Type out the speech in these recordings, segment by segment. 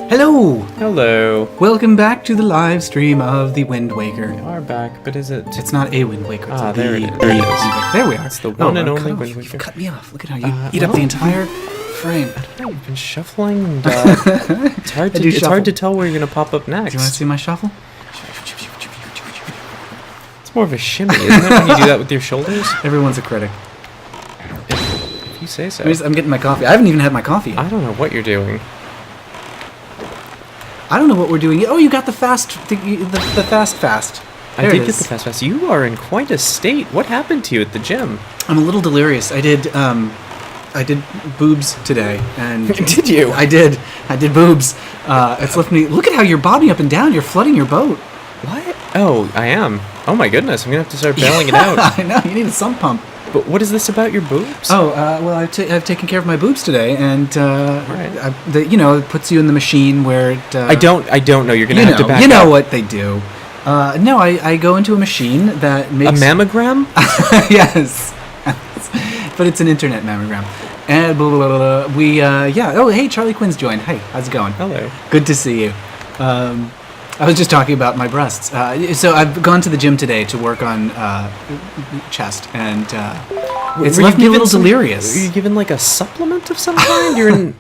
Hello! Hello. Welcome back to the live stream of the Wind Waker. We are back, but is it? It's not a Wind Waker. It's There it is. the There it Wind is. Waker. There we are. It's the one and I'm only cut Wind off. Waker. You cut me off. Look at how you eat up the entire frame. You've been shuffling. And, it's hard to hard to tell where you're gonna pop up next. Do you want to see my shuffle? It's more of a shimmy, isn't it? When you do that with your shoulders. Everyone's a critic. If you say so. I'm getting my coffee. I haven't even had my coffee yet. I don't know what you're doing. I don't know what we're doing. Oh, you got the fast. The fast. I There did it get is. the fast. You are in quite a state. What happened to you at the gym? I'm a little delirious. I did boobs today, and Did you? I did boobs. It's left me. Look at how you're bobbing up and down. You're flooding your boat. What? Oh, I am. Oh my goodness, I'm gonna have to start bailing it out. I know. You need a sump pump. But what is this about your boobs? Oh, well, I've taken care of my boobs today, and Right. it puts you in the machine where it. I don't know. You're gonna have to back You know up. what they do. No, I go into a machine that A makes mammogram? yes, but it's an internet mammogram, and blah, blah, blah, blah. We Oh, hey, Charlie Quinn's joined. Hey, how's it going? Hello. Good to see you. I was just talking about my breasts. So I've gone to the gym today to work on chest, and it's Were left you me a little given delirious. Were you given like a supplement of some kind? You're in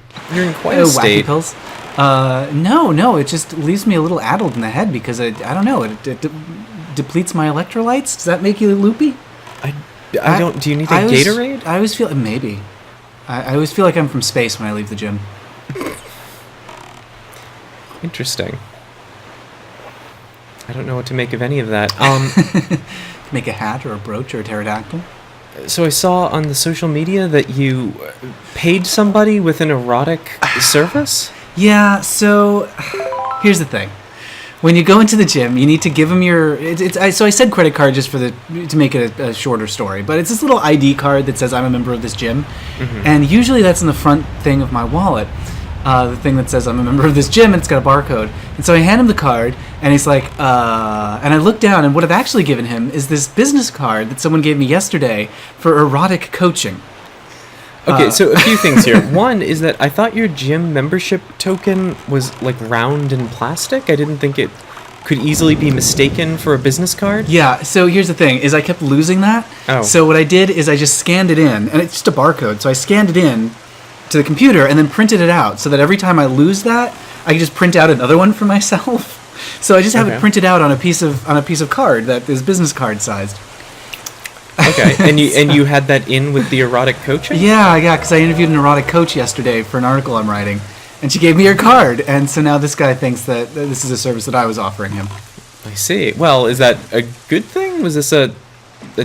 quite a Wacky state. pills? No, it just leaves me a little addled in the head because I don't know, it depletes my electrolytes. Does that make you loopy? I don't. Do you need a Gatorade? I always feel maybe. I always feel like I'm from space when I leave the gym. Interesting. I don't know what to make of any of that. Make a hat or a brooch or a pterodactyl. So I saw on the social media that you paid somebody with an erotic service. Yeah. So here's the thing. When you go into the gym, you need to give them your. So I said credit card just to make it a shorter story, but it's this little ID card that says I'm a member of this gym, and usually that's in the front thing of my wallet. The thing that says I'm a member of this gym, and it's got a barcode. And so I hand him the card, and he's like, and I look down, and what I've actually given him is this business card that someone gave me yesterday for erotic coaching. Okay, so a few things here. One is that I thought your gym membership token was like round and plastic. I didn't think it could easily be mistaken for a business card. Yeah, so here's the thing, is I kept losing that. Oh. So what I did is I just scanned it in, and it's just a barcode, so I scanned it in to the computer and then printed it out so that every time I lose that, I can just print out another one for myself. So I just have it printed out on a piece of card that is business card sized. Okay, and you had that in with the erotic coaching? Yeah, because I interviewed an erotic coach yesterday for an article I'm writing, and she gave me her card, and so now this guy thinks that this is a service that I was offering him. I see. Well, is that a good thing? Was this a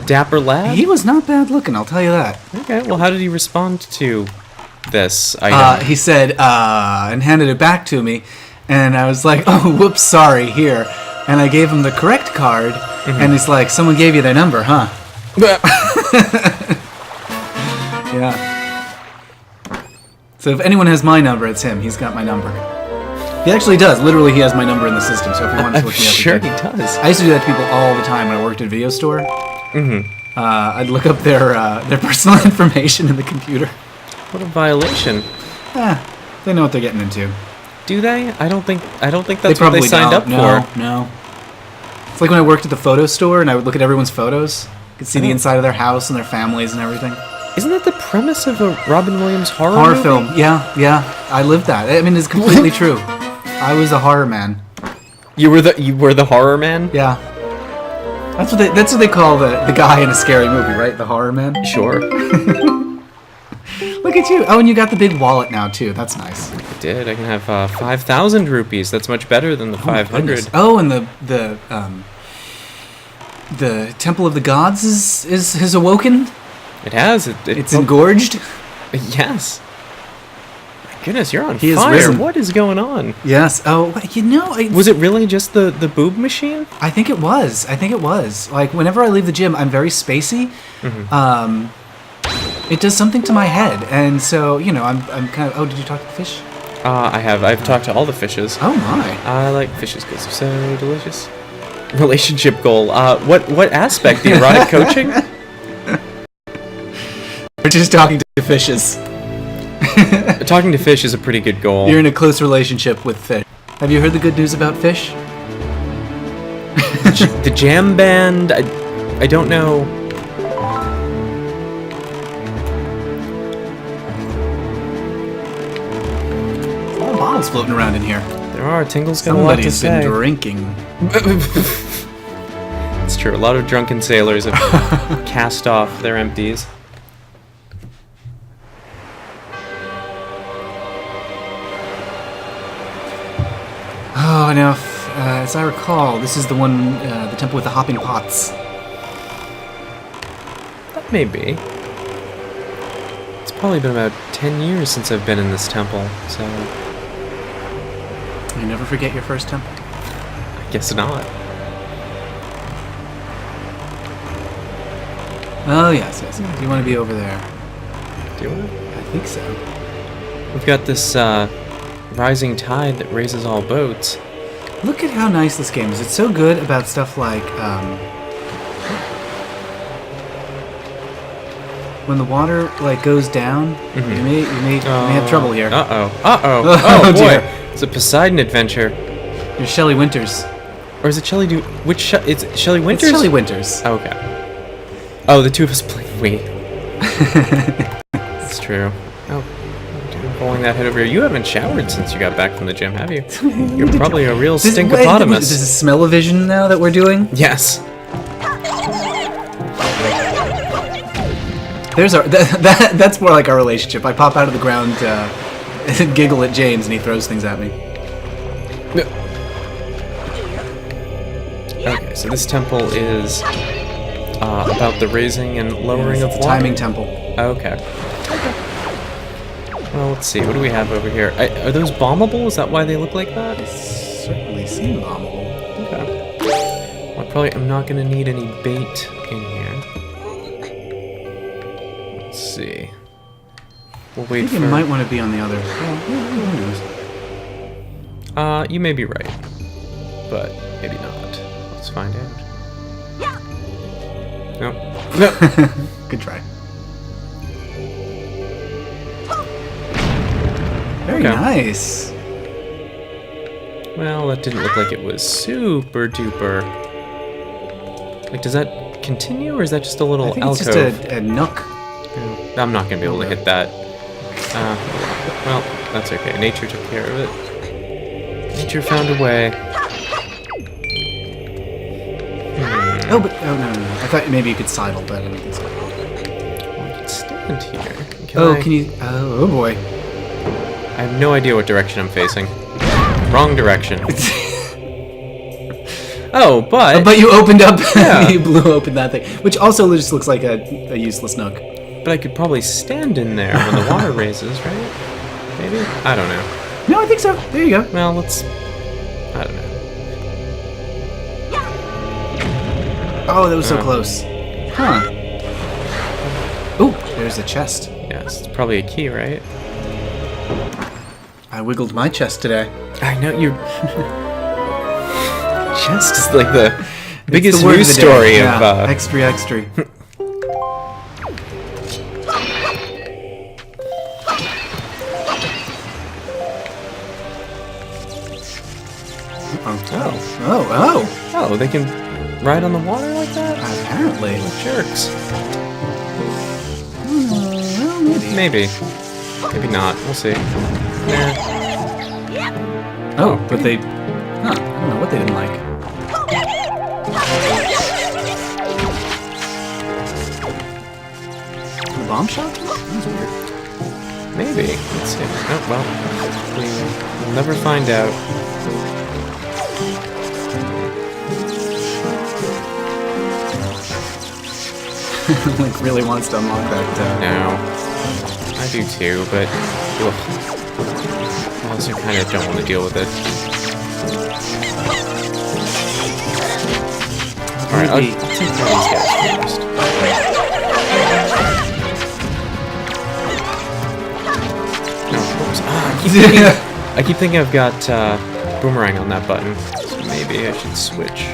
dapper lad? He was not bad looking, I'll tell you that. Okay, well, how did he respond to this item? He said, and handed it back to me, and I was like, oh, whoops, sorry, here. And I gave him the correct card, and he's like, someone gave you their number, huh? Yeah. So if anyone has my number, it's him. He's got my number. He actually does. Literally, he has my number in the system, so if you want to I'm look me up... sure you he can. does. I used to do that to people all the time when I worked at a video store. I'd look up their personal information in the computer. What a violation. They know what they're getting into. Do they? I don't think that's They what probably they signed up for. No. It's like when I worked at the photo store and I would look at everyone's photos. I could see the inside of their house and their families and everything. Isn't that the premise of a Robin Williams horror Horror movie? film. Yeah. I lived that. I mean, it's completely true. I was a horror man. You were the horror man? Yeah. That's what they call the guy in a scary movie, right? The horror man. Sure. Look at you. Oh, and you got the big wallet now too. That's nice. I did. I can have 5,000 rupees. That's much better than the 500. Oh, and the the Temple of the Gods has awoken. It has. It's engorged. Yes. My goodness, you're on He has fire. risen. What is going on? Yes. Oh, you know. Was it really just the boob machine? I think it was. Like, whenever I leave the gym, I'm very spacey. It does something to my head, and so, you know, I'm kind of... Oh, did you talk to the fish? I have. I've talked to all the fishes. Oh, my. I like fishes because they're so delicious. Relationship goal. What aspect? The erotic coaching? We're just talking to fishes. Talking to fish is a pretty good goal. You're in a close relationship with fish. Have you heard the good news about fish? The jam band, I don't know. A lot of bottles floating around in here. There are. Tingle's got a lot to Somebody's say. been drinking. It's true. A lot of drunken sailors have cast off their empties. Oh, now, as I recall, this is the one, the temple with the hopping pots. That may be. It's probably been about 10 years since I've been in this temple, so You never forget your first temple. I guess not. Oh, yes. You want to be over there. Do I? I think so. We've got this rising tide that raises all boats. Look at how nice this game is. It's so good about stuff like, when the water, like, goes down, you may have trouble here. Oh, boy. Dear. It's a Poseidon adventure. You're Shelley Winters. Or is it Shelley it's Shelley Winters? It's Shelley Winters. Oh, okay. Oh, the two of us play Wii. That's true. Oh, dude, pulling that head over here. You haven't showered since you got back from the gym, have you? You're probably a real stinkopotamus. This is smell-o-vision now that we're doing? Yes. There's our that's more like our relationship. I pop out of the ground and giggle at James, and he throws things at me. Okay, so this temple is about the raising and lowering of It's a water. timing temple. Okay. Well, let's see. What do we have over here? Are those bombable? Is that why they look like that? They certainly seem bombable. Okay. Well, I'm not going to need any bait in here. Let's see. We'll I wait think for... it might want to be on the other. Well, you may be right. But maybe not. Let's find out. Nope. Nope. good try. Very Okay. nice. Well, that didn't look like it was super duper. Like, does that continue, or is that just a little I think alcove? it's just a nook. Yeah, I'm not gonna be able to hit that. Well, that's okay. Nature took care of it. Nature found a way. Oh, but no. I thought maybe you could sidle, but I don't think so. Well, I can stand here. Can you? Oh boy. I have no idea what direction I'm facing. Wrong direction. Oh, but you opened up. Yeah. You blew open that thing, which also just looks like a useless nook. but I could probably stand in there when the water raises, right? Maybe? I don't know. No, I think so. There you go. Well, let's... I don't know. Oh, that was so close. Huh. Ooh, there's a chest. Yes, it's probably a key, right? I wiggled my chest today. I know your chest is like the biggest the word news of the story day. of. Yeah. Extra. Oh, they can ride on the water like that? Apparently. Jerks. Well, maybe. Maybe not. We'll see. Nah. Oh, but they... Huh, I don't know what they didn't like. The bomb shot? That's weird. Maybe. Let's see. Oh, well. We'll never find out. Link really wants to unlock that. No. I do too, but ugh. I also kind of don't want to deal with it. Alright, I'll take care of these guys first. No, oops. I keep thinking I've got boomerang on that button, so maybe I should switch.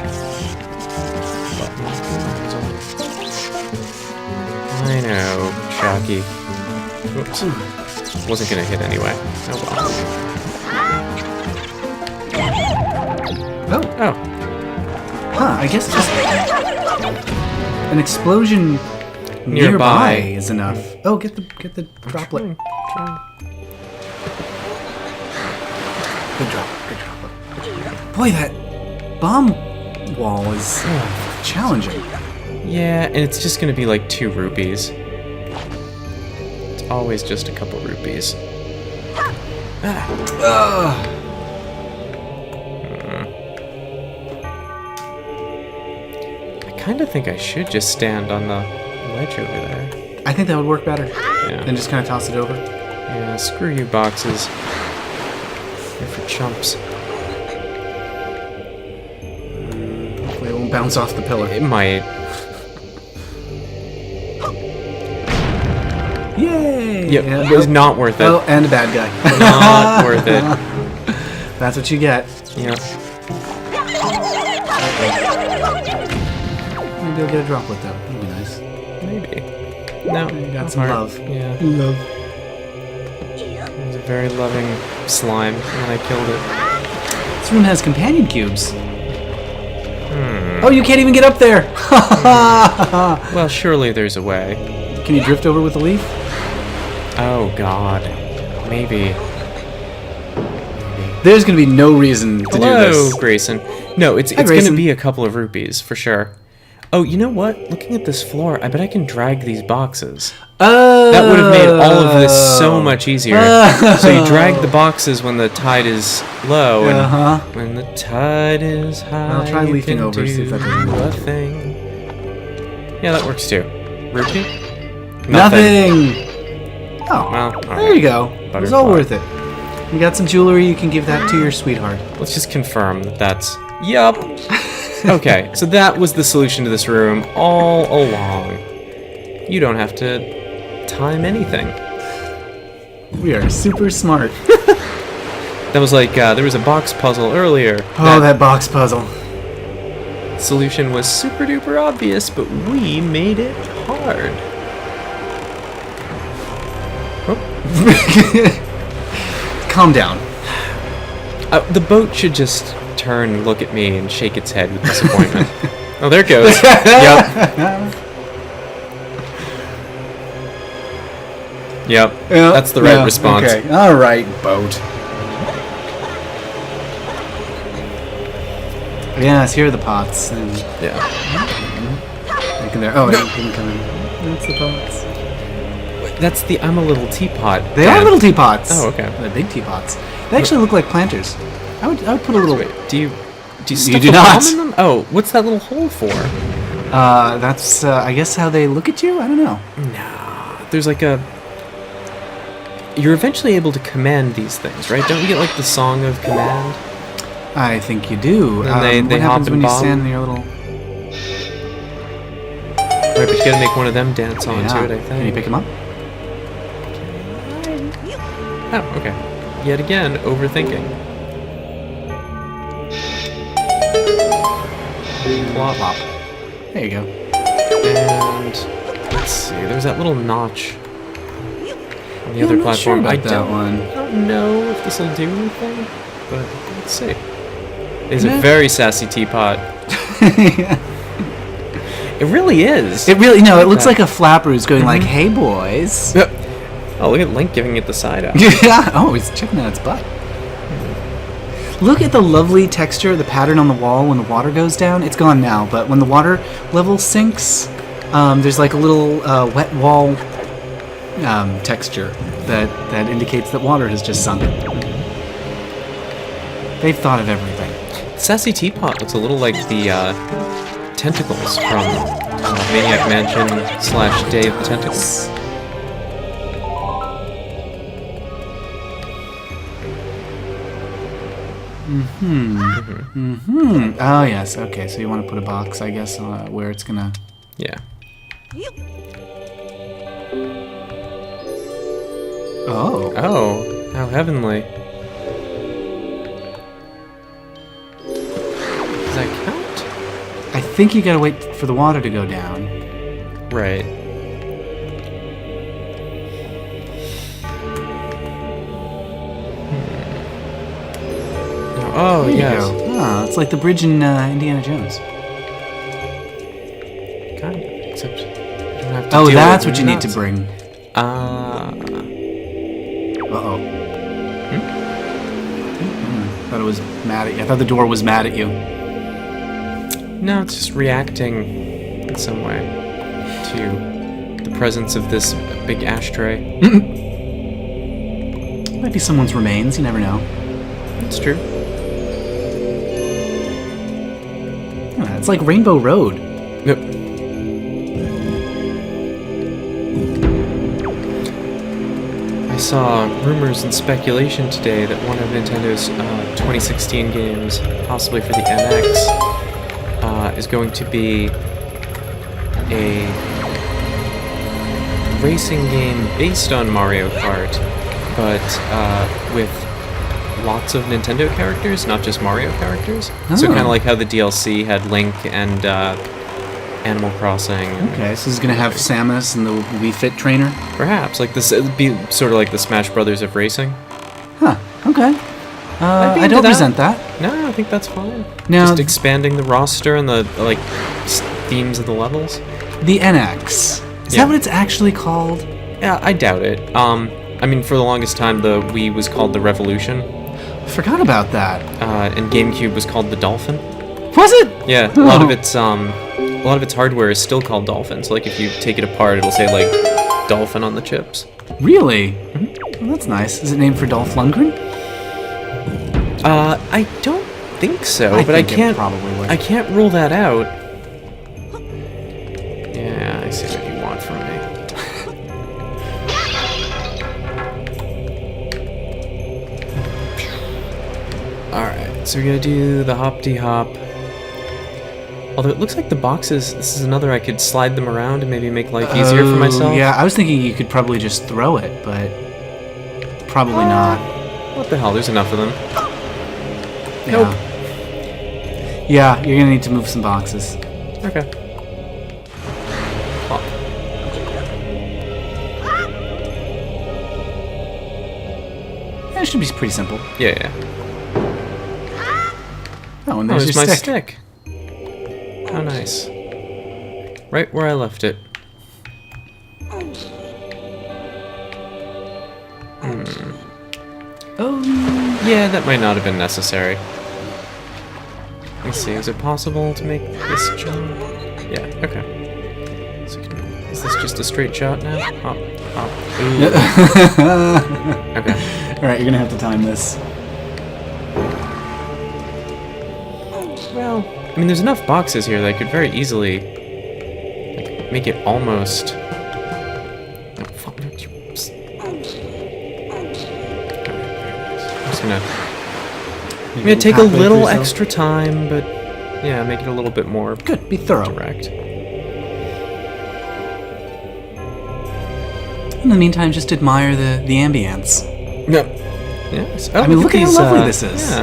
I know, Shocky. Oops. Wasn't gonna hit anyway. Oh well. Oh. Huh, I guess just an explosion nearby is enough. Oh, get the droplet. Good droplet. Boy, that bomb wall is challenging. Yeah, and it's just gonna be like 2 rupees. It's always just a couple rupees. I kinda think I should just stand on the ledge over there. I think that would work better. Yeah. Then just kind of toss it over. Yeah, screw you boxes. You're for chumps. Hopefully it won't bounce off the pillar. It might. Yay! Yep, Yeah, it was not worth it. Oh, and a bad guy. Not worth it. That's what you get. Yep. Maybe I'll get a droplet though. That'd be nice. Maybe. No. You got some love. Yeah. Love. It was a very loving slime when I killed it. This room has companion cubes. Oh, you can't even get up there! Well, surely there's a way. Can you drift over with the leaf? Oh, God. Maybe. There's gonna be no reason to do Hello, this. Grayson. No, it's Grayson. gonna be a couple of rupees, for sure. Oh, you know what? Looking at this floor, I bet I can drag these boxes. Oh! That would have made all of this so much easier. So you drag the boxes when the tide is low, and when the tide is high, I'll try leafing over, see if that doesn't do a work. thing. Yeah, that works too. Rupee? Nothing! Oh, Well, there you go. It was all worth it. You got some jewelry, you can give that to your sweetheart. Let's just confirm that that's... Yup. Okay, so that was the solution to this room all along. You don't have to time anything. We are super smart. That was like, there was a box puzzle earlier. Oh, that box puzzle. Solution was super duper obvious, but we made it hard. Oh. Calm down. The boat should just turn and look at me and shake its head with disappointment. Oh, there it goes. Yep. That's the right response. Okay. All right, boat. Yes, here are the pots. And Yeah. oh, you can come in. That's the pots. That's the I'm a little teapot. They are little teapots. Oh, okay. They're big teapots. They actually look like planters. I would put a little. Wait, do you stuff do a not. bomb in them? Oh, what's that little hole for? That's I guess how they look at you. I don't know. No, there's like a. You're eventually able to command these things, right? Don't you get like the song of command? I think you do. And they what hop happens and when you bomb? stand in your little? Right, but you gotta make one of them dance onto it, I think. Can you pick them up? Oh, okay. Yet again, overthinking. Plop. Plop. There you go. And let's see, there's that little notch on the other I'm not sure platform. about I that one. don't know if this will do anything, but let's see. It's a very sassy teapot. It really is. It really it looks like a flapper who's going like, "Hey boys." Oh, look at Link giving it the side out. Yeah. Oh, he's checking out its butt. Look at the lovely texture, the pattern on the wall when the water goes down. It's gone now, but when the water level sinks, there's like a little wet wall texture that indicates that water has just sunk. They've thought of everything. Sassy teapot looks a little like the tentacles from Maniac Mansion / Day of the Tentacles. Oh, yes. Okay, so you want to put a box, I guess, where it's gonna... Yeah. Oh. Oh, how heavenly. Does that count? I think you gotta wait for the water to go down. Right. Oh, There you yes. go. Oh, it's like the bridge in Indiana Jones. Kind of, except you don't have to Oh, deal that's with what you need to nuts. bring. Uh-oh. Thought it was mad at you. I thought the door was mad at you. No, it's just reacting in some way to the presence of this big ashtray. Might be someone's remains. You never know. It's true. Yeah, it's like Rainbow Road. Yep. I saw rumors and speculation today that one of Nintendo's 2016 games, possibly for the NX, is going to be a racing game based on Mario Kart, but with lots of Nintendo characters, not just Mario characters. So Oh. kind of like how the DLC had Link and Animal Crossing. Okay, so this is gonna have Samus and the Wii Fit trainer. Perhaps like this, it'd be sort of like the Smash Brothers of racing. Huh. Okay. be I into don't that. resent that. No, I think that's fine. Now- Just expanding the roster and the like themes of the levels. The NX. Is Yeah. that what it's actually called? Yeah, I doubt it. I mean, for the longest time, the Wii was called the Revolution, I forgot about that. and GameCube was called the Dolphin. Was it? Yeah, a lot of its hardware is still called Dolphin. So like if you take it apart, it'll say like Dolphin on the chips. Really? Well, that's nice. Is it named for Dolph Lundgren? I don't think so, but think it probably would. I can't rule that out. Yeah, I see what you want from me. Alright, so we're gonna do the hop-de-hop. Although it looks like the boxes, this is another I could slide them around and maybe make life easier for myself. Yeah, I was thinking you could probably just throw it, but probably not. What the hell, there's enough of them. Yeah. Nope. Yeah, you're gonna need to move some boxes. Okay. Hop. Yeah, it should be pretty simple. Yeah, yeah. Oh, and Oh, there's there's your my stick. How nice. Right where I left it. Oh, Yeah, that might not have been necessary. Let's see, is it possible to make this jump? Yeah, okay. So is this just a straight shot now? Hop, hop. Ooh. Okay. all right, you're gonna have to time this. Well, I mean, there's enough boxes here that I could very easily like, make it almost. Oh, fuck. I'm just gonna. I'm gonna take a halfway little through, so- extra time, but yeah, make it a little bit more Good, be thorough. direct. In the meantime, just admire the ambience. No. Yes. Oh, I mean, look at how these, lovely this is. Yeah.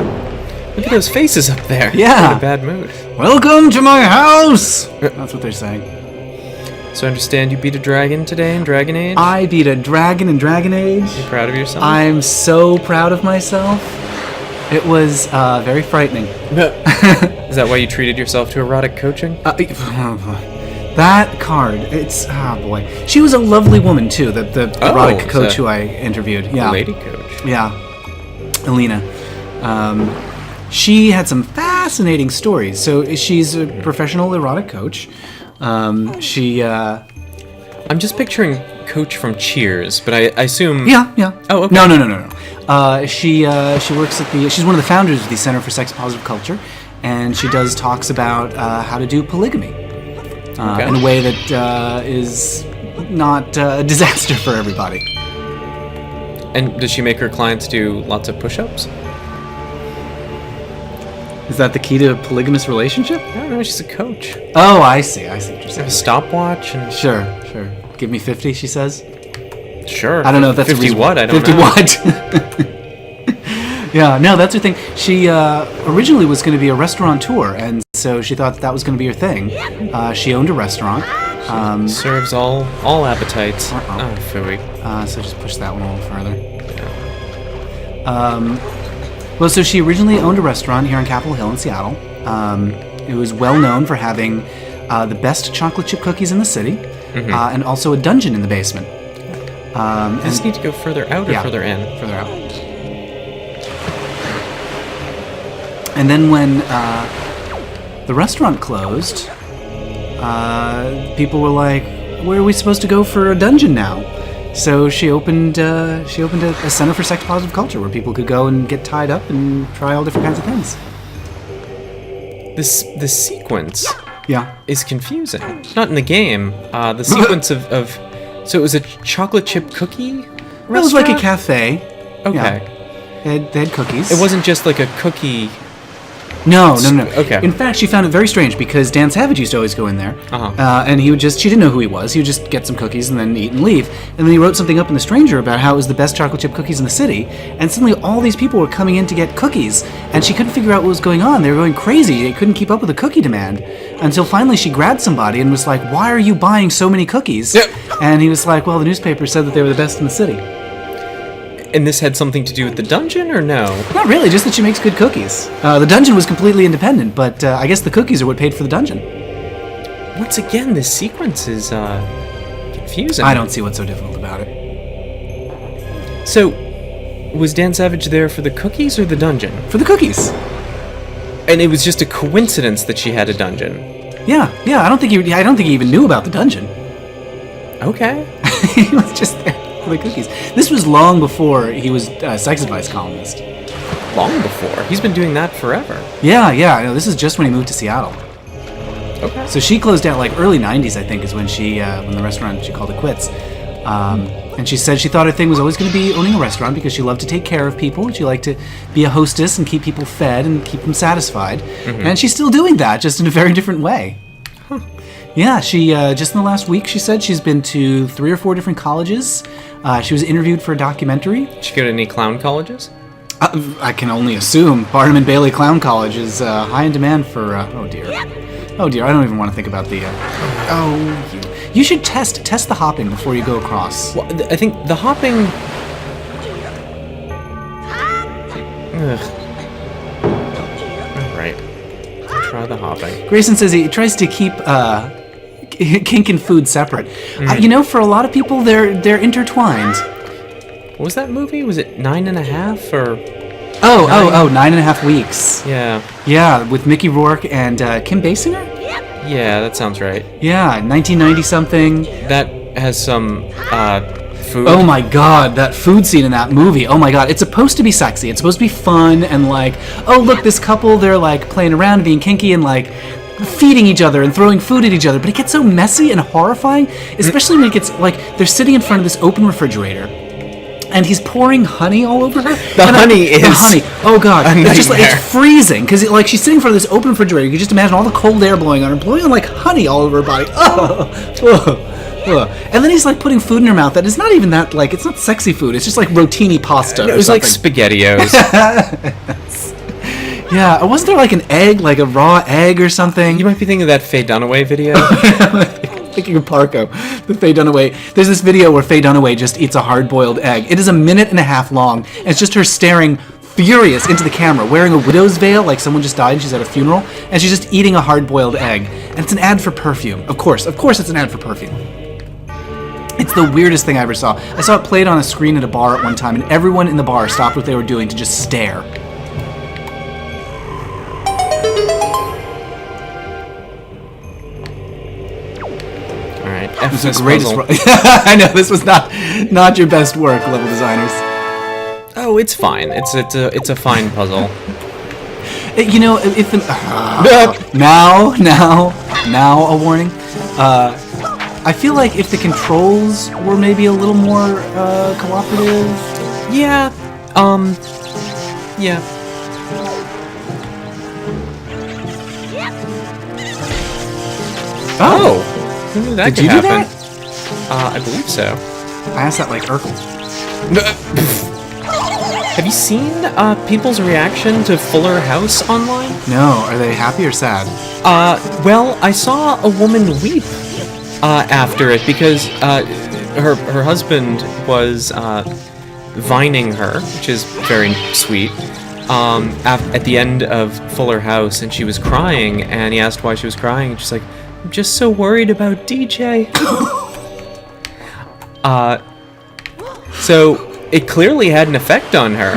Look at those faces up there. Yeah. They're in a bad mood. Welcome to my house! That's what they're saying. So I understand you beat a dragon today in Dragon Age? I beat a dragon in Dragon Age. You proud of yourself? I'm so proud of myself. It was very frightening. Is that why you treated yourself to erotic coaching? That card, it's boy. She was a lovely woman too. The erotic coach so who I interviewed. Yeah, Lady coach. yeah, Alina. She had some fascinating stories. So she's a professional erotic coach. I'm just picturing Coach from Cheers, but I assume. Yeah. Oh, okay. No. She works at the. She's one of the founders of the Center for Sex Positive Culture, and she does talks about how to do polygamy. Okay. in a way that is not a disaster for everybody. And does she make her clients do lots of push-ups? Is that the key to a polygamous relationship? I don't know, she's a coach. Oh, I see what you're Have a saying. stopwatch and... Sure. Give me 50, she says. Sure. I don't know if that's 50 a reason. what? I don't 50 know. what? Yeah, no, that's her thing. She originally was going to be a restaurateur, and so she thought that was going to be her thing. She owned a restaurant. Serves all appetites. Uh-oh. Oh, phooey. So just push that one a little further. Well, so she originally owned a restaurant here on Capitol Hill in Seattle. It was well known for having the best chocolate chip cookies in the city, and also a dungeon in the basement. Does this need to go further out or further in? Further out. And then when the restaurant closed, people were like, "Where are we supposed to go for a dungeon now?" So she opened a center for sex positive culture where people could go and get tied up and try all different kinds of things. This sequence Yeah. is confusing. Not in the game. The sequence of so it was a chocolate chip cookie restaurant? It was like a cafe. Okay. Yeah. They had cookies. It wasn't just like a cookie. No. Okay. In fact, she found it very strange because Dan Savage used to always go in there, Uh-huh. and she didn't know who he was. He would just get some cookies and then eat and leave. And then he wrote something up in The Stranger about how it was the best chocolate chip cookies in the city. And suddenly all these people were coming in to get cookies, and she couldn't figure out what was going on. They were going crazy. They couldn't keep up with the cookie demand. Until finally she grabbed somebody and was like, "Why are you buying so many cookies?" Yep. And he was like, "Well, the newspaper said that they were the best in the city." And this had something to do with the dungeon, or no? Not really, just that she makes good cookies. The dungeon was completely independent, but I guess the cookies are what paid for the dungeon. Once again, this sequence is confusing. I don't see what's so difficult about it. So, was Dan Savage there for the cookies or the dungeon? For the cookies. And it was just a coincidence that she had a dungeon. Yeah. I don't think he even knew about the dungeon. Okay. He was just there for the cookies. This was long before he was a sex advice columnist. Long before. He's been doing that forever. Yeah. I know. This is just when he moved to Seattle. Okay. So she closed down, like early '90s, I think, is when when the restaurant, she called it quits. And she said she thought her thing was always going to be owning a restaurant because she loved to take care of people. She liked to be a hostess and keep people fed and keep them satisfied. And she's still doing that, just in a very different way. Huh. Yeah, she just in the last week, she said she's been to 3 or 4 different colleges. She was interviewed for a documentary. Did she go to any clown colleges? I can only assume Barnum and Bailey Clown College is high in demand for. Oh dear, I don't even want to think about the. You should test the hopping before you go across. Well, I think the hopping. Ugh. All right. I'll try the hopping. Grayson says he tries to keep kink and food separate. For a lot of people, they're intertwined. What was that movie? Was it 9.5 or? 9.5 weeks. Yeah. Yeah, with Mickey Rourke and Kim Basinger? Yeah, that sounds right. Yeah, 1990 something. That has some food. Oh my god, that food scene in that movie. Oh my god, it's supposed to be sexy. It's supposed to be fun and like, oh look, this couple, they're like playing around and being kinky and like feeding each other and throwing food at each other. But it gets so messy and horrifying, especially when it gets like they're sitting in front of this open refrigerator. And he's pouring honey all over her. The honey. Oh god, it's just like nightmare. it's freezing because like she's sitting in front of this open refrigerator. You can just imagine all the cold air blowing on her, blowing on like honey all over her body. And then he's like putting food in her mouth that is not even that like it's not sexy food. It's just like rotini pasta. It was like SpaghettiOs. Yeah, wasn't there like an egg, like a raw egg or something? You might be thinking of that Faye Dunaway video. Thinking of Parko, the Faye Dunaway. There's this video where Faye Dunaway just eats a hard-boiled egg. It is 1.5 minutes long, and it's just her staring furious into the camera, wearing a widow's veil, like someone just died and she's at a funeral, and she's just eating a hard-boiled egg. And it's an ad for perfume. Of course it's an ad for perfume. It's the weirdest thing I ever saw. I saw it played on a screen at a bar at one time, and everyone in the bar stopped what they were doing to just stare. It was the greatest. I know this was not your best work, level designers. Oh, it's fine. It's a fine puzzle. If now a warning. I feel like if the controls were maybe a little more cooperative. Yeah. Yeah. Oh! Who knew that Did could you do happen? that? I believe so. I asked that like Urkel. Have you seen people's reaction to Fuller House online? No, are they happy or sad? Well, I saw a woman weep after it because her husband was vining her, which is very sweet, at the end of Fuller House, and she was crying, and he asked why she was crying, and she's like, I'm just so worried about DJ. So it clearly had an effect on her.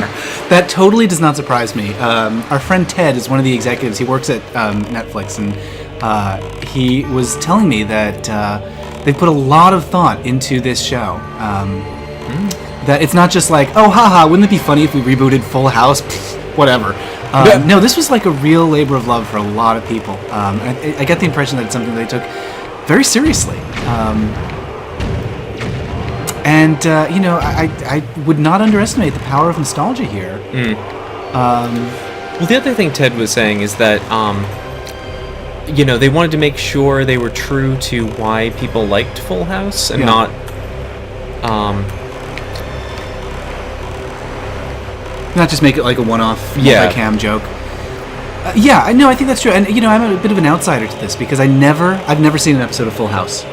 That totally does not surprise me. Our friend Ted is one of the executives. He works at Netflix, and he was telling me that they put a lot of thought into this show. That it's not just like, oh, haha, wouldn't it be funny if we rebooted Full House? Pfft, whatever. No, this was like a real labor of love for a lot of people. I get the impression that it's something they took very seriously. I would not underestimate the power of nostalgia here. Well, the other thing Ted was saying is that, they wanted to make sure they were true to why people liked Full House and not just make it like a one-off multi-cam joke. I think that's true. And, I'm a bit of an outsider to this because I've never seen an episode of Full House.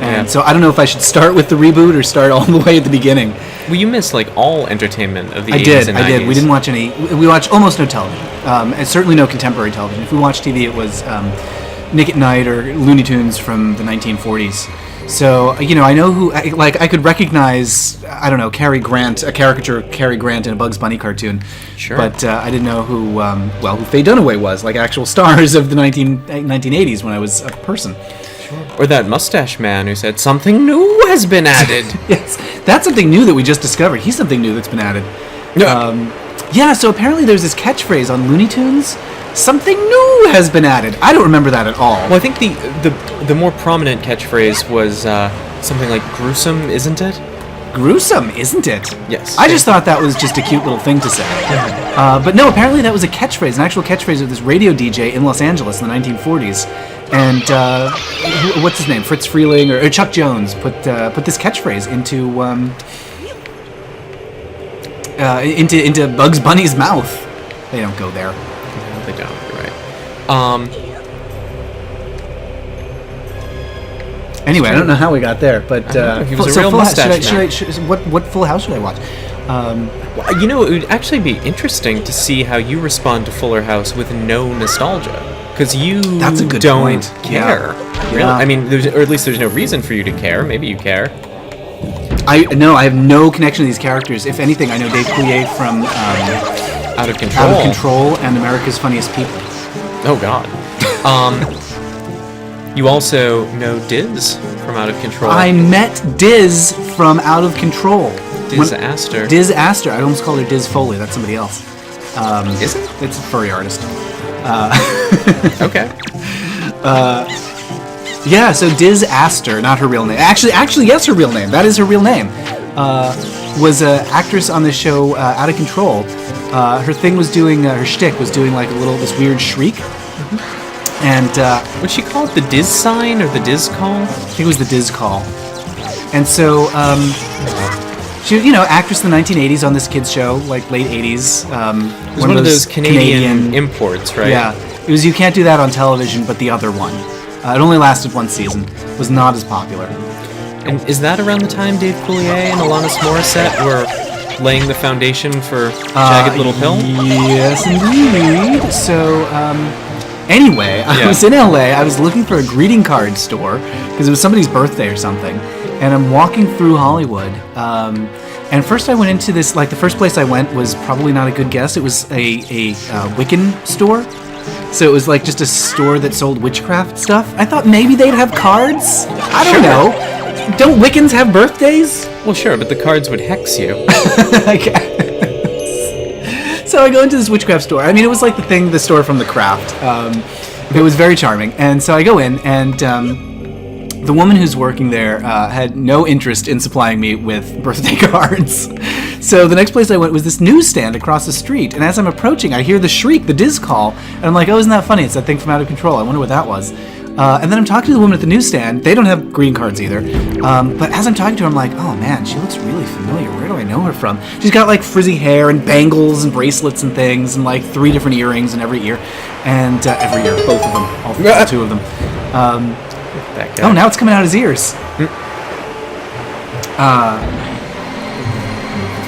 And so I don't know if I should start with the reboot or start all the way at the beginning. Well, you missed like all entertainment of the 80s and 90s. I did. We didn't watch any. We watched almost no television, and certainly no contemporary television. If we watched TV, it was Nick at Night or Looney Tunes from the 1940s. So I know who. I could recognize. I don't know, Cary Grant, a caricature of Cary Grant in a Bugs Bunny cartoon. Sure. But I didn't know who Faye Dunaway was, like actual stars of the 1980s when I was a person. Or that mustache man who said, something new has been added. Yes, that's something new that we just discovered. He's something new that's been added. So apparently there's this catchphrase on Looney Tunes, something new has been added. I don't remember that at all. Well, I think the more prominent catchphrase was something like, gruesome, isn't it? Gruesome, isn't it? Yes. I just thought that was just a cute little thing to say. But no, apparently that was a catchphrase, an actual catchphrase of this radio DJ in Los Angeles in the 1940s. And what's his name? Fritz Freeling or Chuck Jones put this catchphrase into Bugs Bunny's mouth. They don't go there. No, they don't. You're right. Anyway, I don't know how we got there, but he was a real mustache man. What Full House should I watch? Well, it would actually be interesting to see how you respond to Fuller House with no nostalgia. Because you That's a good don't point. care. Yeah. Really? I mean, or at least there's no reason for you to care. Maybe you care. I have no connection to these characters. If anything, I know Dave Coulier from Out of Control. Out of Control and America's Funniest People. Oh, God. You also know Diz from Out of Control. I met Diz from Out of Control. Diz Astor. Diz Astor. I almost called her Diz Foley. That's somebody else. Is it? It's a furry artist. Okay. So Diz Astor, not her real name. Actually, yes, her real name. That is her real name. Was an actress on the show Out of Control. Her thing was doing, her shtick was doing like this weird shriek. And would she call it the Diz sign or the Diz call? I think it was the Diz call. And so she, actress in the 1980s on this kids show, like late 80s. It was one of those Canadian imports, right? Yeah, it was. You can't do that on television, but the other one. It only lasted one season. Was not as popular. And is that around the time Dave Coulier and Alanis Morissette were laying the foundation for Jagged Little Pill? Yes, indeed. So, anyway, I was in LA. I was looking for a greeting card store because it was somebody's birthday or something. And I'm walking through Hollywood. And first I went into this, like the first place I went was probably not a good guess. It was a Wiccan store. So it was like just a store that sold witchcraft stuff. I thought maybe they'd have cards. I don't know. Don't Wiccans have birthdays? Well, sure, but the cards would hex you. I guess. So I go into this witchcraft store. I mean, it was like the store from The Craft. It was very charming. And so I go in, and the woman who's working there had no interest in supplying me with birthday cards. So the next place I went was this newsstand across the street. And as I'm approaching, I hear the shriek, the Diz call. And I'm like, oh, isn't that funny? It's that thing from Out of Control. I wonder what that was. And then I'm talking to the woman at the newsstand. They don't have green cards either. But as I'm talking to her, I'm like, oh man, she looks really familiar. Where do I know her from? She's got like frizzy hair and bangles and bracelets and things and like 3 different earrings in every ear. And every ear, both of them, all 2 of them. That guy. Oh, now it's coming out his ears.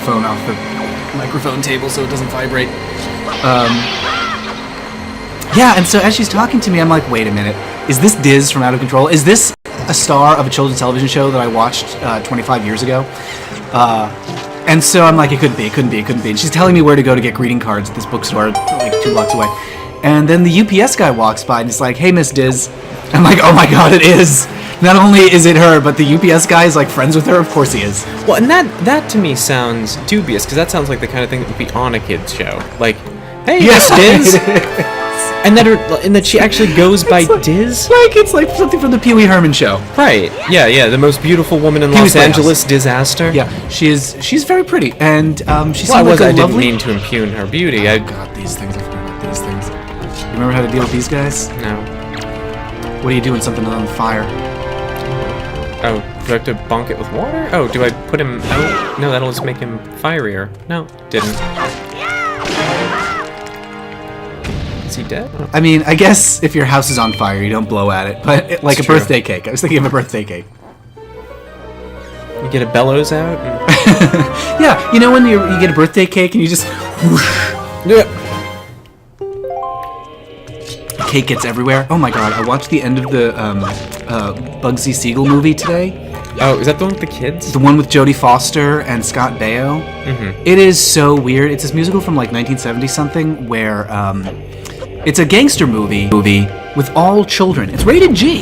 Phone off the microphone table so it doesn't vibrate. Yeah, and so as she's talking to me, I'm like, wait a minute. Is this Diz from Out of Control? Is this a star of a children's television show that I watched 25 years ago? And so I'm like, it couldn't be. And she's telling me where to go to get greeting cards at this bookstore like 2 blocks away. And then the UPS guy walks by and he's like, hey, Miss Diz. I'm like, oh my god, it is. Not only is it her, but the UPS guy is like friends with her. Of course he is. Well, and that to me sounds dubious, because that sounds like the kind of thing that would be on a kid's show. Like, hey, Miss Diz. And that she actually goes by Diz? It's like something from the Pee Wee Herman show. Right. Yeah. The most beautiful woman in Los Angeles, Disaster. Yeah, she's very pretty, and she Well, seemed like a I lovely... didn't mean to impugn her beauty. Oh god, these things. I forgot about these things. You remember how to deal with these guys? No. What do you do when something is on fire? Oh, do I have to bonk it with water? Oh, do I put him out? No, that'll just make him fierier. No, didn't. Is he dead? Oh. I mean, I guess if your house is on fire, you don't blow at it, but like a true. birthday cake. I was thinking of a birthday cake. You get a bellows out? And... Yeah, you know when you get a birthday cake and you just whoosh. Yeah. Cake gets everywhere. Oh my god, I watched the end of the Bugsy Siegel movie today. Oh, is that the one with the kids? The one with Jodie Foster and Scott Baio. Mm-hmm. It is so weird. It's this musical from like 1970-something where it's a gangster movie with all children. It's rated G.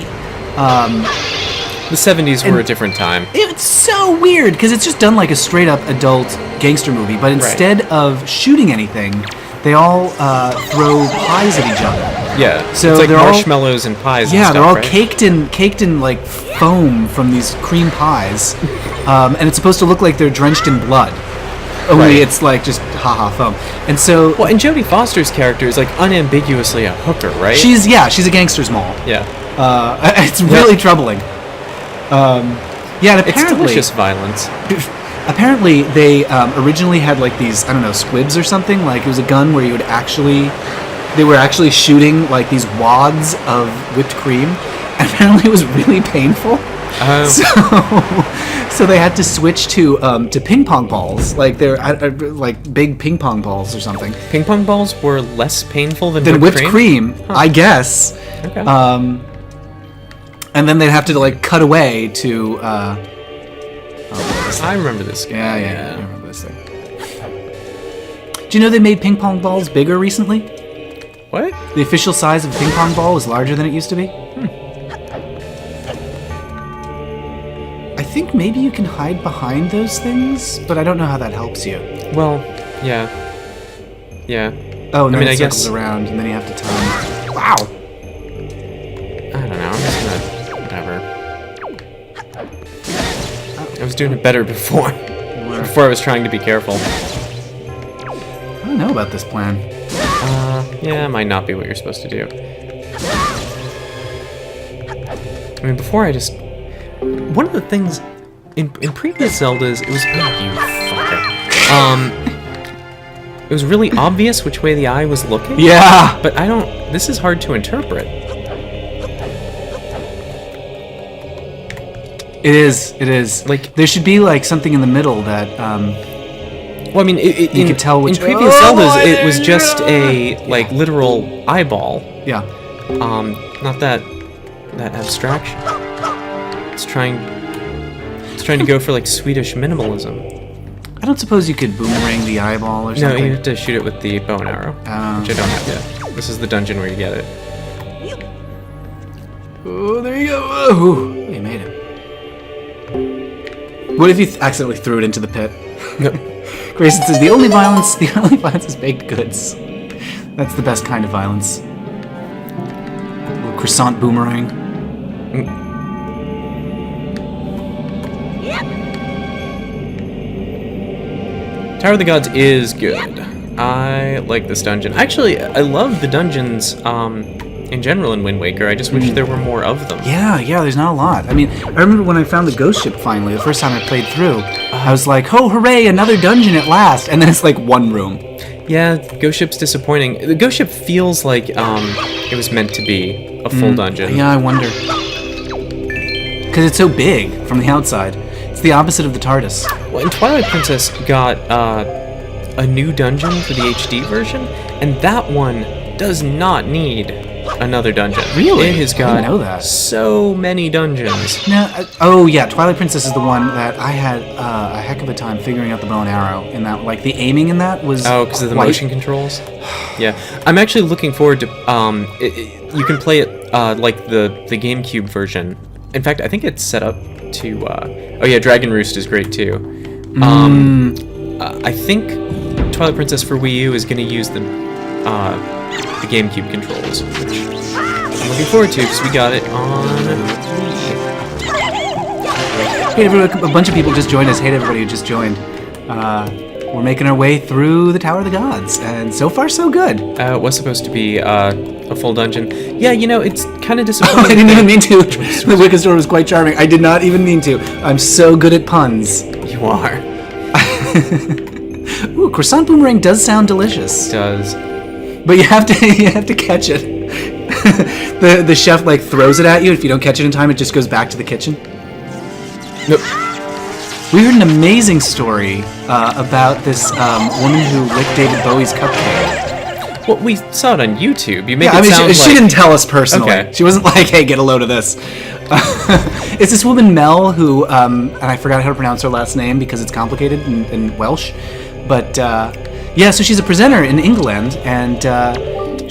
The 70s were a different time. It's so weird because it's just done like a straight-up adult gangster movie, but instead of shooting anything, they all throw pies at each other. Yeah, so it's like they're marshmallows and pies. Yeah, and stuff, they're all right? caked in like foam from these cream pies, and it's supposed to look like they're drenched in blood. Only it's like just haha foam. And so, well, and Jodie Foster's character is like unambiguously a hooker, right? She's a gangster's mall. Yeah. It's really troubling. Yeah, and apparently it's delicious violence. Apparently, they originally had like these, I don't know, squibs or something. Like it was a gun where they were actually shooting like these wads of whipped cream. And apparently, it was really painful. So they had to switch to ping pong balls, like they're like big ping pong balls or something. Ping pong balls were less painful than whipped cream, Huh. I guess. Okay. And then they'd have to like cut away to. I remember this game. Yeah, I remember this thing. Do you know they made ping pong balls bigger recently? What? The official size of a ping pong ball is larger than it used to be. I think maybe you can hide behind those things, but I don't know how that helps you. Well, yeah. Oh, and then I it guess circles around, and then you have to time. Wow. I don't know. I'm just gonna whatever. I was doing it better before. Before I was trying to be careful. I don't know about this plan. Yeah, it might not be what you're supposed to do. I mean, before I just... One of the things... In previous Zeldas, it was... Oh, you fucker. It was really obvious which way the eye was looking. Yeah! But I don't... This is hard to interpret. It is. Like, there should be, like, something in the middle that, Well, I mean, you could tell which... In previous Zeldas, it was just a, like, literal eyeball. Yeah. Not that abstraction. It's trying to go for, like, Swedish minimalism. I don't suppose you could boomerang the eyeball or something? No, you have to shoot it with the bow and arrow, which I don't have yet. This is the dungeon where you get it. Oh, there you go. Oh, you made it. What if you accidentally threw it into the pit? Grayson says, the only violence is baked goods. That's the best kind of violence. A little croissant boomerang. Tower of the Gods is good. I like this dungeon. Actually, I love the dungeons in general in Wind Waker. I just wish there were more of them. Yeah, there's not a lot. I mean, I remember when I found the ghost ship finally, the first time I played through, I was like, oh, hooray, another dungeon at last. And then it's like one room. Yeah, Ghost Ship's disappointing. The Ghost Ship feels like it was meant to be a full dungeon. Yeah, I wonder. Because it's so big from the outside. It's the opposite of the TARDIS. Well, and Twilight Princess got a new dungeon for the HD version, and that one does not need another dungeon. Really? It has got I didn't know that. so many dungeons. No, oh yeah, Twilight Princess is the one that I had a heck of a time figuring out the bow and arrow in that. Like the aiming in that was because of the motion controls. Yeah, I'm actually looking forward to. You can play it like the GameCube version. In fact, I think it's set up to. Oh yeah, Dragon Roost is great too. I think Twilight Princess for Wii U is going to use the GameCube controls, which I'm looking forward to because we got it on Wii. Hey, everyone, a bunch of people just joined us. Hey, everybody who just joined. We're making our way through the Tower of the Gods, and so far so good. It was supposed to be a full dungeon. Yeah, you know, it's kind of disappointing. I didn't even mean to. The Wicked Store was quite charming. I did not even mean to. I'm so good at puns. You are. Ooh, croissant boomerang does sound delicious. It does. But you have to catch it. the chef like throws it at you. If you don't catch it in time, it just goes back to the kitchen. Nope. We heard an amazing story about this woman who licked David Bowie's cupcake. Well, we saw it on YouTube. You make Yeah, it sound she didn't tell us personally. Okay. She wasn't like, "Hey, get a load of this." It's this woman Mel who, and I forgot how to pronounce her last name because it's complicated in Welsh. But yeah, so she's a presenter in England, and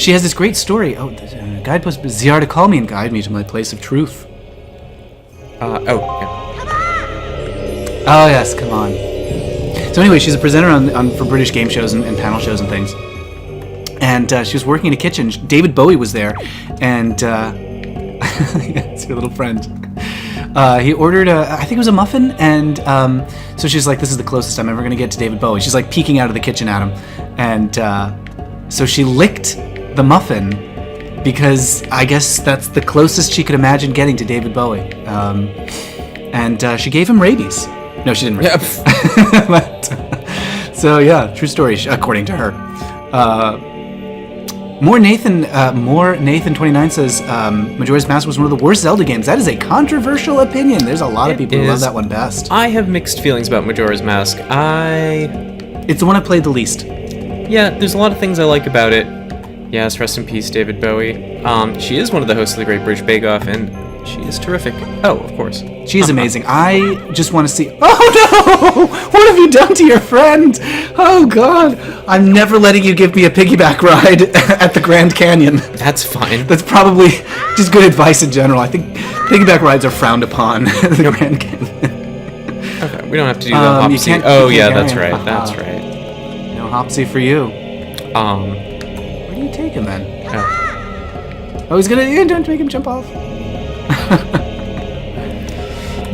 she has this great story. Oh, the guidepost: Ziar to call me and guide me to my place of truth. Yeah. Oh yes, come on. So anyway, she's a presenter for British game shows and panel shows and things. And she was working in a kitchen. David Bowie was there, and it's your little friend. He ordered I think it was a muffin, and so she's like, "This is the closest I'm ever going to get to David Bowie." She's like peeking out of the kitchen at him, and so she licked the muffin because I guess that's the closest she could imagine getting to David Bowie. And she gave him rabies. No, she didn't. Yep. But, so yeah, true story according to her. More Nathan 29 says Majora's Mask was one of the worst Zelda games. That is a controversial opinion. There's a lot of people who love that one best. I have mixed feelings about Majora's Mask. It's the one I played the least. Yeah, there's a lot of things I like about it. Yes, rest in peace, David Bowie. She is one of the hosts of the Great British Bake Off, and she is terrific. Oh, of course. She is amazing. I just want to see... Oh, no! What have you done to your friend? Oh, God. I'm never letting you give me a piggyback ride at the Grand Canyon. That's fine. That's probably just good advice in general. I think piggyback rides are frowned upon at the Grand Canyon. Okay, we don't have to do the hopsy. Oh, yeah, that's right. That's right. No hopsy for you. Where do you take him, then? Oh, he's gonna... Don't make him jump off.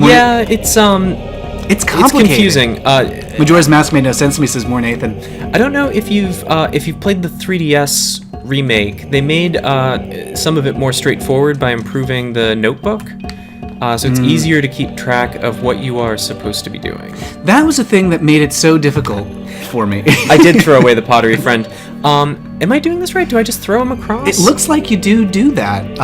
Yeah, it's complicated. It's confusing. Majora's Mask made no sense to me, says More Nathan. I don't know if you've played the 3DS remake. They made some of it more straightforward by improving the notebook. So it's easier to keep track of what you are supposed to be doing. That was the thing that made it so difficult for me. I did throw away the pottery friend. Am I doing this right? Do I just throw him across? It looks like you do that.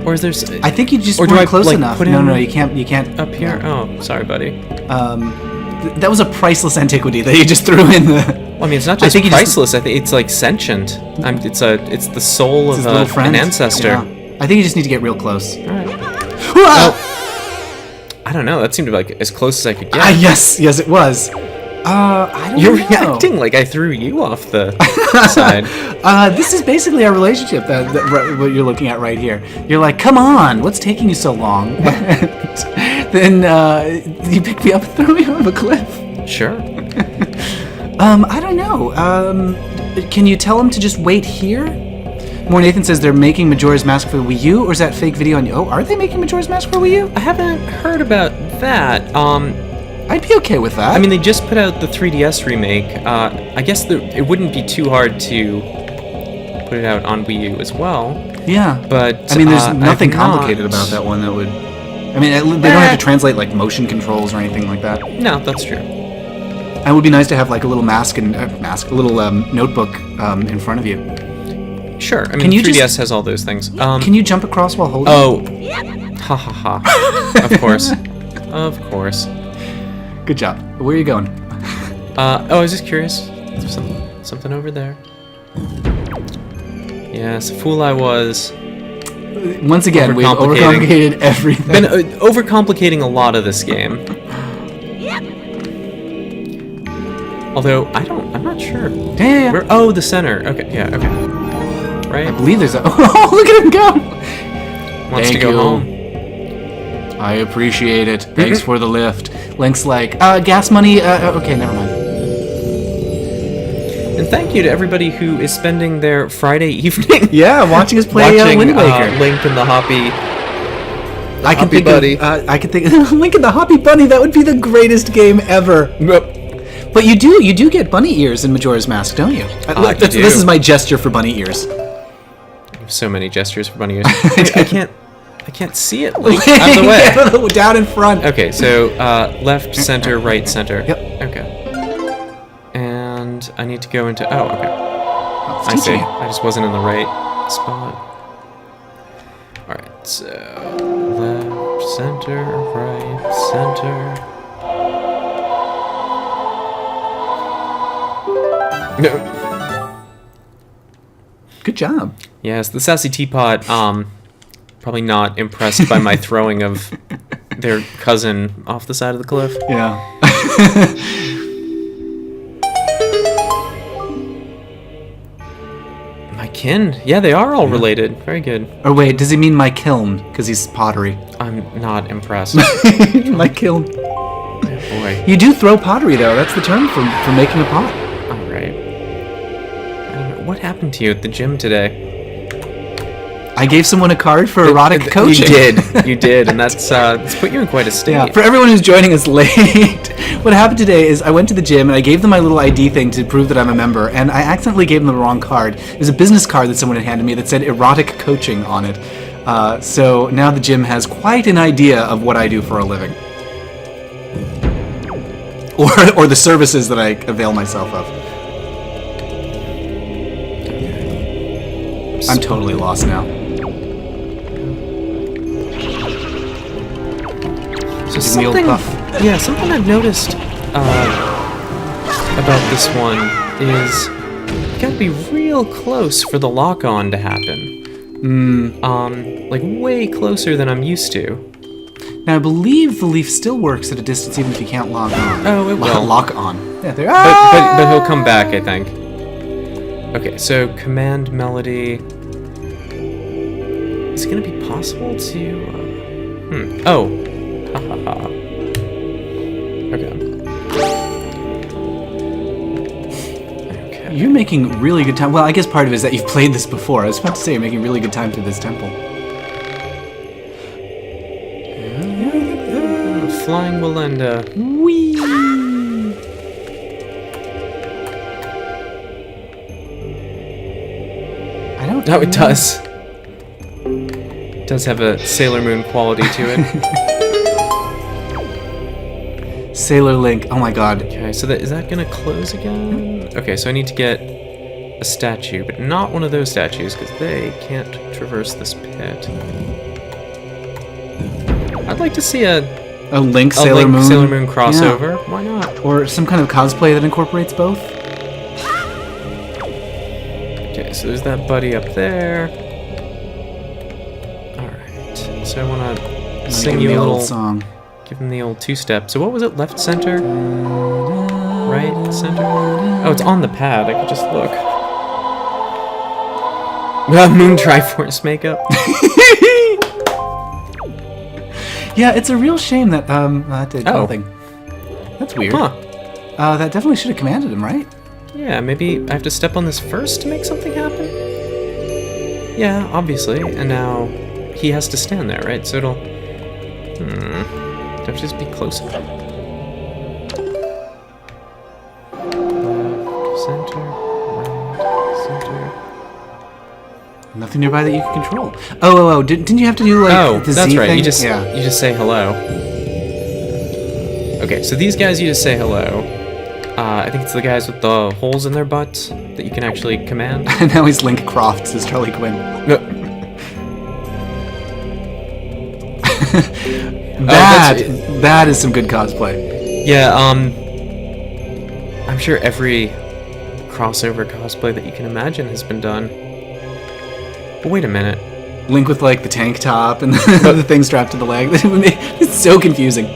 Or is there? I think you just or weren't do I, close like, enough. Put No, you can't. Up here. No. Oh, sorry, buddy. That was a priceless antiquity that you just threw in the. Well, I mean, it's not just priceless. I think it's like sentient. It's the soul of an ancestor. Yeah. I think you just need to get real close. All right. Well, I don't know. That seemed like as close as I could get. Yes, it was. I don't know. You're reacting like I threw you off the side. This is basically our relationship. That what you're looking at right here. You're like, come on, what's taking you so long? Then you pick me up and throw me off a cliff. Sure. I don't know. Can you tell him to just wait here? More Nathan says they're making Majora's Mask for Wii U, or is that fake video on you? Oh, are they making Majora's Mask for Wii U? I haven't heard about that. I'd be okay with that. I mean, they just put out the 3DS remake. I guess it wouldn't be too hard to put it out on Wii U as well. Yeah. But I mean, there's nothing complicated about that one that would... I mean, they don't have to translate, like, motion controls or anything like that. No, that's true. And it would be nice to have, like, a little a little notebook in front of you. Sure. I mean, 3DS has all those things. Can you jump across while holding it? Ha ha ha. Of course. Of course. Good job. Where are you going? I was just curious. There's something over there. Yes, fool I was. Once again, we've overcomplicated everything. Been overcomplicating a lot of this game. Although, I'm not sure. Yeah. Oh, the center. Okay, yeah, okay. Right? I believe there's a... Oh, look at him go! Wants to go home. I appreciate it. Thanks for the lift. Link's like, gas money, okay, never mind. And thank you to everybody who is spending their Friday evening... Yeah, watching us play Wind Waker. Link and the Hoppy... I can think Link and the Hoppy Bunny, that would be the greatest game ever. But you do get bunny ears in Majora's Mask, don't you? This is my gesture for bunny ears. So many gestures for bunny ears. I can't see it. Like, out of the way. Down in front. Okay, so left, center, right, center. Yep. Okay. And I need to go into... Oh, okay. I see. I just wasn't in the right spot. Alright, so... Left, center, right, center... No. Good job. Yes, the Sassy Teapot, probably not impressed by my throwing of their cousin off the side of the cliff. Yeah. My kin. Yeah, they are all related. Very good. Or wait, does he mean my kiln? Because he's pottery. I'm not impressed. My kiln. Oh, boy. You do throw pottery, though. That's the term for making a pot. What happened to you at the gym today? I gave someone a card for erotic coaching. You did, and that's put you in quite a state. Yeah, for everyone who's joining us late, what happened today is I went to the gym and I gave them my little ID thing to prove that I'm a member, and I accidentally gave them the wrong card. It was a business card that someone had handed me that said erotic coaching on it. So now the gym has quite an idea of what I do for a living. Or the services that I avail myself of. I'm totally lost now. So something I've noticed about this one is you gotta be real close for the lock-on to happen. Like way closer than I'm used to. Now I believe the leaf still works at a distance even if you can't log on. Oh, it will. Lock on. Yeah, there. But he'll come back, I think. Okay, so command melody. Is it gonna be possible to? Oh. Ha ha ha. Okay. You're making really good time. Well, I guess part of it is that you've played this before. I was about to say you're making really good time through this temple. Flying Walenda. Whee! I don't know. Oh, it does. It does have a Sailor Moon quality to it. Sailor Link. Oh my god. Okay, so is that gonna close again? Okay, so I need to get a statue, but not one of those statues, because they can't traverse this pit. I'd like to see a Link Sailor Moon crossover. Yeah. Why not? Or some kind of cosplay that incorporates both. Okay, so there's that buddy up there. Alright, so I want to sing you a little song. Give him the old two-step. So what was it? Left, center? Right, center? Oh, it's on the pad. I could just look. Moon Triforce makeup. Yeah, it's a real shame that that did nothing. That's weird. Huh. That definitely should have commanded him, right? Yeah, maybe I have to step on this first to make something happen? Yeah, obviously. And now he has to stand there, right? So it'll... Do I have to just be close enough? Nothing nearby that you can control. Oh. Didn't you have to do like the that's Z right. thing? You just say hello. Okay, so these guys you just say hello. I think it's the guys with the holes in their butts that you can actually command. And now he's Link Crofts as Charlie Quinn. That is some good cosplay. Yeah, I'm sure every crossover cosplay that you can imagine has been done. But wait a minute. Link with like the tank top and the thing strapped to the leg. It's so confusing.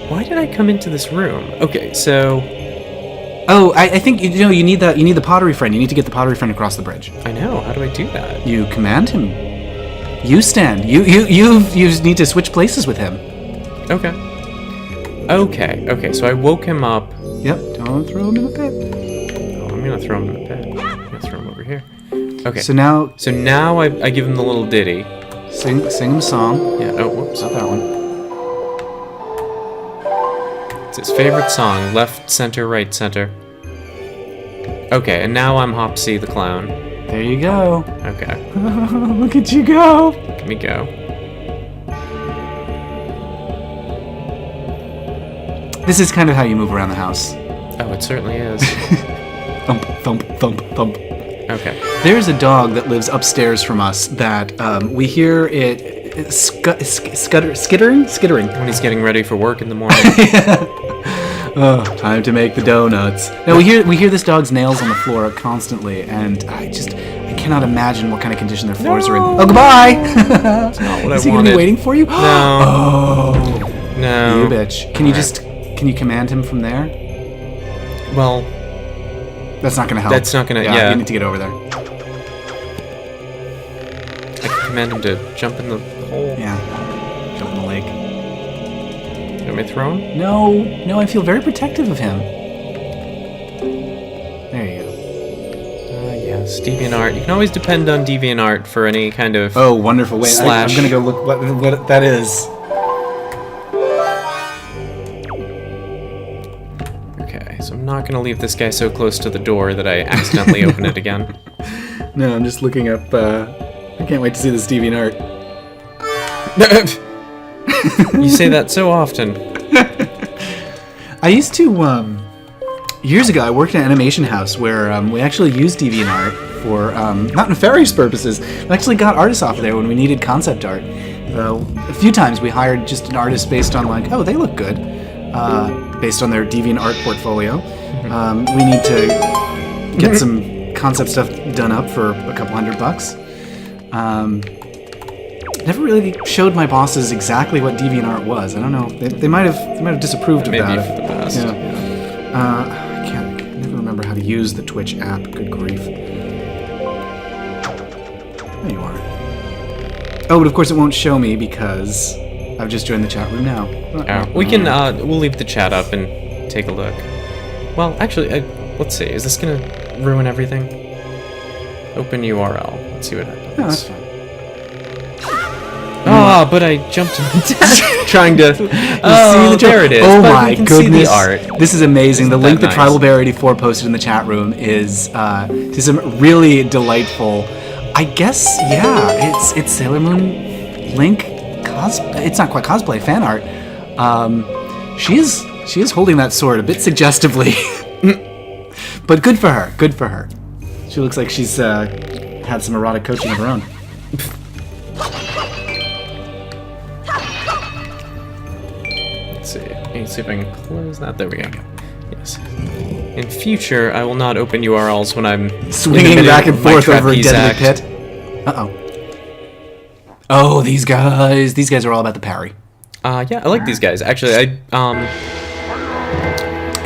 Why did I come into this room? Okay, so... Oh, I think you need the pottery friend. You need to get the pottery friend across the bridge. I know. How do I do that? You command him. You stand. You need to switch places with him. Okay, so I woke him up. Yep, don't throw him in the pit. Oh, I'm gonna throw him in the pit. I'm gonna throw him over here. Okay. So now I give him the little ditty. Sing him a song. Yeah, oh, whoops. Not that one. It's his favorite song, left, center, right, center. Okay, and now I'm Hopsy the Clown. There you go. Okay. Look at you go. Let me go. This is kind of how you move around the house. Oh, it certainly is. Thump, thump, thump, thump. Okay. There's a dog that lives upstairs from us that we hear it skittering. When he's getting ready for work in the morning. Oh, time to make the donuts. Now we hear this dog's nails on the floor constantly, and I cannot imagine what kind of condition their floors are in. Oh, goodbye! That's not what I Is he wanted. gonna be waiting for you? No. Oh. No. You bitch. Can you command him from there? Well, that's not gonna help. That's not gonna. Yeah. You need to get over there. I can command him to jump in the hole. Yeah. Jump in the lake. You want me to throw him? No, I feel very protective of him. There you go. Yes, DeviantArt. You can always depend on DeviantArt for any kind of. Oh, wonderful! Wait, slash. I'm gonna go look what that is. Okay, so I'm not gonna leave this guy so close to the door that I accidentally open it again. No, I'm just looking up. I can't wait to see this DeviantArt. You say that so often. I used to, years ago, I worked in an animation house where we actually used DeviantArt for, not nefarious purposes. We actually got artists off of there when we needed concept art. A few times we hired just an artist based on like, oh, they look good, based on their DeviantArt portfolio. We need to get some concept stuff done up for a couple $100. Never really showed my bosses exactly what DeviantArt was. I don't know. They might have disapproved of that. Maybe for the best. Yeah. I can never remember how to use the Twitch app. Good grief. There you are. Oh, but of course it won't show me because I've just joined the chat room now. We can. We'll leave the chat up and take a look. Well, actually, let's see. Is this gonna ruin everything? Open URL. Let's see what happens. No, that's fine. Oh, but I jumped in the desk trying to. See there it is. Oh But my we can goodness! See the art. This is amazing. The Isn't link that that nice? Tribal Bear 84 posted in the chat room is to some really delightful. I guess it's Sailor Moon Link it's not quite cosplay, fan art. She is holding that sword a bit suggestively, but good for her. Good for her. She looks like she's had some erotic coaching of her own. Let's see if I can close that. There we go. Yes. In future, I will not open URLs when I'm Swinging back and my forth over a trapeze deadly act. pit. Uh-oh. Oh, these guys are all about the parry. Yeah, I like these guys. Actually, It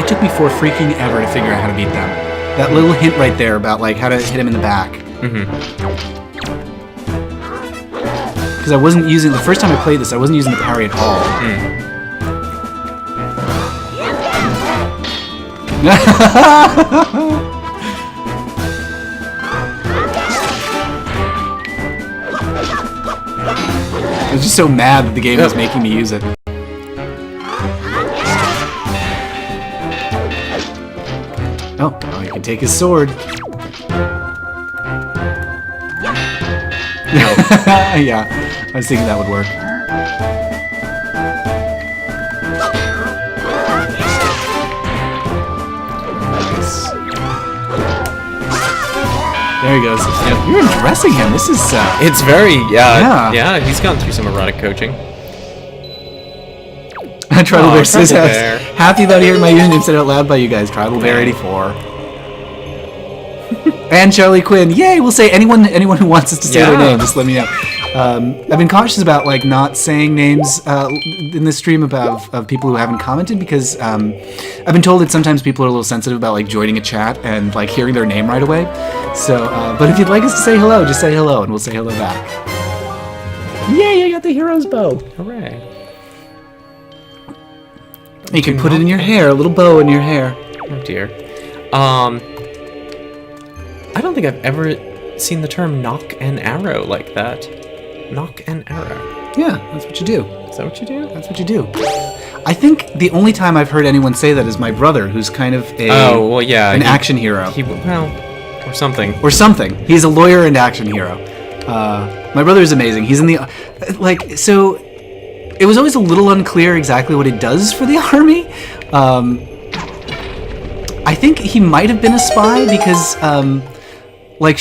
took me for freaking ever to figure out how to beat them. That little hint right there about like how to hit him in the back. Because I wasn't using the first time I played this, I wasn't using the parry at all. I was just so mad that the game was making me use it. Oh, you can take his sword. now. Yeah, I was thinking that would work. Nice. There he goes. Yep. You're undressing him. This is. It's very, Yeah. yeah, he's gone through some erotic coaching. Tribal Aw, Bear says, Tribal Bear. happy about hearing my username said out loud by you guys. Tribal Bear 84. And Charlie Quinn. Yay! We'll say anyone who wants us to say their Yeah. name, just let me know. I've been cautious about like not saying names in this stream of people who haven't commented because I've been told that sometimes people are a little sensitive about like joining a chat and like hearing their name right away. So, but if you'd like us to say hello, just say hello and we'll say hello back. Yay! I got the hero's bow. Hooray. You can put it in your hair, a little bow in your hair. Oh dear. I don't think I've ever seen the term knock an arrow like that. Knock an arrow. Yeah, that's what you do. Is that what you do? That's what you do. I think the only time I've heard anyone say that is my brother, who's kind of an action hero. Or something. Or something. He's a lawyer and action hero. My brother is amazing. He's in the... so... It was always a little unclear exactly what he does for the army. I think he might have been a spy because,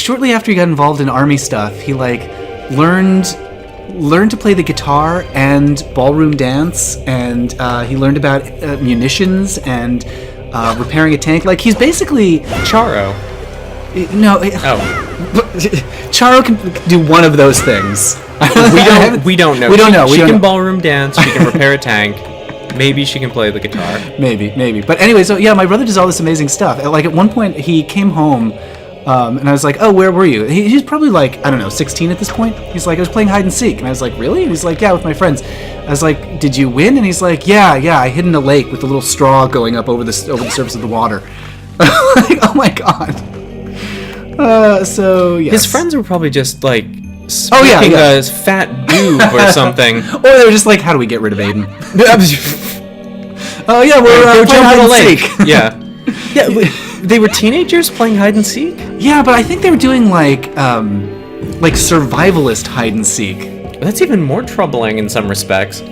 shortly after he got involved in army stuff, he, learned to play the guitar and ballroom dance, and he learned about munitions and repairing a tank. Like, he's basically... Charo. No. Oh. Charo can do one of those things. We don't know. We don't know. She can ballroom dance. She can repair a tank. Maybe she can play the guitar. Maybe. But anyway, so yeah, my brother does all this amazing stuff. Like at one point, he came home, and I was like, "Oh, where were you?" He's probably like, I don't know, 16 at this point. He's like, "I was playing hide and seek," and I was like, "Really?" And he's like, "Yeah, with my friends." I was like, "Did you win?" And he's like, "Yeah, I hid in a lake with a little straw going up over the surface of the water." Like, oh my god. So yes. His friends were probably just like. Yeah. A fat boob or something. Or they were just like, how do we get rid of Aiden? Oh yeah, we're playing hide and seek. Yeah. They were teenagers playing hide and seek? Yeah, but I think they were doing like survivalist hide and seek. That's even more troubling in some respects.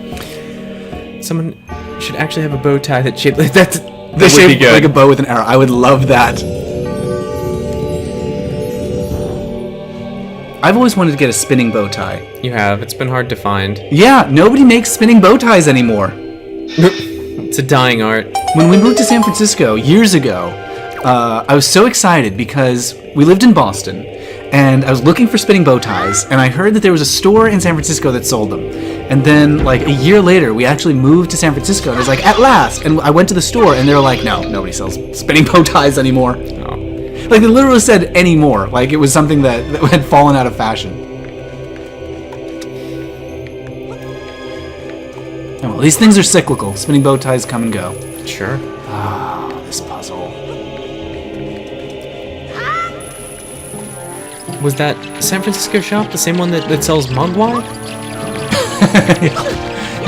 Someone should actually have a bow tie that shaped like that. That would be good. Like a bow with an arrow. I would love that. I've always wanted to get a spinning bow tie. You have. It's been hard to find. Yeah, nobody makes spinning bow ties anymore. It's a dying art. When we moved to San Francisco years ago, I was so excited because we lived in Boston, and I was looking for spinning bow ties, and I heard that there was a store in San Francisco that sold them. And then, like, a year later, we actually moved to San Francisco, and I was like, at last! And I went to the store, and they were like, no, nobody sells spinning bow ties anymore. Oh. Like, they literally said anymore. Like, it was something that had fallen out of fashion. Oh, well, these things are cyclical. Spinning bow ties come and go. Sure. Ah, this puzzle. Was that San Francisco shop the same one that sells Mogwai?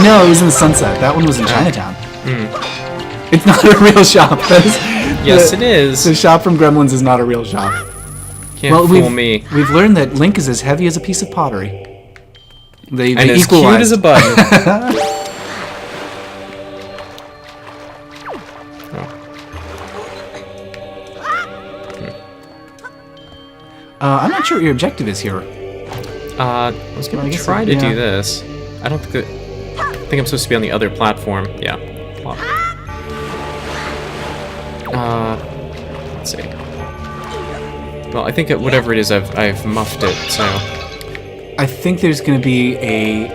No, it was in the Sunset. That one was in Chinatown. Mm. It's not a real shop. Yes, it is. The shop from Gremlins is not a real shop. Can't fool me. We've learned that Link is as heavy as a piece of pottery. They and as cute as a button. I'm not sure what your objective is here. I was gonna try to do this. I don't think I'm supposed to be on the other platform. Yeah. Let's see. Well, I think whatever it is, I've muffed it. So. I think there's gonna be a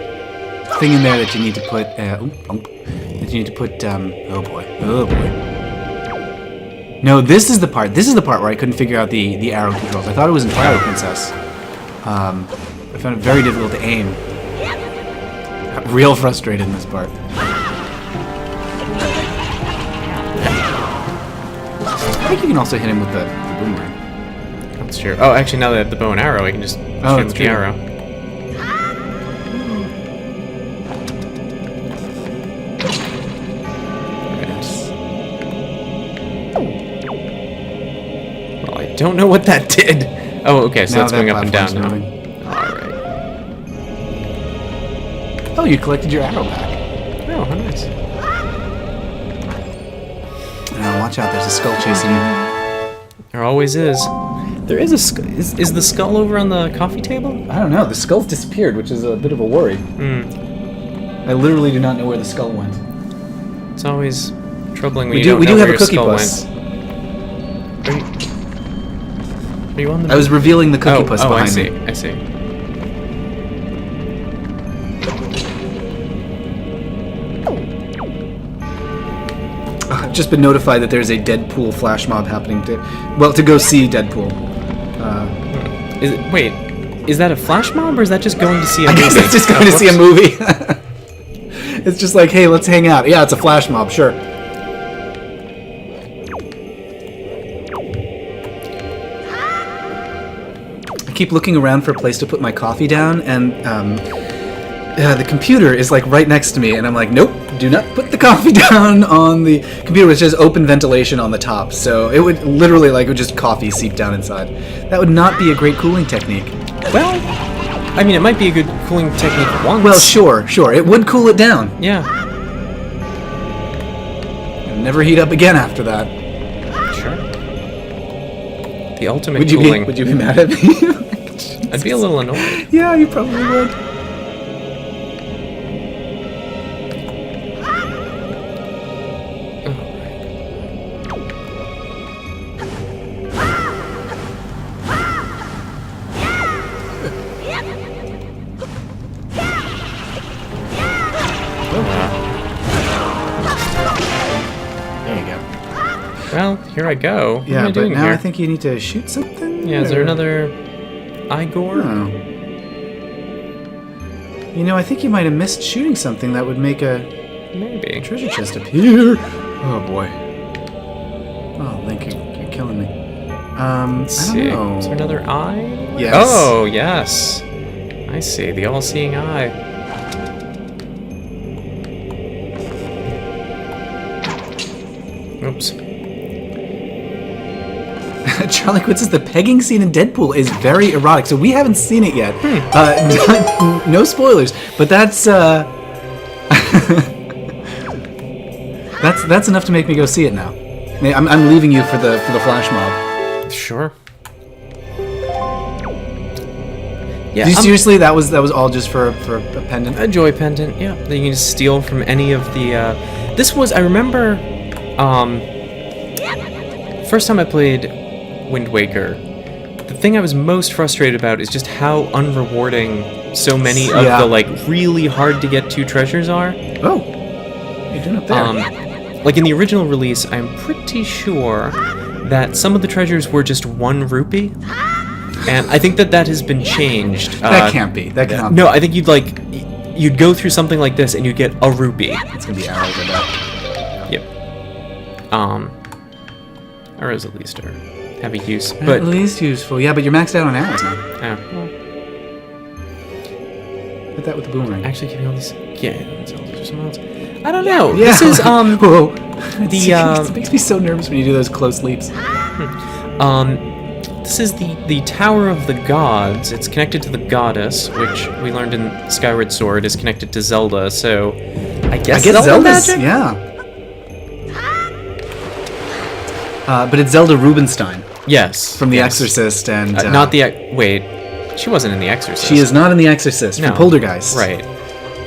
thing in there that you need to put. Oh boy. No, this is the part. This is the part where I couldn't figure out the arrow controls. I thought it was in Twilight Princess. I found it very difficult to aim. Got real frustrated in this part. I think you can also hit him with the boomerang. That's true. Oh, actually, now that I have the bow and arrow, I can just shoot him with the arrow. Well, I don't know what that did. Oh, okay, so that's going up and down now. Alright. Oh, you collected your arrow back. Oh, how nice. Watch out, there's a skull chasing you. There always is. There is a skull. Is the skull over on the coffee table? I don't know. The skull's disappeared, which is a bit of a worry. I literally do not know where the skull went. It's always troubling when We you don't do know have where a your cookie skull puss. went. Are you on the... I was revealing the cookie puss behind I see. me. I see. I've just been notified that there's a Deadpool flash mob happening to go see Deadpool. Wait, is that a flash mob or is that just going to see a I movie? guess it's just going to see a movie. It's just like, hey, let's hang out. Yeah, it's a flash mob, sure. I keep looking around for a place to put my coffee down, and the computer is like right next to me, and I'm like, nope, do not put the coffee down on the computer, which has open ventilation on the top, so it would literally would just coffee seep down inside. That would not be a great cooling technique. Well, I mean, it might be a good cooling technique once. Well, sure, it would cool it down. Yeah. And never heat up again after that. Sure. The ultimate Would you cooling. be mad at me? I'd be a little annoyed. Yeah, you probably would. There you go. Well, here I go. What am Yeah, I but doing now here? I think you need to shoot something. Yeah, is there another Igor? Oh. You know, I think you might have missed shooting something that would make a Maybe. treasure chest appear. Oh boy. Oh, thank you. You're killing me. Let's I see. don't know. Is there another eye? Yes. Oh, yes. I see. The all-seeing eye. Oops. Charlie Quinn says the pegging scene in Deadpool is very erotic, so we haven't seen it yet. No spoilers, but that's that's enough to make me go see it now. I'm leaving you for the flash mob. Sure. Yeah. Seriously, that was all just for a pendant. A joy pendant, yeah. That you can just steal from any of the. This was, I remember, first time I played Wind Waker, the thing I was most frustrated about is just how unrewarding so many of the really hard to get to treasures are. Oh, you're doing up there. Like in the original release, I'm pretty sure that some of the treasures were just 1 rupee. And I think that has been changed. That can't be. That cannot. No, I think you'd go through something like this and you'd get a rupee. It's gonna be arrows, I bet. Yep. Arrows at least have a use, but At least useful. Yeah, but you're maxed out on arrows now. well, Hit that with the boomerang. actually giving all these, let's do something else. I don't know. Yeah. This is Whoa. the it makes me so nervous when you do those close leaps. This is the Tower of the Gods. It's connected to the Goddess, which we learned in Skyward Sword is connected to Zelda. So I guess Zelda's magic? yeah. But it's Zelda Rubinstein Yes. from The yes. Exorcist, and not the wait. She wasn't in The Exorcist. she is not in The Exorcist from No. Poltergeist. Right.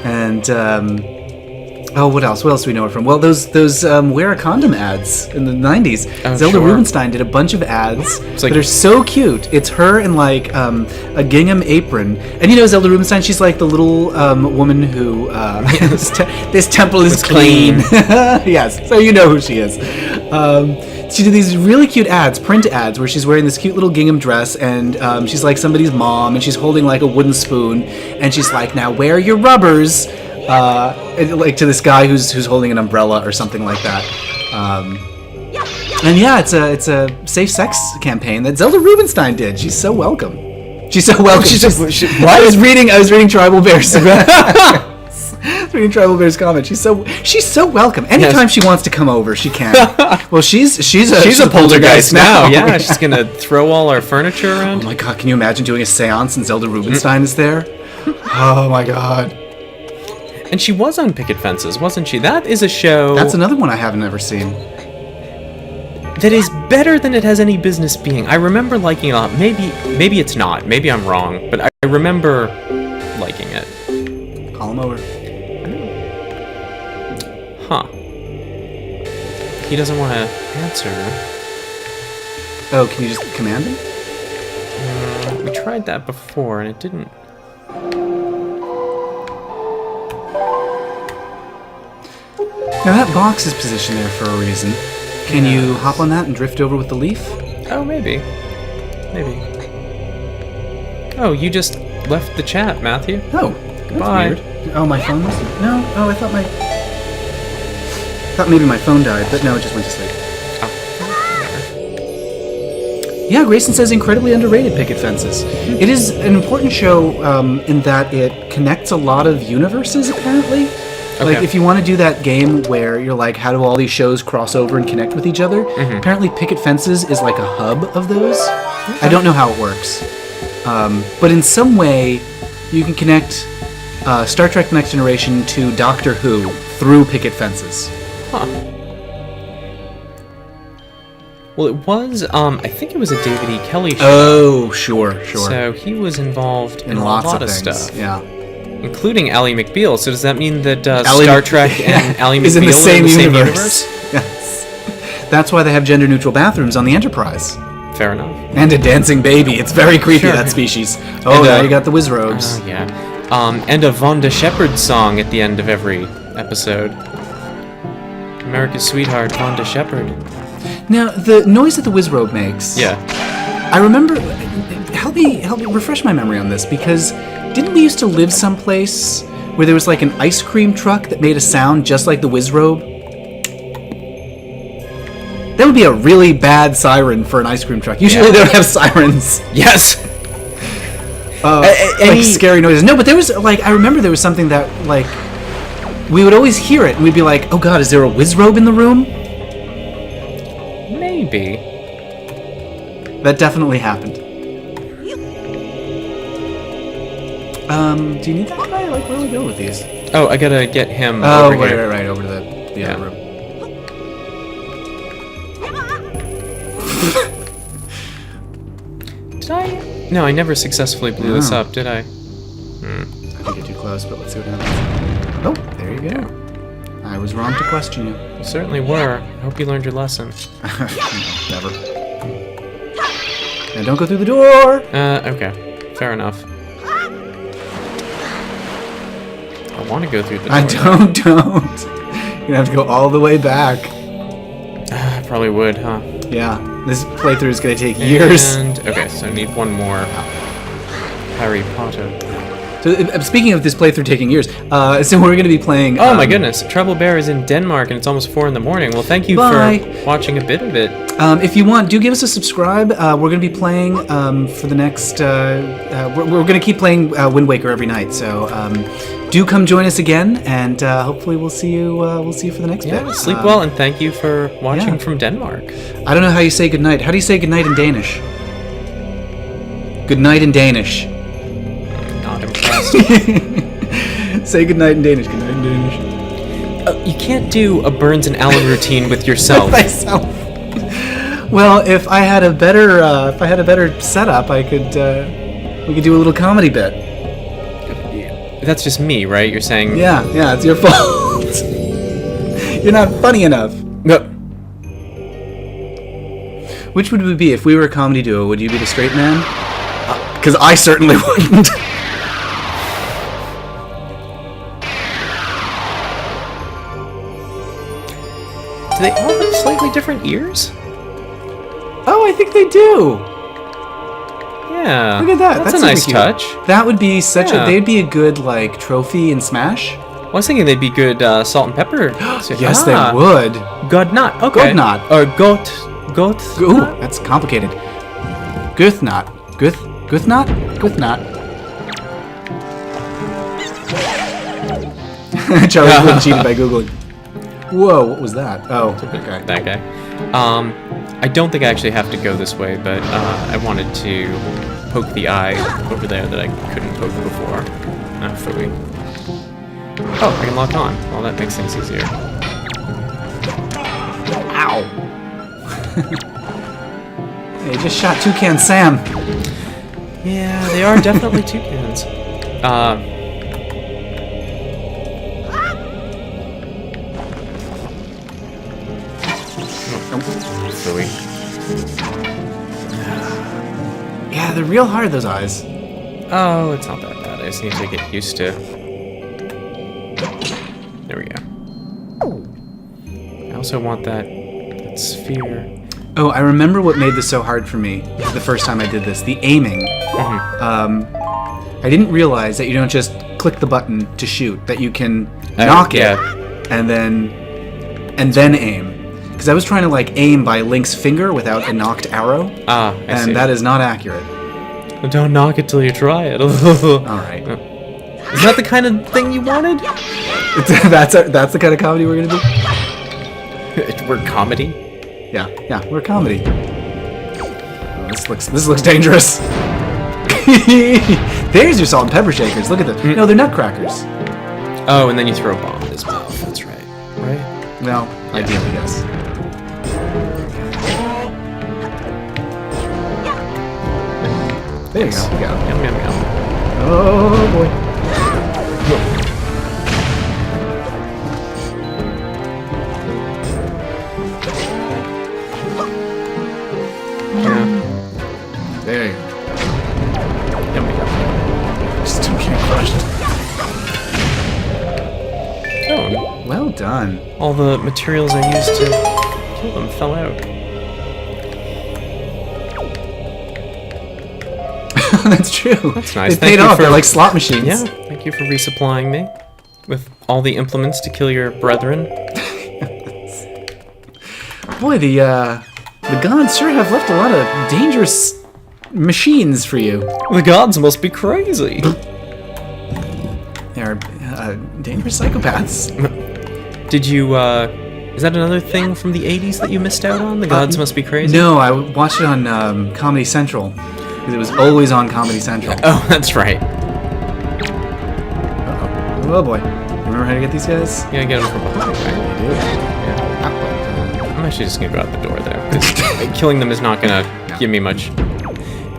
And what else? What else do we know her from? Well, those wear a condom ads in the 90s. Oh, Zelda sure. Rubinstein did a bunch of ads like- that are so cute. It's her in a gingham apron, and Zelda Rubinstein. She's like the little woman who this temple is clean. Yes, so you know who she is. She did these really cute ads, print ads, where she's wearing this cute little gingham dress, and she's like somebody's mom, and she's holding like a wooden spoon, and she's like, "Now wear your rubbers," like to this guy who's holding an umbrella or something like that. And yeah, it's a safe sex campaign that Zelda Rubinstein did. She's so welcome. She's so welcome. I was reading Tribal Bear's. Reading Tribal Bear's comment. She's so welcome. Anytime she wants to come over, she can. Well, she's a poltergeist now. Yeah, she's gonna throw all our furniture Oh around. my god, can you imagine doing a seance and Zelda Rubinstein is there? Oh my god. And she was on Picket Fences, wasn't she? That is a show That's another one I haven't ever seen. that is better than it has any business being. I remember liking it a lot. Maybe it's not. Maybe I'm wrong, but I remember liking it. Call him over. Huh. He doesn't want to answer. Oh, can you just command him? We tried that before, and it didn't. Now that box is positioned there for a reason. Can you hop on that and drift over with the leaf? Oh, maybe. Maybe. Oh, you just left the chat, Matthew. Oh, that's Goodbye. weird. Oh, my phone was... No, oh, I thought maybe my phone died, but no, it just went to sleep. Oh. Yeah, Grayson says incredibly underrated Picket Fences. It is an important show in that it connects a lot of universes, apparently. Like, if you want to do that game where you're like, how do all these shows cross over and connect with each other? Apparently Picket Fences is like a hub of those. I don't know how it works. But in some way, you can connect Star Trek Next Generation to Doctor Who through Picket Fences. Huh. Well, it was, I think it was a David E. Kelly show. Oh, sure. So he was involved in a lots lot of of things. stuff. Yeah. Including Ally McBeal. So does that mean that Ally Star Mc- Trek and Ally McBeal is in the same universe? Yes. That's why they have gender-neutral bathrooms on the Enterprise. Fair enough. And a dancing baby. It's very creepy, Sure. that species. Oh, And, now you got the whiz robes. Oh, yeah. And a Vonda Shepard song at the end of every episode. America's Sweetheart, Vonda Shepard. Now, the noise that the whiz robe makes... Yeah. I remember... Help me refresh my memory on this, because didn't we used to live someplace where there was like an ice cream truck that made a sound just like the whiz robe? That would be a really bad siren for an ice cream truck. Usually they don't have sirens. Yes! Like scary noises. No, but there was, like, I remember there was something that, like, we would always hear it, and we'd be like, oh god, is there a whiz robe in the room? Maybe. That definitely happened. Do you need that guy? Like, where do we go with these? Oh, I gotta get him Oh, over here. right, over to the Yeah. other room. Did I? No, I never successfully blew this No. up, did I? I think you're too close, but let's see what happens. Oh, there you go. I was wrong to question you. You certainly were. I hope you learned your lesson. Never. Now don't go through the door! Okay. Fair enough. I want to go through the door. Don't. You're gonna have to go all the way back. I probably would, huh? Yeah, this playthrough is gonna take years. And, okay, so I need one more Harry Potter. So, speaking of this playthrough taking years, so we're gonna be playing... Oh my goodness, Treble Bear is in Denmark and it's almost 4 in the morning. Well, thank you Bye. for watching a bit of it. If you want, do give us a subscribe. We're going to be playing for the next... we're going to keep playing Wind Waker every night, so do come join us again, and hopefully we'll see you for the next Yeah, bit. sleep well, and thank you for watching yeah. from Denmark. I don't know how you say goodnight. How do you say goodnight in Danish? Good night in Danish. Not impressed. Say goodnight in Danish. Good night in Danish. You can't do a Burns and Allen routine with yourself. Myself. Well, if I had a better setup, I could we could do a little comedy bit. That's just me, right? You're saying... Yeah, it's your fault. You're not funny enough. No. Which would we be if we were a comedy duo? Would you be the straight man? Because I certainly wouldn't. Do they all have slightly different ears? Oh, I think they do. Yeah. Look at that. That's a super nice cute. touch. That would be such Yeah. they'd be a good, like, trophy in Smash. I was thinking they'd be good salt and pepper. Yes, they would. Godnot. Okay. Godnot. Or goat. Ooh, that's complicated. Guthnot. Guthnot? Guthnot. Charlie's been cheated by Googling. Whoa, what was that? Oh, okay. That guy. I don't think I actually have to go this way, but I wanted to poke the eye over there that I couldn't poke before. Oh, I can lock on. Well, that makes things easier. Ow! Hey, just shot Toucan Sam. Yeah, they are definitely toucans. Silly. Yeah, they're real hard, those eyes. Oh, it's not that bad. I just need to get used to... There we go. I also want that sphere. Oh, I remember what made this so hard for me the first time I did this. The aiming. I didn't realize that you don't just click the button to shoot, that you can knock it and then aim. Because I was trying to like aim by Link's finger without a knocked arrow. I see. And that is not accurate. Don't knock it till you try it. Alright. Is that the kind of thing you wanted? That's the kind of comedy we're gonna do? We're comedy? Yeah, we're a comedy. Oh, this looks dangerous. There's your salt and pepper shakers. Look at them. No, they're nutcrackers. Oh, and then you throw a bomb in his mouth. That's right. Right? Well, ideally, yes. There you go. Yum, yum, yum. Oh boy. Yeah. There you go. Yum, yum. Still getting crushed. Oh, Well done. all the materials I used to kill them fell out. That's true. That's nice. They Thank paid you off. for- They're like slot machines. Yeah, thank you for resupplying me with all the implements to kill your brethren. Boy, the gods sure have left a lot of dangerous machines for you. The gods must be crazy. They're dangerous psychopaths. Did you, is that another thing from the 80s that you missed out on? The gods must be crazy? No, I watched it on Comedy Central. Because it was always on Comedy Central. Oh, that's right. Uh-oh. Oh boy. Remember how to get these guys? Yeah, get them from behind, right? You do. Yeah. I'm actually just gonna go out the door, though, because killing them is not gonna give me much.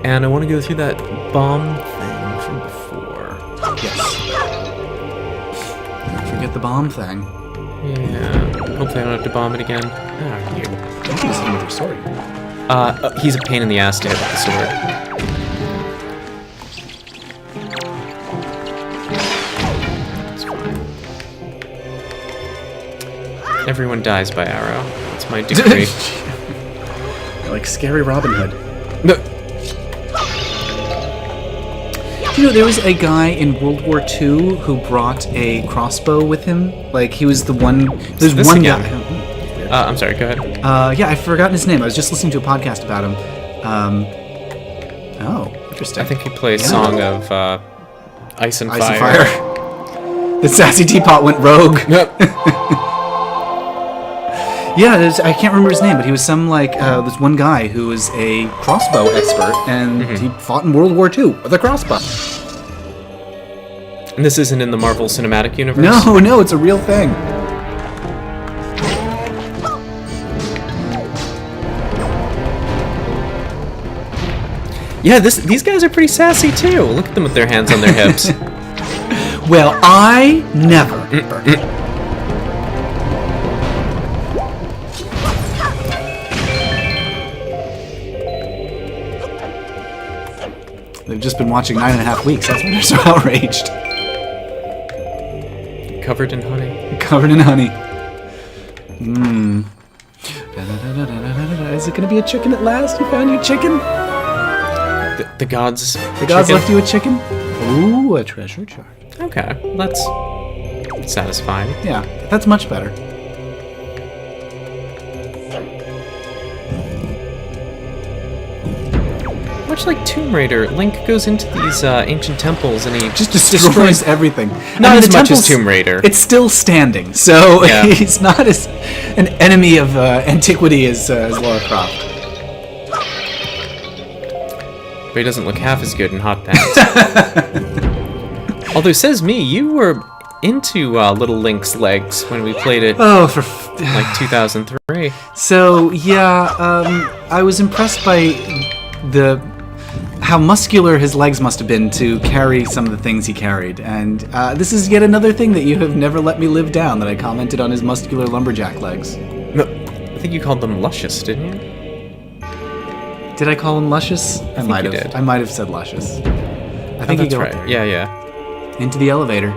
And I want to go through that bomb thing from before. Yes. Don't forget the bomb thing. Yeah. Hopefully I don't have to bomb it again. Oh, you. Don't use him with your sword. He's a pain in the ass to hit with the sword. It's fine. Everyone dies by arrow. That's my decree. Like scary Robin Hood. No. Do you know there was a guy in World War II who brought a crossbow with him? Like he was the one. There's This one again. guy. I'm sorry, go ahead. Yeah, I've forgotten his name. I was just listening to a podcast about him. Oh, interesting. I think he plays Song of Ice and Ice Fire. and Fire. The sassy teapot went rogue. Yep. Yeah, I can't remember his name, but he was some like this one guy who was a crossbow expert, and he fought in World War II with a crossbow. And this isn't in the Marvel Cinematic Universe? No, it's a real thing. Yeah, these guys are pretty sassy too. Look at them with their hands on their hips. Well, I never. They've just been watching 9.5 Weeks. That's why they're so outraged. Covered in honey. Covered in honey. Mmm. Is it gonna be a chicken at last? You found your chicken? The gods. The gods left you a chicken? Ooh, a treasure chart. Okay, well, that's satisfying. Yeah, that's much better. Much like Tomb Raider, Link goes into these ancient temples and he Just destroys everything. Not as the much as temple's- Tomb Raider. It's still standing, so Yeah. he's not as an enemy of antiquity as Lara Croft. But he doesn't look half as good in hot pants. Although, says me, you were into Little Link's legs when we played it Oh, for like 2003. So yeah, I was impressed by how muscular his legs must have been to carry some of the things he carried, and this is yet another thing that you have never let me live down. That I commented on his muscular lumberjack legs. No, I think you called them luscious, didn't you? Did I call him luscious? I think might you have. did. I might have said luscious. I think Oh, you that's go right. up there. Yeah, yeah. Into the elevator.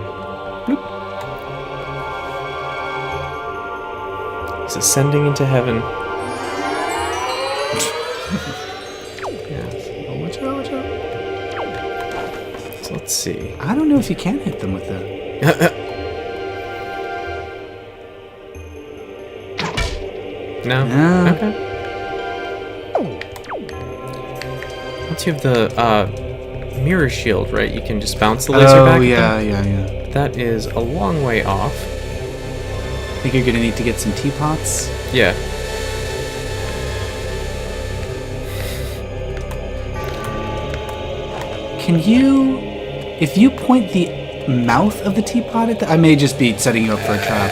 He's ascending into heaven. Yeah. Oh, watch out! Watch out! So let's see. I don't know if you can hit them with the. No? No. Okay. Once you have the mirror shield, right, you can just bounce the laser back Oh at yeah, them. yeah, yeah. That is a long way off. Think you're gonna need to get some teapots. Yeah. Can you, if you point the mouth of the teapot at I may just be setting you up for a trap.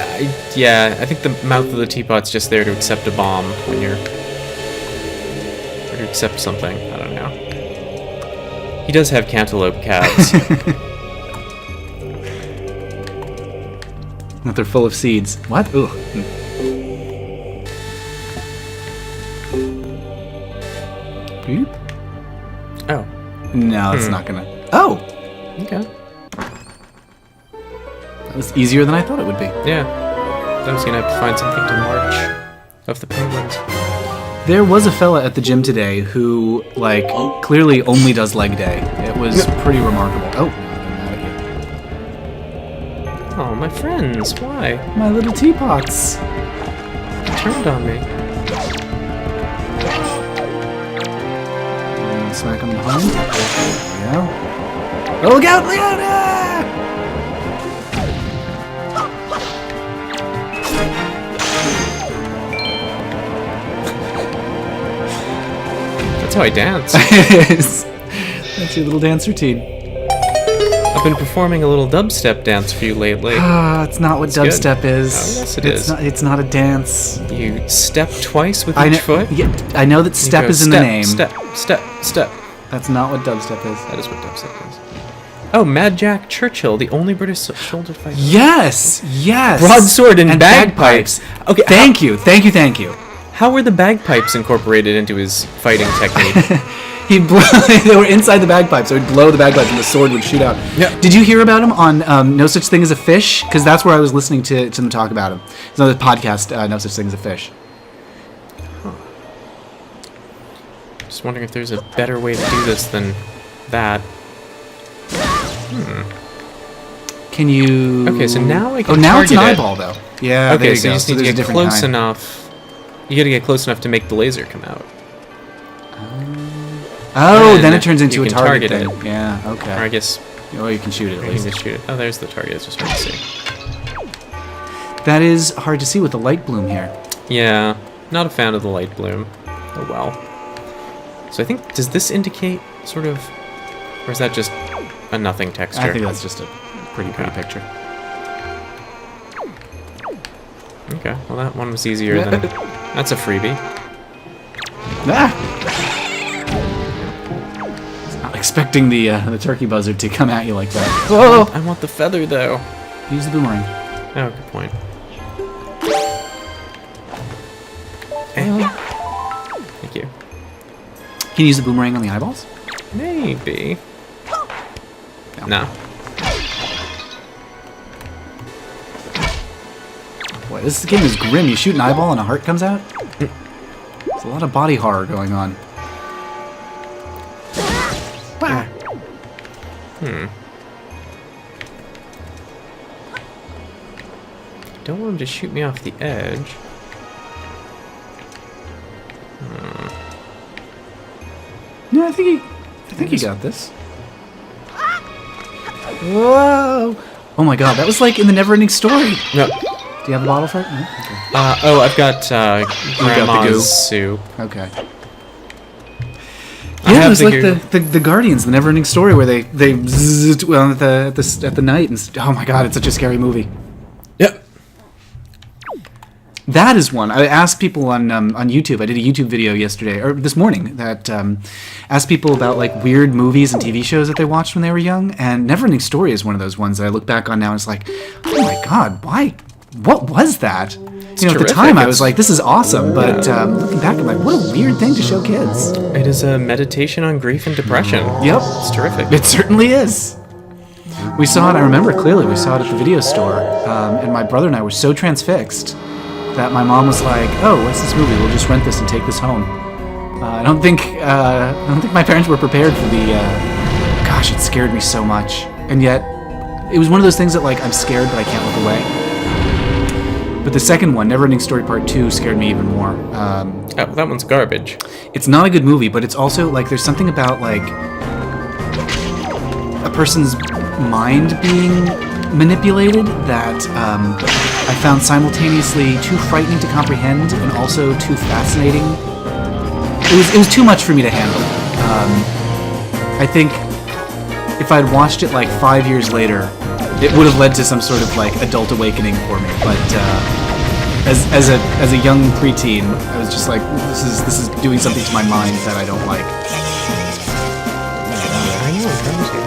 Yeah, I think the mouth of the teapot's just there to accept a bomb when you're... or to accept something. I don't know. He does have cantaloupe calves. That they're full of seeds. What? Ugh. Beep. Oh. No, it's not gonna. Oh! Okay. That was easier than I thought it would be. Yeah. I was gonna have to find something to march of the penguins. There was a fella at the gym today who, like, clearly only does leg day. It was pretty remarkable. Oh, now they're mad at you. Oh, my friends, why? My little teapots. You turned on me. Smack him behind. There we go. Oh, look out! Look out! Ah! That's how I dance. It is. That's your little dance routine. I've been performing a little dubstep dance for you lately. Ah, it's not what It's good. dubstep is. Oh, yes, it it's is. Not, it's not a dance. You step twice with I each know, foot. yeah, I know that You step go is in step, the name. Step, step, step. That's not what dubstep is. That is what dubstep is. Oh, Mad Jack Churchill, the only British shoulder fighter. Yes, yes. Broadsword and bagpipes. Okay, Thank you. How were the bagpipes incorporated into his fighting technique? He'd blow, they were inside the bagpipes, so he'd blow the bagpipes and the sword would shoot out. Yeah. Did you hear about him on No Such Thing as a Fish? Because that's where I was listening to them talk about him. It's another podcast, No Such Thing as a Fish. Just wondering if there's a better way to do this than that. Can you... Okay, so now I can Oh, now it's an target it. eyeball, though. Yeah, there Okay, you so go. you just need to there's a get different close kind. enough. You gotta get close enough to make the laser come out. Oh, And then it turns into you a can target, target thing. Yeah, okay. Or I guess Oh, you can shoot it at you can least. just shoot it. Oh, there's the target. It's just hard to see. That is hard to see with the light bloom here. Yeah, not a fan of the light bloom. Oh well. So I think, does this indicate sort of, or is that just a nothing texture? I think that's just a pretty picture. Okay, well that one was easier than, that's a freebie. Ah! Not expecting the turkey buzzard to come at you like that. Whoa! I want the feather though. Use the boomerang. Oh, good point. Thank you. Can you use the boomerang on the eyeballs? Maybe. No. Boy, this game is grim. You shoot an eyeball and a heart comes out? There's a lot of body horror going on. Wow. Don't want him to shoot me off the edge. No, I think he got this. Whoa! Oh my god, that was like in the Neverending Story. No. Do you have a bottle for it? No? Oh, I've got got the goo. grandma's soup. Okay. Yeah, it have was like figured- the Guardians, the Neverending Story, where they zzz, well, at the night, and oh my god, it's such a scary movie. Yep. That is one. I asked people on YouTube. I did a YouTube video yesterday or this morning that asked people about like weird movies and TV shows that they watched when they were young, and Neverending Story is one of those ones that I look back on now and it's like, oh my god, why? What was that? At the terrific. time, I was like, this is awesome, but looking back, I'm like, what a weird thing to show kids. It is a meditation on grief and depression. Yep. It's terrific. It certainly is. We saw it, I remember clearly, we saw it at the video store, and my brother and I were so transfixed that my mom was like, oh, what's this movie? We'll just rent this and take this home. I don't think my parents were prepared for the, gosh, it scared me so much. And yet, it was one of those things that like, I'm scared, but I can't look away. But the second one, Neverending Story Part 2, scared me even more. That one's garbage. It's not a good movie, but it's also like there's something about like a person's mind being manipulated that I found simultaneously too frightening to comprehend and also too fascinating. It was too much for me to handle. I think if I'd watched it like 5 years later, it would have led to some sort of like adult awakening for me. But as a young preteen, I was just like, this is doing something to my mind that I don't like. I know I'm trying to.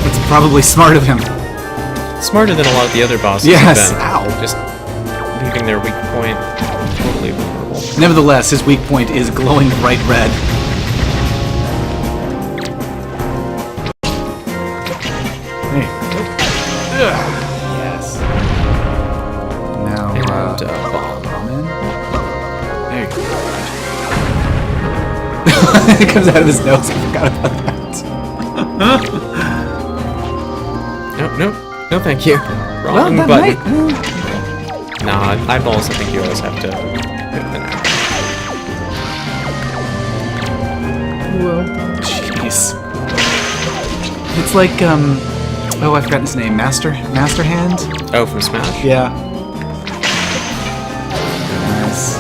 It's probably smart of him. Smarter than a lot of the other bosses. Yes. Have been. Ow. Just leaving their weak point totally vulnerable. Nevertheless, his weak point is glowing bright red. Hey. Yes. Now, And bomb in. There you go. It comes out of his nose. I forgot about that. No, thank you. Well, Wrong that button. might. Nah, eyeballs. I think you always have to. Well, jeez. It's like oh, I've forgotten his name. Master Hand. Oh, from Smash. Yeah. Nice.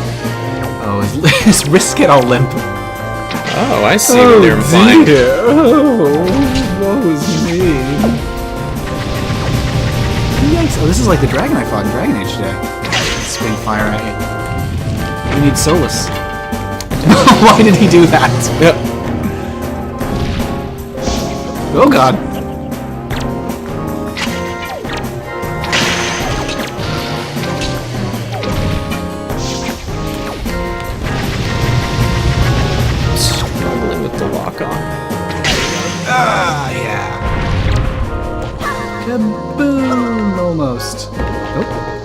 Oh, his wrists get all limp. Oh, I see what they're implying. Dear. Oh, woe is me. Yikes. Oh, this is like the dragon I fought in Dragon Age today. Spring fire at you. You need Solus. Why did he do that? Yep. Oh god. Struggling with the lock on. Ah, yeah. Kaboom! Almost. Oh,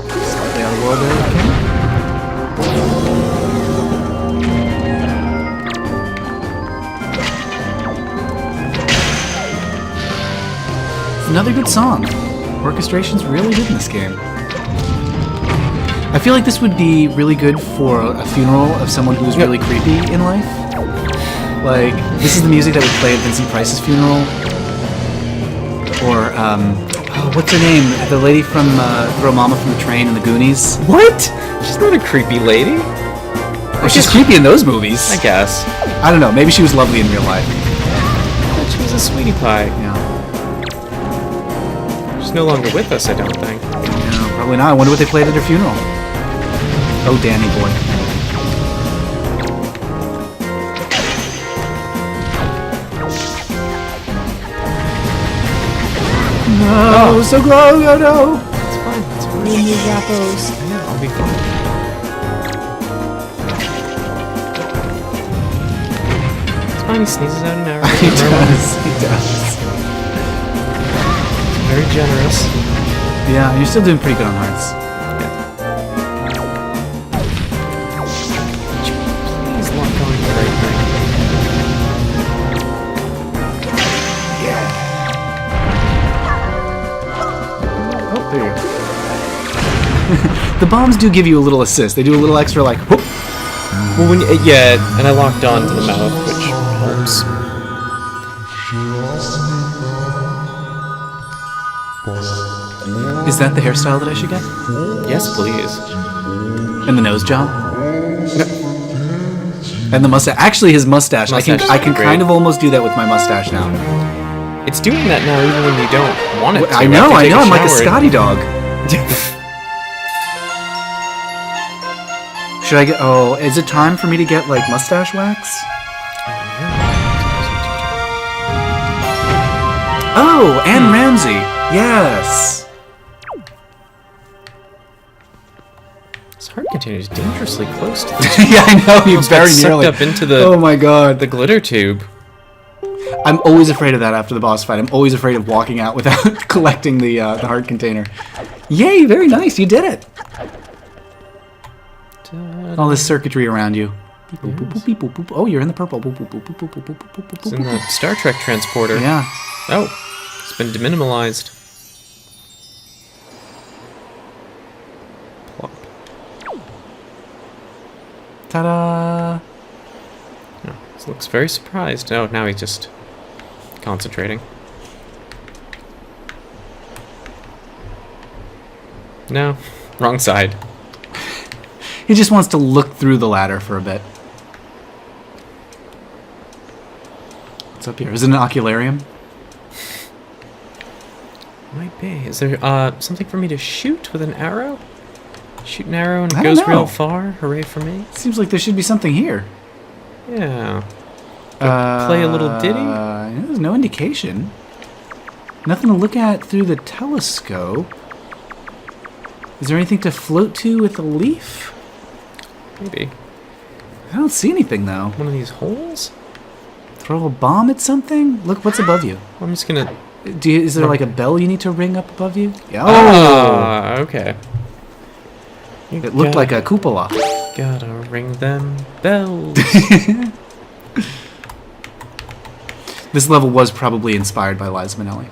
slightly out of world there. It's another good song. Orchestration's really good in this game. I feel like this would be really good for a funeral of someone who's really creepy in life. Like, this is the music that would play at Vincent Price's funeral. Or, oh, what's her name? The lady from Throw Mama from the Train and the Goonies. What? She's not a creepy lady. Oh, she's creepy in those movies. I guess. I don't know. Maybe she was lovely in real life. But she was a sweetie pie. Yeah. She's no longer with us, I don't think. No, probably not. I wonder what they played at her funeral. Oh, Danny boy. No, so close. Oh no. It's fine. It's fine. Yeah, I'll be fine. It's fine. He sneezes out an arrow. He does. He does. Very generous. Yeah, you're still doing pretty good on hearts. Please lock on the right thing. Oh, there you go. The bombs do give you a little assist. They do a little extra, like, whoop. Well, when and I locked on to the mouth, which helps. Is that the hairstyle that I should get? Yes, please. And the nose job? And the mustache. Actually, his mustache. Mustache is I can great. kind of almost do that with my mustache now. It's doing that now even when you don't want it to. I know. After you take I'm like a shower. Scotty dog. Should I get... Oh, is it time for me to get, like, mustache wax? Oh, Anne Ramsey. Yes. This heart container is dangerously close to the Yeah, I know. You almost got very sucked nearly... up into the Oh, my God. the glitter tube. I'm always afraid of that after the boss fight. I'm always afraid of walking out without collecting the heart container. Yay, very nice. You did it. All this circuitry around you. Beep, boop, boop, boop, beep, boop, boop. Oh, you're in the purple. Boop, boop, boop, boop, boop, boop, boop, boop, boop, It's in boop. the Star Trek transporter. Yeah. Oh, it's been deminimalized. Plop. Ta-da! Oh, this looks very surprised. Oh, now he's just concentrating. No, wrong side. He just wants to look through the ladder for a bit. What's up here? Is it an ocularium? Might be. Is there something for me to shoot with an arrow? Shoot an arrow and it I don't goes know. real far. Hooray for me. Seems like there should be something here. Yeah. Play a little ditty? There's no indication. Nothing to look at through the telescope. Is there anything to float to with a leaf? Maybe. I don't see anything, though. One of these holes? Throw a bomb at something? Look, what's above you? I'm just gonna... Is there like a bell you need to ring up above you? Yeah. Oh! Okay. You It looked like a cupola. Gotta ring them bells. This level was probably inspired by Liza Minnelli.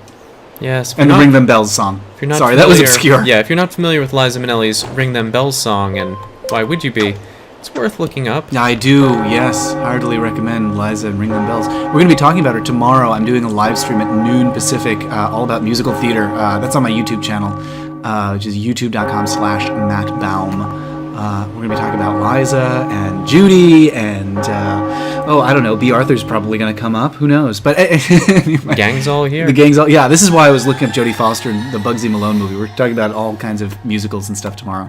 Yes. if And the you're Ring not- Them Bells song. if you're not Sorry, that was familiar- obscure. Yeah, if you're not familiar with Liza Minnelli's Ring Them Bells song, and why would you be? It's worth looking up. I do, yes. Heartily recommend Liza and Ring Them Bells. We're going to be talking about her tomorrow. I'm doing a live stream at noon Pacific, all about musical theater. That's on my YouTube channel, which is youtube.com/mattbaum. We're going to be talking about Liza and Judy and, I don't know, B. Arthur's probably going to come up. Who knows? But anyway. Gang's all here. The gang's all... Yeah, this is why I was looking up Jodie Foster and the Bugsy Malone movie. We're talking about all kinds of musicals and stuff tomorrow.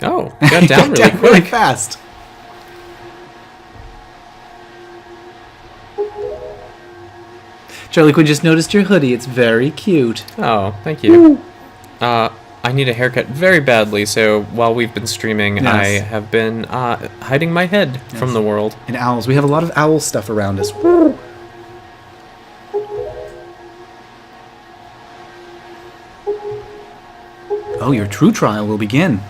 Oh, got down really quick. really fast. Charlie Quinn just noticed your hoodie. It's very cute. Oh, thank you. I need a haircut very badly, so while we've been streaming, Yes. I have been hiding my head from the world. And owls. We have a lot of owl stuff around us. Oh, your true trial will begin.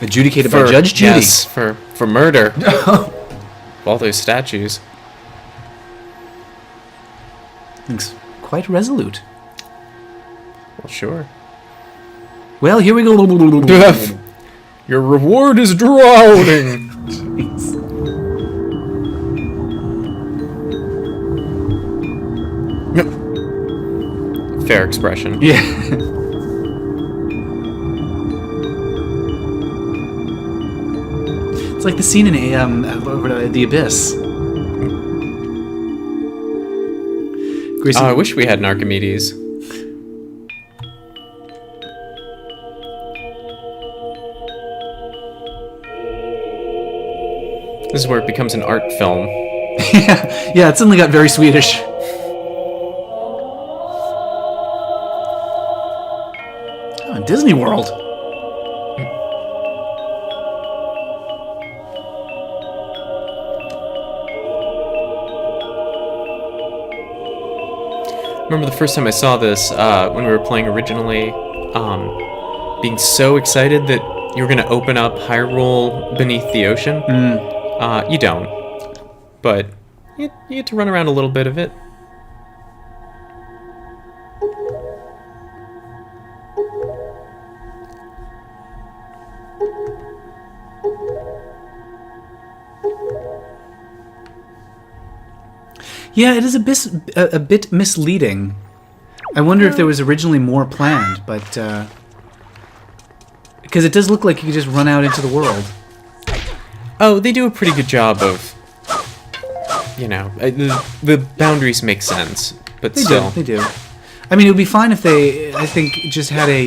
Adjudicated by Judge Judy. Yes, for murder. All those statues. Looks quite resolute. Well, sure. Well, here we go. Your reward is drowning. Jeez. Fair expression. Yeah. It's like the scene in The Abyss. Grayson, I wish we had an Archimedes. This is where it becomes an art film. yeah, it suddenly got very Swedish. Oh, Disney World. Remember the first time I saw this, when we were playing originally, being so excited that you were going to open up Hyrule beneath the ocean. You don't. But you get to run around a little bit of it. Yeah, it is a bit misleading. I wonder if there was originally more planned, but because it does look like you could just run out into the world. Oh, they do a pretty good job of, you know, the boundaries make sense, but still. They do. I mean, it would be fine if they, I think, just had a,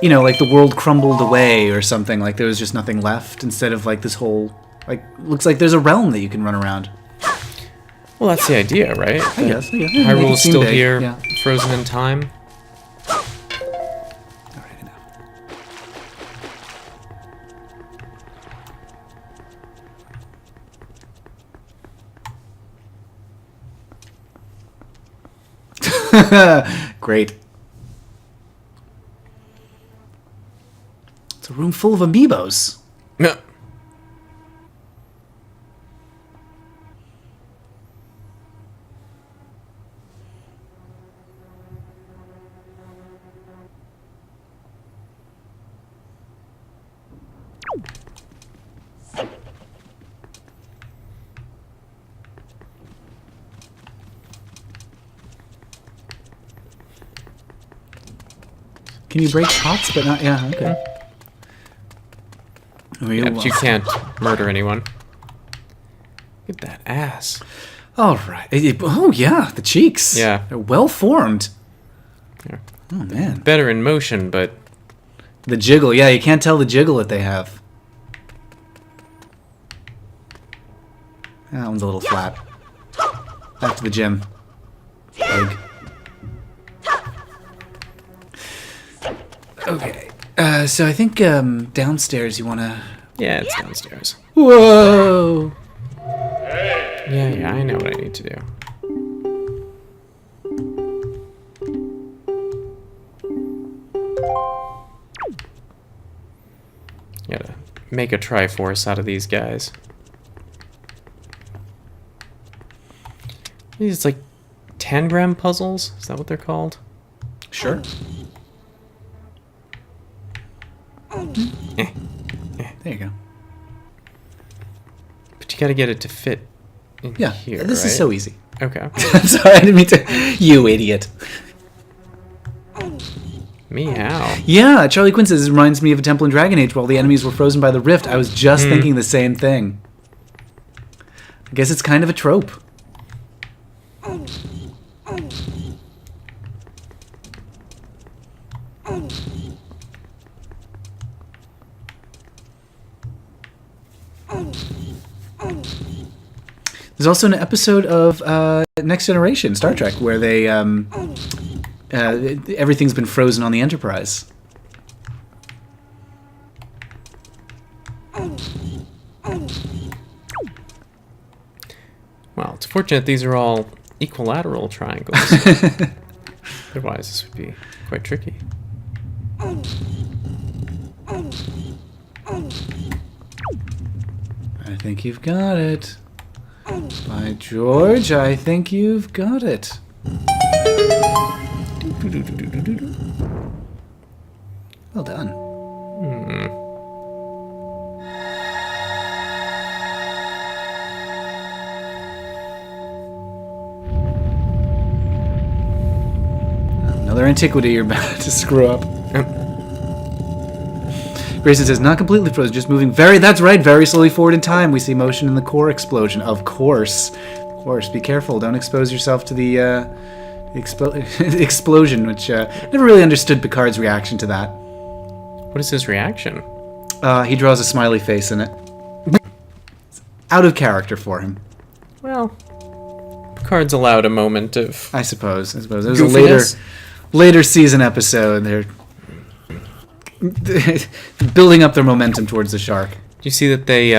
you know, like the world crumbled away or something, like there was just nothing left, instead of like this whole, like, looks like there's a realm that you can run around. Well, that's the idea, right? I guess. Hyrule's still big. here, Yeah. frozen in time. Alrighty now. Great. It's a room full of amiibos. No. Can you break pots, but not... Yeah, okay. Yeah, but you can't murder anyone. Look at that ass. All right. Oh, yeah, the cheeks. Yeah. They're well formed. Yeah. Oh, man. Better in motion, but... The jiggle. Yeah, you can't tell the jiggle that they have. That one's a little flat. Back to the gym. Egg. Okay. So I think downstairs you want to... Yeah, it's downstairs. Whoa! Yeah, I know what I need to do. Gotta make a Triforce out of these guys. These like 10-gram puzzles? Is that what they're called? Sure. There you go. But you gotta get it to fit in here, this right? is so easy. Okay. I'm sorry, I didn't mean to... You idiot. Meow. Yeah, Charlie Quinn says, it reminds me of a Temple in Dragon Age while the enemies were frozen by the rift. I was just thinking the same thing. I guess it's kind of a trope. There's also an episode of Next Generation, Star Trek, where they everything's been frozen on the Enterprise. Well, it's fortunate these are all equilateral triangles. Otherwise, this would be quite tricky. I think you've got it. By George, I think you've got it. Well done. Another antiquity you're about to screw up. Grayson says, not completely frozen, just moving that's right, very slowly forward in time. We see motion in the core explosion. Of course. Of course. Be careful. Don't expose yourself to the explosion, which never really understood Picard's reaction to that. What is his reaction? He draws a smiley face in it. It's out of character for him. Well, Picard's allowed a moment of... I suppose. There was goofiness. a later season episode. They're building up their momentum towards the shark. Do you see that they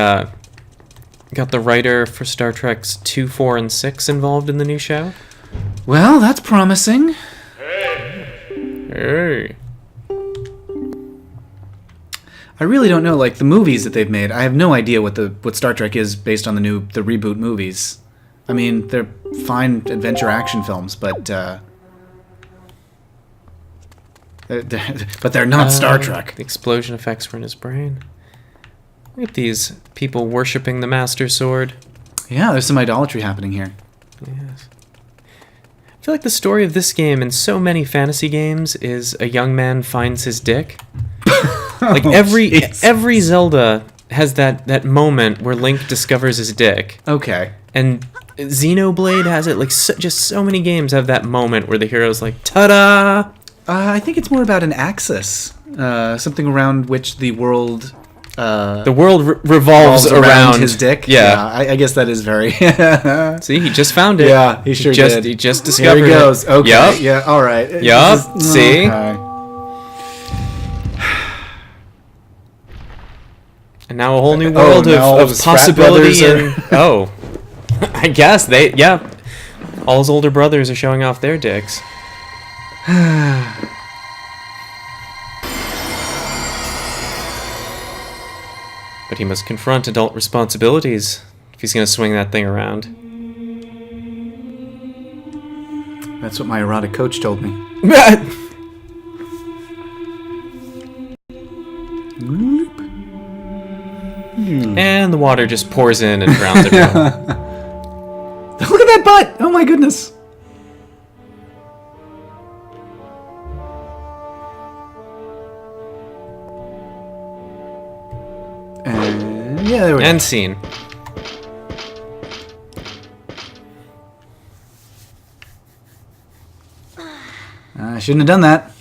got the writer for Star Trek's 2, 4, and 6 involved in the new show? Well, that's promising. Hey. I really don't know, like, the movies that they've made. I have no idea what Star Trek is based on the reboot movies. I mean, they're fine adventure action films, but they're not Star Trek. The explosion effects were in his brain. Look at these people worshipping the Master Sword. Yeah, there's some idolatry happening here. Yes. feel like the story of this game and so many fantasy games is a young man finds his dick. Like every Zelda has that moment where Link discovers his dick. Okay. And Xenoblade has it. Like just so many games have that moment where the hero's like, ta-da! I think it's more about an axis, something around which the world. The world revolves around his dick. Yeah, I guess that is very. See, he just found it. Yeah, he sure did. He just discovered Here he goes. it. Okay. Yep. Yeah. All right. Yup. See. Okay. And now a whole new world of possibility and I guess all his older brothers are showing off their dicks. But he must confront adult responsibilities if he's going to swing that thing around. That's what my erotic coach told me. And the water just pours in and drowns everyone. Look at that butt! Oh my goodness! And yeah, there we go. And scene. I shouldn't have done that.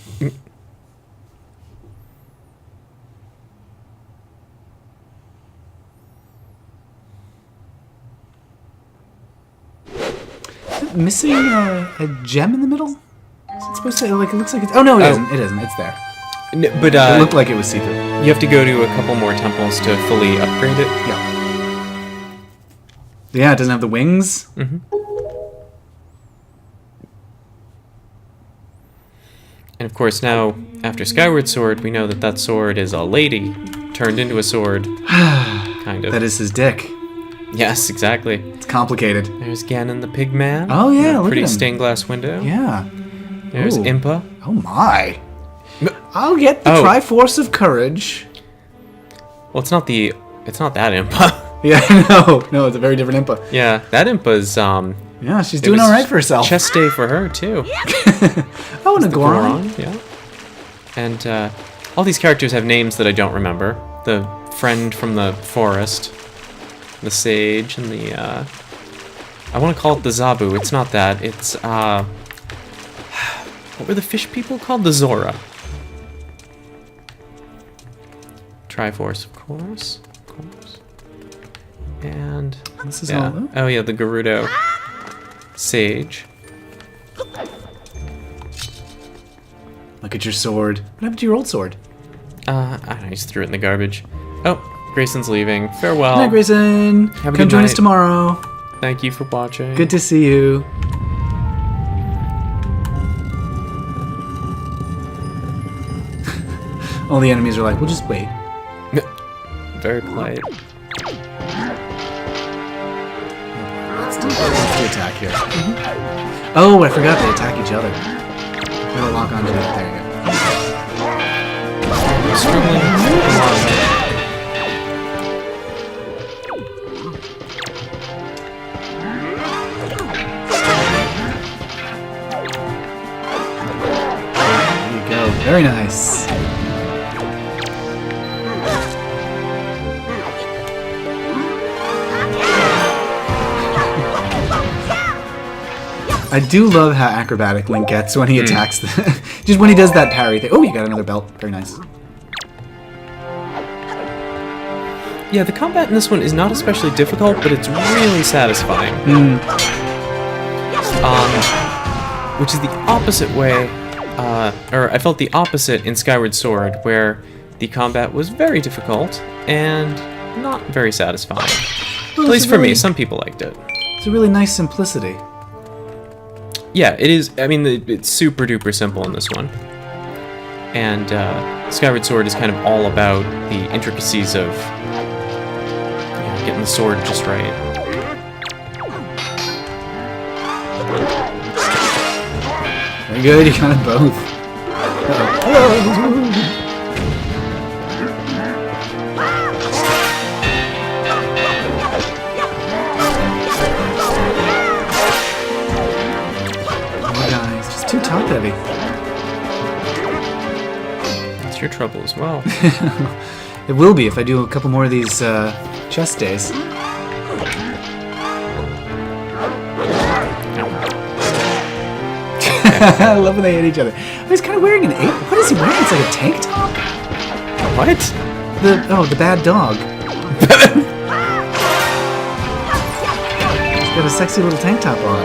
Missing a gem in the middle? Is it supposed to, like, it looks like it's... Oh, no, it isn't. It isn't. It's there. But it looked like it was see-through. You have to go to a couple more temples to fully upgrade it. Yeah. Yeah, it doesn't have the wings. Mm-hmm. And of course now, after Skyward Sword, we know that that sword is a lady turned into a sword. Kind of. That is his dick. Yes, exactly. It's complicated. There's Ganon the Pig Man. Oh, yeah, look pretty at him. stained glass window. Yeah. There's Ooh. Impa. Oh, my. I'll get the Triforce of Courage. Well, it's not that Impa. Yeah, no, it's a very different Impa. Yeah, that Impa's, yeah, she's doing all right for herself. Chest day for her, too. Oh, and a Goron. Yeah. And, all these characters have names that I don't remember. The friend from the forest. The sage and the, I want to call it the Zabu. It's not that. It's, what were the fish people called? The Zora. Triforce, of course. And, this is all... Oh, yeah, the Gerudo sage. Look at your sword. What happened to your old sword? I don't know, I just threw it in the garbage. Oh, Grayson's leaving. Farewell. Good night, Grayson. Have a Come good join night. us tomorrow. Thank you for watching. Good to see you. All the enemies are like, we'll just wait. Very polite. Let's do the attack here. Oh, I forgot they attack each other. Gotta lock onto that. There you go. Struggling along. There you go. Very nice. I do love how acrobatic Link gets when he attacks just when he does that parry thing. Oh, you got another belt. Very nice. Yeah, the combat in this one is not especially difficult, but it's really satisfying. Which is the opposite way, or I felt the opposite in Skyward Sword, where the combat was very difficult and not very satisfying. Well, At least for me, some people liked it. It's a really nice simplicity. Yeah, it is. I mean, it's super duper simple in this one. And Skyward Sword is kind of all about the intricacies of getting the sword just right. Very good, you got them both. Hello. top heavy. That's your trouble as well. It will be if I do a couple more of these chest days. I love when they hit each other. Oh, he's kind of wearing an apron. What is he wearing? It's like a tank top? What? The bad dog. He's got a sexy little tank top on.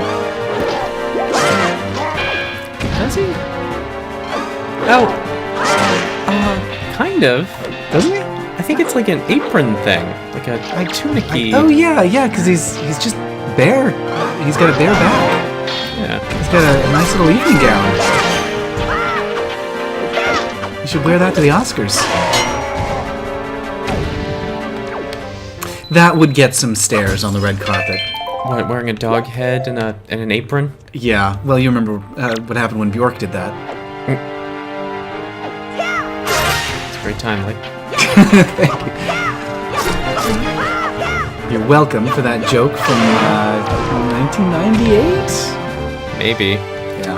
Does he? Oh. Kind of. Doesn't he? I think it's like an apron thing. Like a tunic-y. Oh, yeah, because he's just bare. He's got a bare back. Yeah. He's got a nice little evening gown. You should wear that to the Oscars. That would get some stares on the red carpet. What, wearing a dog head and an apron? Yeah, well, you remember what happened when Bjork did that. It's very timely. Thank you. You're welcome for that joke from 1998? Maybe. Yeah.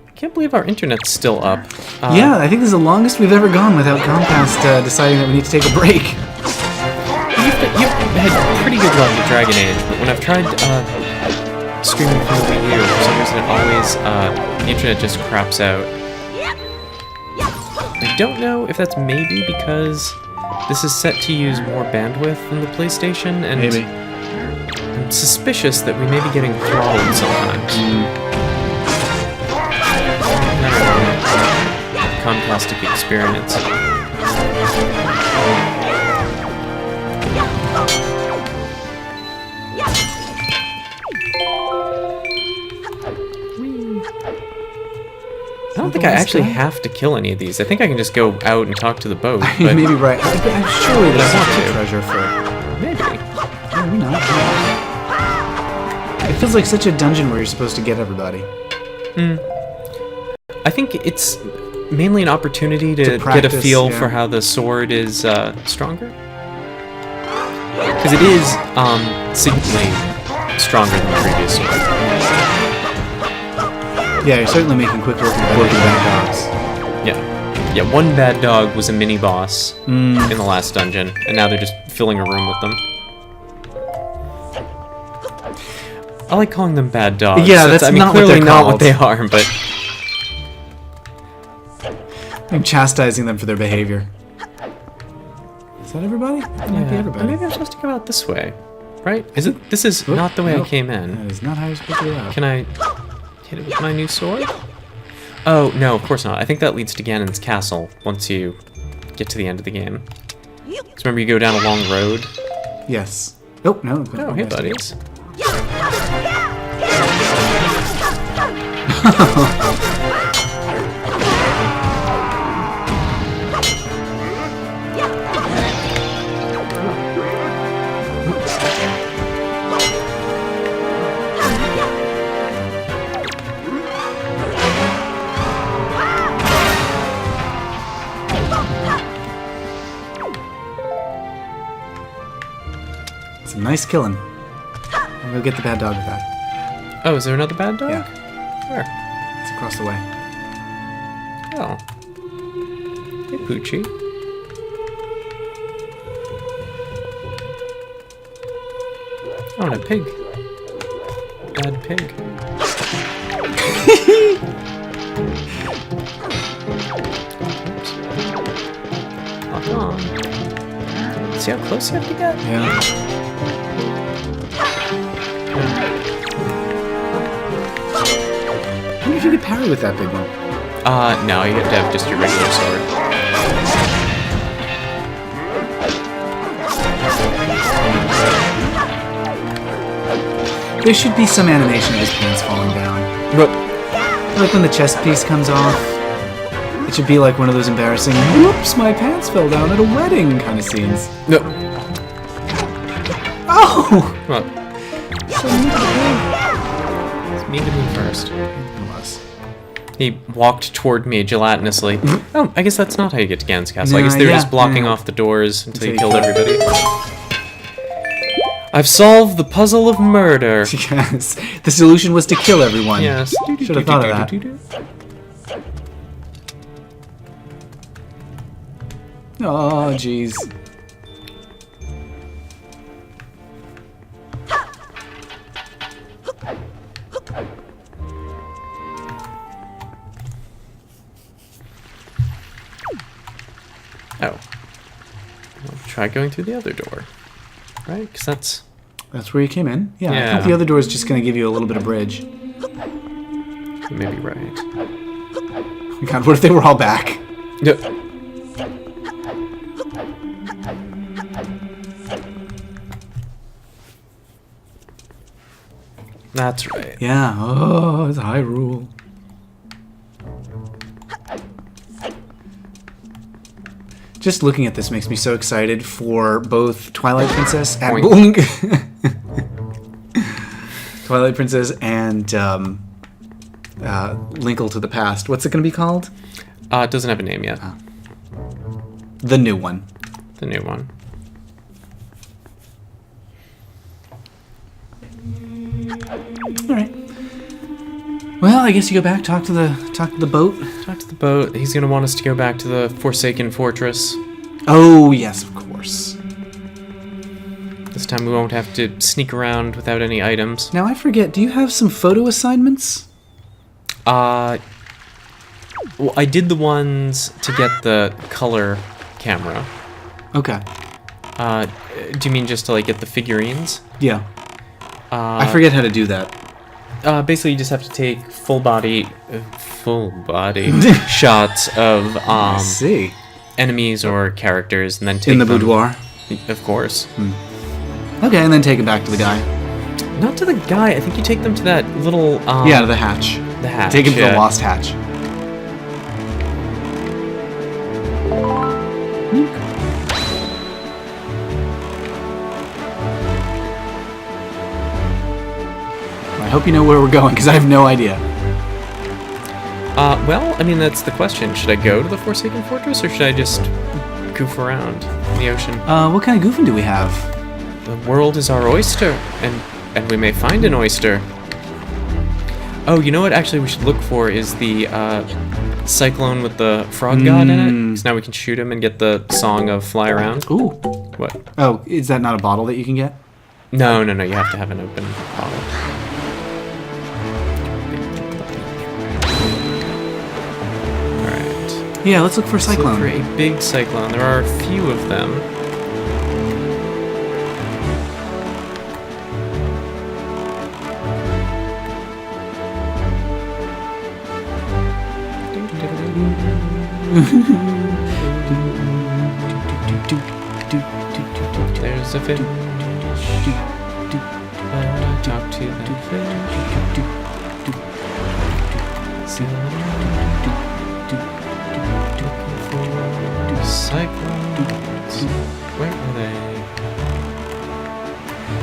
I can't believe our internet's still up. Yeah, I think this is the longest we've ever gone without Comcast deciding that we need to take a break. You've had pretty good luck with Dragon Age, but when I've tried streaming from the Wii U, for some reason it always, the internet just craps out. I don't know if that's maybe because this is set to use more bandwidth than the PlayStation, and Maybe. I'm suspicious that we may be getting throttled sometimes. Comcastic experience. I don't think I actually have to kill any of these. I think I can just go out and talk to the boat. But Maybe right. I'm surely there's I want some to. treasure for. maybe. Maybe not. It feels like such a dungeon where you're supposed to get everybody. I think it's mainly an opportunity to practice, get a feel yeah. for how the sword is stronger. Because it is significantly stronger than the previous sword. Yeah, you're certainly making quick work of bad dogs. Yeah. Yeah, one bad dog was a mini boss in the last dungeon, and now they're just filling a room with them. I like calling them bad dogs. Yeah, that's I mean, not what clearly they're not called. what they are, but I'm chastising them for their behavior. Is that everybody? That might be everybody. Maybe I'm supposed to go out this way, right? Is it? This is not the way I came in. That is not how you're supposed to go out. Can I hit it with my new sword? Oh, no, of course not. I think that leads to Ganon's castle once you get to the end of the game. Because remember, you go down a long road. Yes. Oh, no. Oh, hey, buddies. Some nice killing. I'll go get the bad dog with that. Oh, is there another bad dog? Yeah. Where? It's across the way. Oh. Hey, Poochie. Oh, and a pig. Bad pig. Lock on. See how close you have to get? Yeah. I wonder if you could parry with that big one. No, you have to have just your regular sword. There should be some animation of his pants falling down. But Like when the chest piece comes off. It should be like one of those embarrassing, whoops, my pants fell down at a wedding kind of scenes. no. Oh! Well, So mean to me. it's me to me first. It was. He walked toward me gelatinously. Oh, I guess that's not how you get to Ganon's castle. I No, guess they were yeah, just blocking yeah. off the doors until you Until killed you everybody. I've solved the puzzle of murder. Yes. The solution was to kill everyone. Yes. Should have thought of that. Oh, jeez. Oh. Well, try going through the other door. Right? Because that's... That's where you came in? Yeah, I Yeah. think the other door is just going to give you a little bit of bridge. You may be right. God, what if they were all back? Yep. That's right. Yeah. Oh, it's Hyrule. Just looking at this makes me so excited for both Twilight Princess and Twilight Princess and Linkle to the Past. What's it going to be called? It doesn't have a name yet. The new one. The new one. All right. Well, I guess you go back, talk to the boat. Talk to the boat. He's gonna want us to go back to the Forsaken Fortress. Oh yes, of course. This time we won't have to sneak around without any items. Now I forget. Do you have some photo assignments? Well, I did the ones to get the color camera. Okay. Do you mean just to like get the figurines? Yeah. I forget how to do that. Basically, you just have to take full body shots of I see. enemies or characters, and then take In the them, boudoir. Of course. Okay, and then take it back to the guy. Not to the guy. I think you take them to that little. Yeah, to the hatch. The hatch. Take him to yeah. the lost hatch. I hope you know where we're going, because I have no idea. Well, I mean, that's the question. Should I go to the Forsaken Fortress, or should I just goof around in the ocean? What kind of goofing do we have? The world is our oyster, and we may find an oyster. Oh, you know what? Actually, we should look for is the cyclone with the frog god in it. Because now we can shoot him and get the song of Fly Around. Ooh. What? Oh, is that not a bottle that you can get? No. You have to have an open bottle. Alright. Yeah, let's look for a Let's look cyclone. for a big cyclone. There are a few of them. There's a fish. Talk to the fish. Cyclones. Where are they?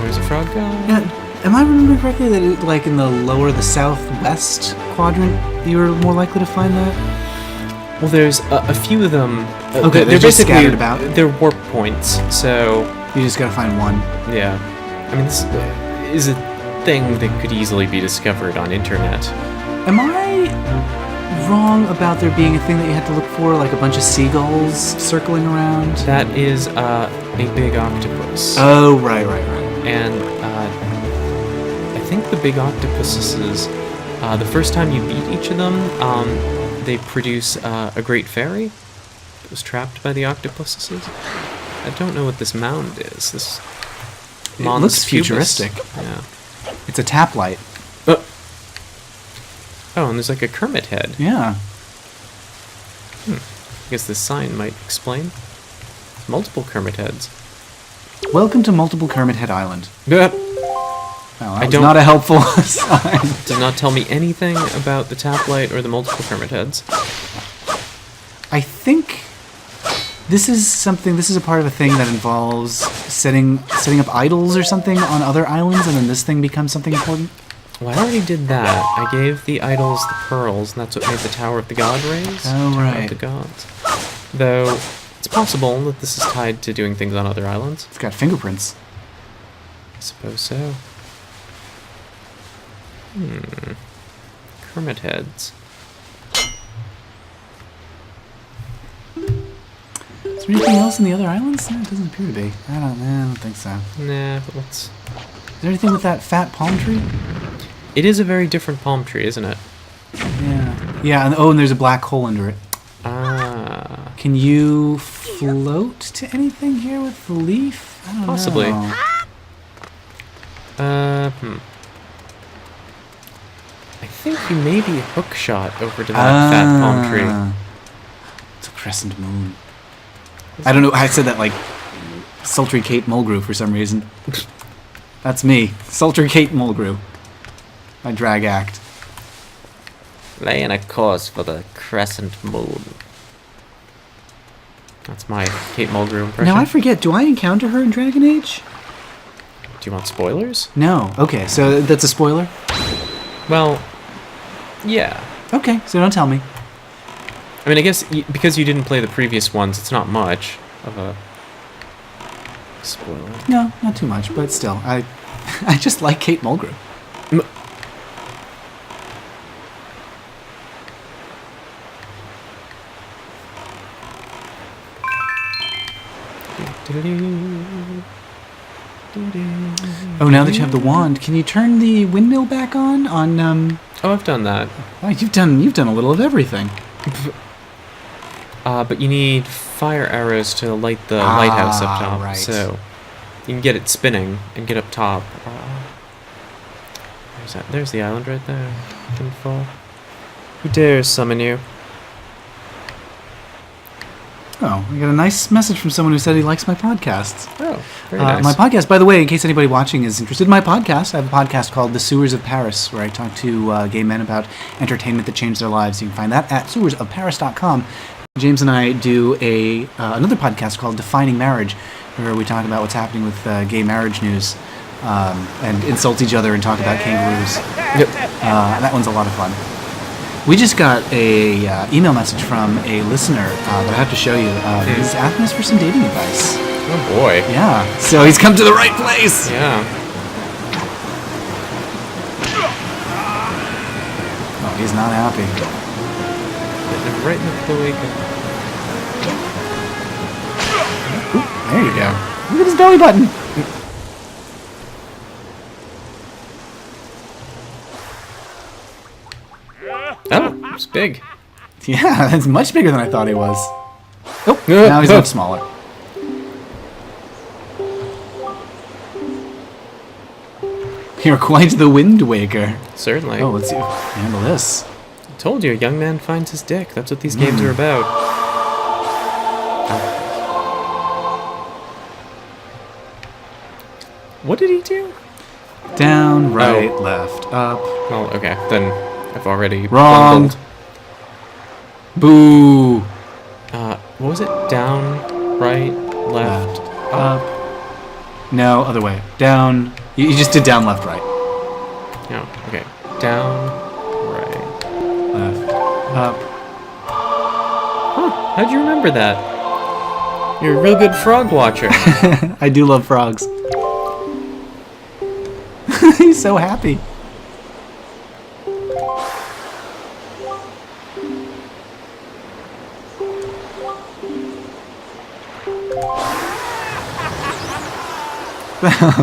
Where's a frog god? Yeah, am I remembering correctly that it, like in the lower, the southwest quadrant, you were more likely to find that? Well, there's a few of them. Okay, they're just basically scattered about. They're warp points, so You just gotta find one. yeah. I mean, this is a thing that could easily be discovered on internet. Am I wrong about there being a thing that you had to look for, like a bunch of seagulls circling around? That is a big octopus. Oh, right. And I think the big octopuses, the first time you beat each of them, they produce a great fairy that was trapped by the octopuses. I don't know what this mound is. This It Mons looks pubis. futuristic. Yeah. It's a tap light. Oh, and there's like a Kermit head. Yeah. I guess this sign might explain. Multiple Kermit heads. Welcome to Multiple Kermit Head Island. Yep. Well, that was not a helpful sign. Does not tell me anything about the tap light or the multiple Kermit heads. I think this is a part of a thing that involves setting up idols or something on other islands, and then this thing becomes something important. Well, I already did that. I gave the idols the pearls, and that's what made the Tower of the God rays. Oh, Tower right. of the Gods. Though, it's possible that this is tied to doing things on other islands. It's got fingerprints. I suppose so. Kermit heads. Is there anything else in the other islands? No, it doesn't appear to be. I don't think so. Nah, but let's... Is there anything with that fat palm tree? It is a very different palm tree, isn't it? Yeah. Yeah, and there's a black hole under it. Ah. Can you float to anything here with the leaf? I don't Possibly. know. I think you may be hook shot over to that fat palm tree. It's a crescent moon. I don't know. I said that like sultry Kate Mulgrew for some reason. That's me. Sultry Kate Mulgrew. My drag act. Laying a course for the crescent moon. That's my Kate Mulgrew impression. Now I forget. Do I encounter her in Dragon Age? Do you want spoilers? No. Okay, so that's a spoiler? Well, yeah. Okay, so don't tell me. I mean, I guess because you didn't play the previous ones, it's not much of a spoiler. No, not too much, but still. I just like Kate Mulgrew. Oh, now that you have the wand, can you turn the windmill back on? Oh, I've done that. Oh, you've done a little of everything. But you need fire arrows to light the lighthouse up top. Right. So you can get it spinning and get up top. There's the island right there. Didn't fall. Who dares summon you? Oh, I got a nice message from someone who said he likes my podcasts. Oh, very nice. My podcast, by the way, in case anybody watching is interested in my podcast, I have a podcast called The Sewers of Paris, where I talk to gay men about entertainment that changed their lives. You can find that at sewersofparis.com. James and I do another podcast called Defining Marriage, where we talk about what's happening with gay marriage news and insult each other and talk about kangaroos. Yep. That one's a lot of fun. We just got a email message from a listener that I have to show you. He's asking us for some dating advice. Oh boy. Yeah, so he's come to the right place. Yeah. Oh, he's not happy. Right in the cloaca. Ooh, there you go. Look at his belly button. Oh, it's big. Yeah, that's much bigger than I thought he was. Oh, now he's much smaller. You're quite the wind waker. Certainly. Oh, let's see. Handle this. I told you, a young man finds his dick. That's what these games are about. What did he do? Down, right, left, up. Well, okay, then I've already Wrong. bungled. Boo. What was it? Down, right, left, up. No, other way. Down. You just did down, left, right. No, okay. Down, right. Left, up. Huh, how'd you remember that? You're a real good frog watcher. I do love frogs. He's so happy.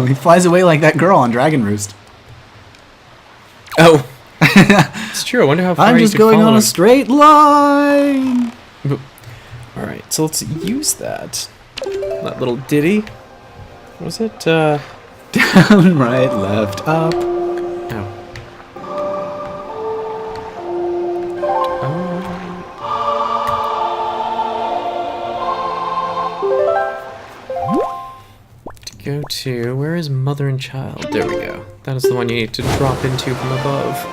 He flies away like that girl on Dragon Roost. Oh. It's true, I wonder how far I'm you just could going follow on a him. straight line. Alright, so let's use that. That little ditty. What was it? Down, right, left, up. Oh. To go to, where is mother and child? There we go. That is the one you need to drop into from above.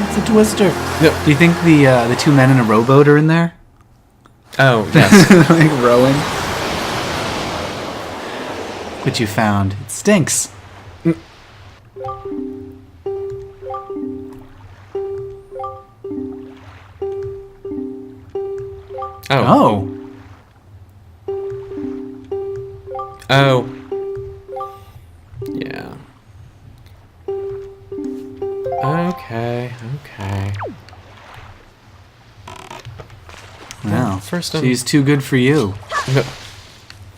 It's a twister. Yep. Do you think the two men in a rowboat are in there? Oh, yes. Like rowing. what you found. It stinks. Oh. Oh. Yeah. Okay. Well, first she's too good for you.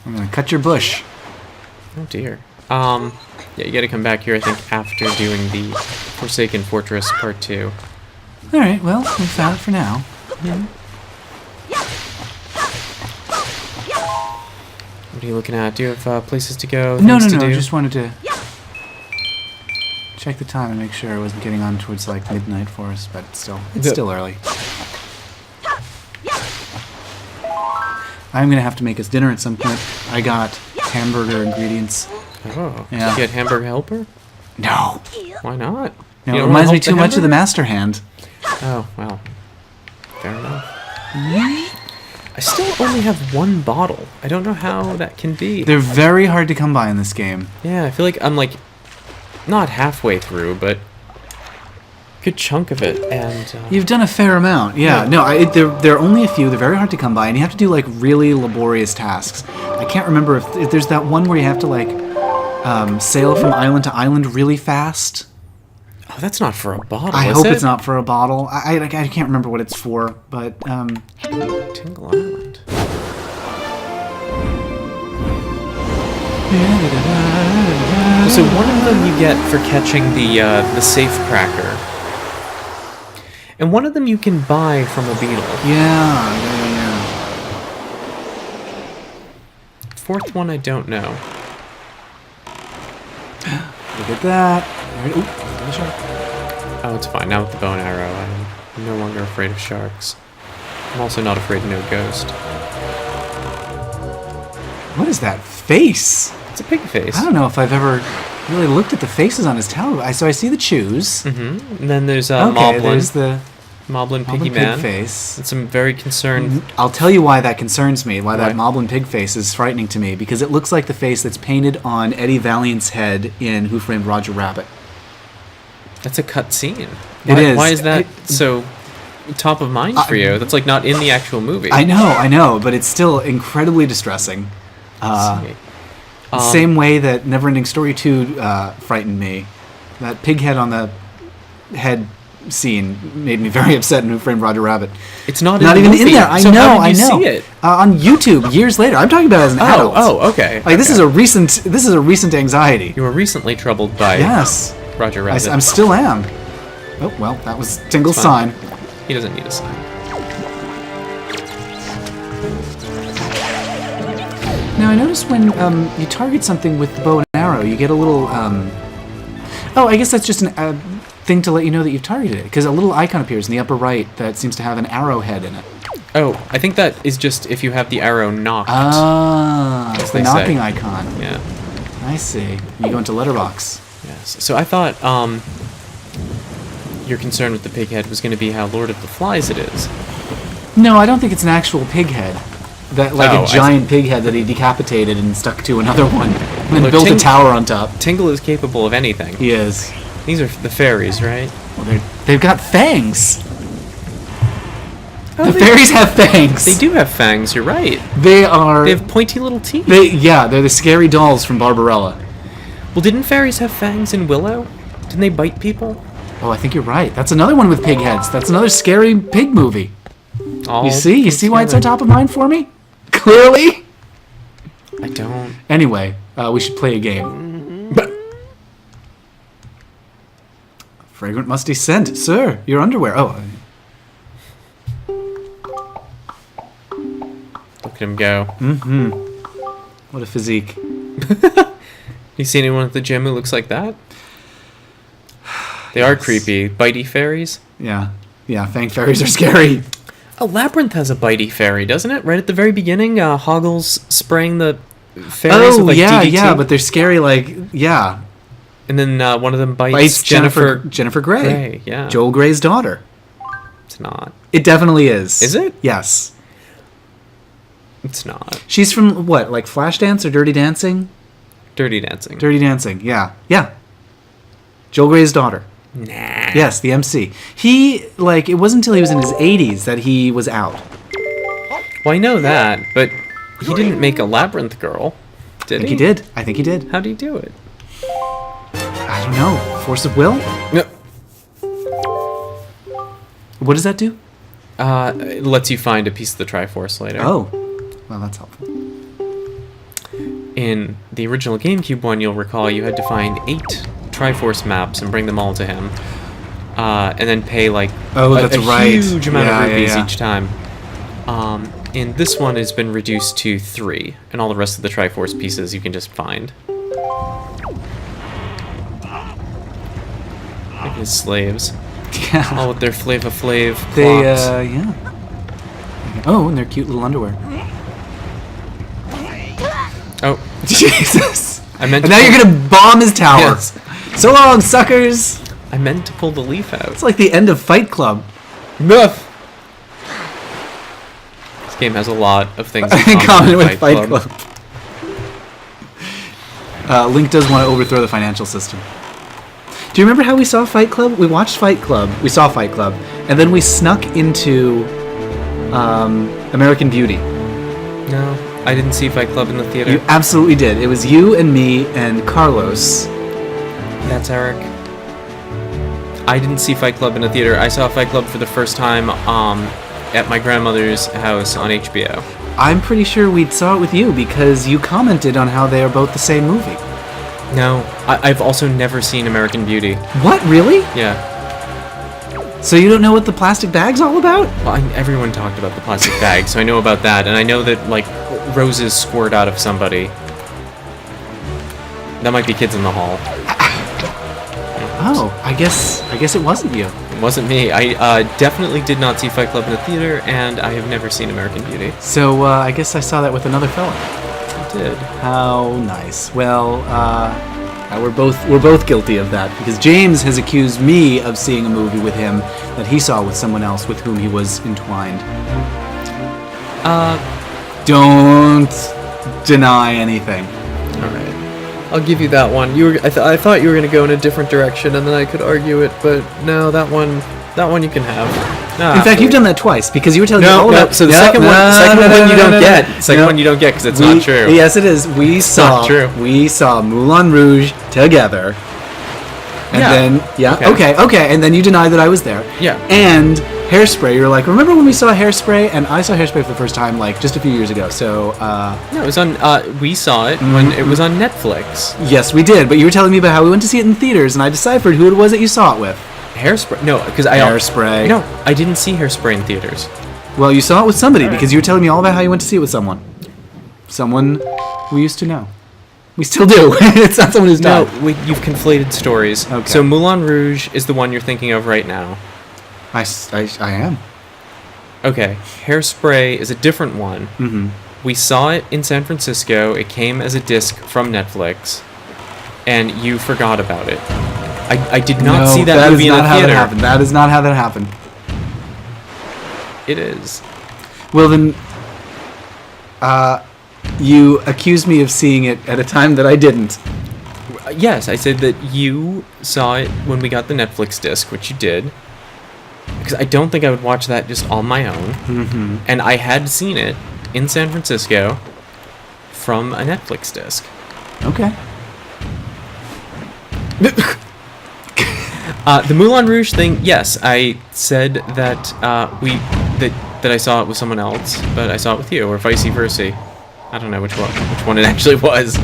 I'm gonna cut your bush. Oh dear. Yeah, you gotta come back here, I think, after doing the Forsaken Fortress Part 2. Alright, well, we found it for now. What are you looking at? Do you have places to go? No, things to do? I just wanted to check the time and make sure I wasn't getting on towards like midnight for us, but still, it's still early. I'm gonna have to make us dinner at some point. I got hamburger ingredients. Oh, Yeah. did you get Hamburger Helper? No. Why not? No, You it don't reminds wanna me help too much of the hamburger? Master Hand. Oh, well. Fair enough. I still only have one bottle. I don't know how that can be. They're very hard to come by in this game. Yeah, I feel like I'm like not halfway through, but good chunk of it. And You've done a fair amount. Yeah. No, there are only a few. They're very hard to come by, and you have to do like really laborious tasks. I can't remember if there's that one where you have to like sail from island to island really fast. oh, that's not for a bottle. I is hope it? it's not for a bottle. I can't remember what it's for, but Tingle Island. So one of them you get for catching the safe cracker, and one of them you can buy from a beetle. yeah. Fourth one I don't know. Look at that. Ooh, there's a shark. Oh, it's fine. Now with the bow and arrow, I'm no longer afraid of sharks. I'm also not afraid of no ghost. What is that face? It's a pig face. I don't know if I've ever really looked at the faces on his tower. So I see the chews. Mm-hmm. And then there's Okay, Moblin. there's the Moblin Piggy Moblin Man. pig face. And some very concerned... I'll tell you why that concerns me, why that Why? Moblin pig face is frightening to me, because it looks like the face that's painted on Eddie Valiant's head in Who Framed Roger Rabbit. That's a cut scene. It is. Why is that so top of mind for you? That's like not in the actual movie. I know, but it's still incredibly distressing. See. Same way that Neverending Story 2 frightened me. That pig head on the head scene made me very upset in Who Framed Roger Rabbit. It's not Not in the even movie. in there. I So know. how did you I know. see it? On YouTube years later. I'm talking about it as an adult. Oh, okay. Like this okay. is a recent anxiety. You were recently troubled by Yes, Roger Rabbit. I still am. Oh well, that was Tingle's It's sign. fine. He doesn't need a sign. Now I noticed when you target something with the bow and arrow, you get a little. Oh, I guess that's just a thing to let you know that you've targeted it, because a little icon appears in the upper right that seems to have an arrowhead in it. Oh, I think that is just if you have the arrow knocked. Ah, it's the they knocking say. icon. Yeah. I see. You go into letterbox. Yes. So I thought your concern with the pig head was going to be how Lord of the Flies it is. No, I don't think it's an actual pig head. That like Oh, a I giant pig head that he decapitated and stuck to another one, and then Look, built a tower on top. Tingle is capable of anything. He is. These are the fairies, right? Well, they've got fangs. Oh, The fairies have fangs. They do have fangs. You're right. They are. They have pointy little teeth. They're the scary dolls from Barbarella. Well, didn't fairies have fangs in Willow? Didn't they bite people? Oh, I think you're right. That's another one with pig heads. That's another scary pig movie. All You see why it's so together. top of mind for me? Clearly. I don't. Anyway, we should play a game. Fragrant musty scent, sir. Your underwear. Oh. Look at him go. What a physique. You see anyone at the gym who looks like that? They are creepy. Bitey fairies? Yeah. Yeah, fang fairies are scary. A Labyrinth has a bitey fairy, doesn't it? Right at the very beginning, Hoggle's spraying the fairies with like DDT. yeah, but they're scary yeah. And then one of them bites, Bites Jennifer Grey. Grey, yeah. Joel Grey's daughter. It's not. It definitely is. Is it? Yes. It's not. She's from what, like Flashdance or Dirty Dancing? Dirty Dancing. Dirty Dancing, yeah. Yeah. Joel Grey's daughter. Nah. Yes, the MC. He, like, it wasn't until he was in his 80s that he was out. Well, I know that, but he didn't make a Labyrinth Girl, did he? I think he did. How'd he do it? I don't know. Force of will? No. What does that do? It lets you find a piece of the Triforce later. Oh. Well, that's helpful. In the original GameCube one, you'll recall you had to find 8 Triforce maps and bring them all to him. And then pay, like, a huge amount of rupees each time. In this one, it's been reduced to 3, and all the rest of the Triforce pieces you can just find. Like his slaves. Yeah. All with their Flava Flav clocks. They, yeah. Oh, and their cute little underwear. Oh. Jesus. I meant and now you're gonna bomb his tower. Yes. So long, suckers. I meant to pull the leaf out. It's like the end of Fight Club. Muff. This game has a lot of things in common with Fight Club. Link does want to overthrow the financial system. Do you remember how we saw Fight Club? We watched Fight Club. We saw Fight Club, and then we snuck into American Beauty. No, I didn't see Fight Club in the theater. You absolutely did. It was you and me and Carlos. That's Eric. I didn't see Fight Club in a theater. I saw Fight Club for the first time at my grandmother's house on HBO. I'm pretty sure we saw it with you because you commented on how they are both the same movie. No, I've also never seen American Beauty. What, really? Yeah. So you don't know what the plastic bag's all about? Well, everyone talked about the plastic bag, so I know about that, and I know that, like, roses squirt out of somebody. That might be Kids in the Hall. Oh, I guess it wasn't you. It wasn't me. I definitely did not see Fight Club in the theater, and I have never seen American Beauty. So I guess I saw that with another fella. You did. How nice. Well, we're both guilty of that because James has accused me of seeing a movie with him that he saw with someone else with whom he was entwined. Don't deny anything. All right. I'll give you that one. I thought you were going to go in a different direction, and then I could argue it, but no, that one you can have. No, in fact, you've done that twice because you were telling me all about. So the second one you don't get. Second one you don't get because it's not true. Yes, it is. We saw Moulin Rouge together, and then okay, and then you denied that I was there. Yeah. And Hairspray, you're like, remember when we saw Hairspray? And I saw Hairspray for the first time like just a few years ago. So no, it was on. We saw it when it was on Netflix. Yes, we did. But you were telling me about how we went to see it in theaters, and I deciphered who it was that you saw it with. Hairspray? No, because Hairspray. No, I didn't see Hairspray in theaters. Well, you saw it with somebody because you were telling me all about how you went to see it with someone. Someone we used to know. We still do. It's not someone who's died. No, you've conflated stories. Okay. So Moulin Rouge is the one you're thinking of right now. I am. Okay, Hairspray is a different one. Mm-hmm. We saw it in San Francisco. It came as a disc from Netflix, and you forgot about it. I did not see that movie in the theater. That is not how that happened. It is. Well then, you accused me of seeing it at a time that I didn't. Yes, I said that you saw it when we got the Netflix disc, which you did. Because I don't think I would watch that just on my own. Mm-hmm. And I had seen it in San Francisco from a Netflix disc. Okay. The Moulin Rouge thing, yes, I said that that I saw it with someone else, but I saw it with you, or vice versa. I don't know which one it actually was.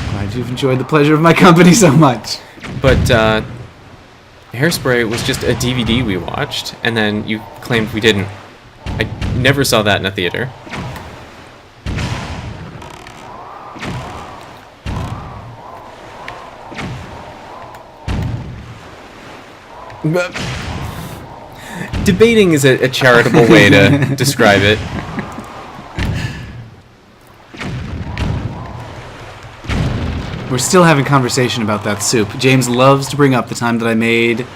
Glad you've enjoyed the pleasure of my company so much. But Hairspray was just a DVD we watched, and then you claimed we didn't. I never saw that in a theater. Debating is a charitable way to describe it. We're still having conversation about that soup. James loves to bring up the time that I made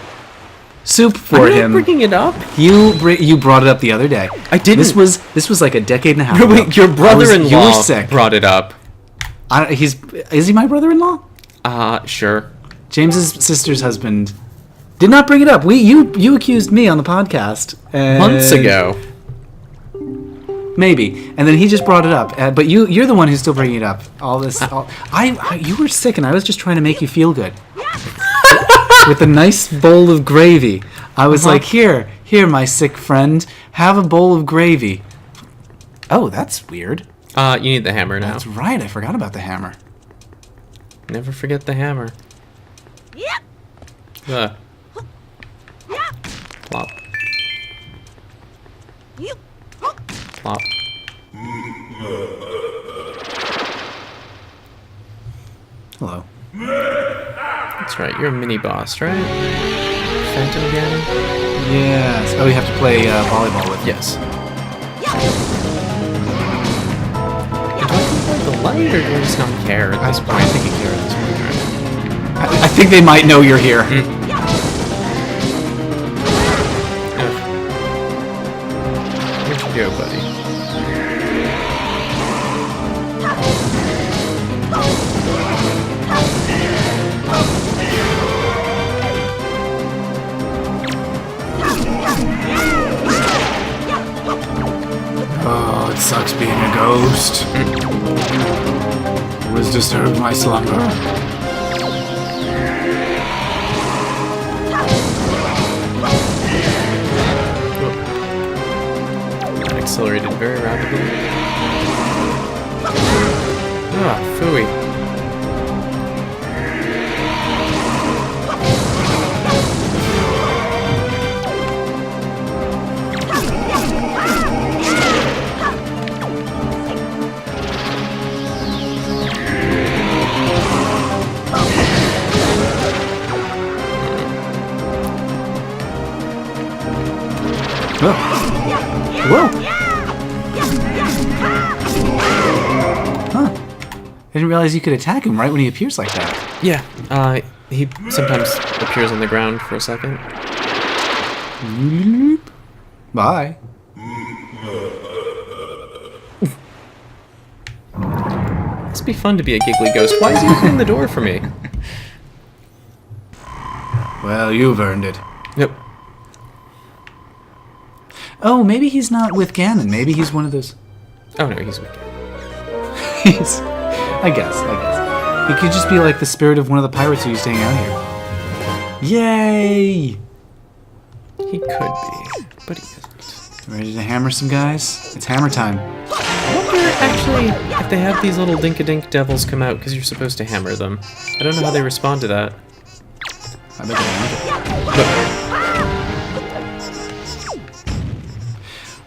soup for I'm not him. bringing it up. You brought it up the other day. I didn't. This was like a decade and a half No, ago. wait, your brother-in-law You were sick. brought it up. Is he my brother-in-law? Sure. James's sister's husband did not bring it up. You accused me on the podcast Months ago. Maybe, and then he just brought it up. But you're the one who's still bringing it up. You were sick, and I was just trying to make you feel good with a nice bowl of gravy. I was like, here, my sick friend, have a bowl of gravy. Oh, that's weird. You need the hammer now. That's right. I forgot about the hammer. Never forget the hammer. Plop. Plop. Hello. That's right, you're a mini boss, right? Phantom Ganon? Yes. Oh, you have to play volleyball with him. Yes. Do I control the light, or do I just not care at this point? I think you care at this point. I think they might know you're here. Where'd you go, buddy? Oh, it sucks being a ghost. It was disturbed my slumber. That accelerated very rapidly. Ah, phooey. Whoa. Huh. I didn't realize you could attack him right when he appears like that. Yeah, he sometimes appears on the ground for a second. Bye. Must be fun to be a giggly ghost. Why is he opening the door for me? Well, you've earned it. Yep. Oh, maybe he's not with Ganon. Maybe he's one of those... Oh no, he's wicked. I guess. He could just be like the spirit of one of the pirates who used to hang out here. Yay! He could be, but he isn't. Ready to hammer some guys? It's hammer time. I wonder, actually, if they have these little dink-a-dink devils come out because you're supposed to hammer them. I don't know how they respond to that. I bet they like it.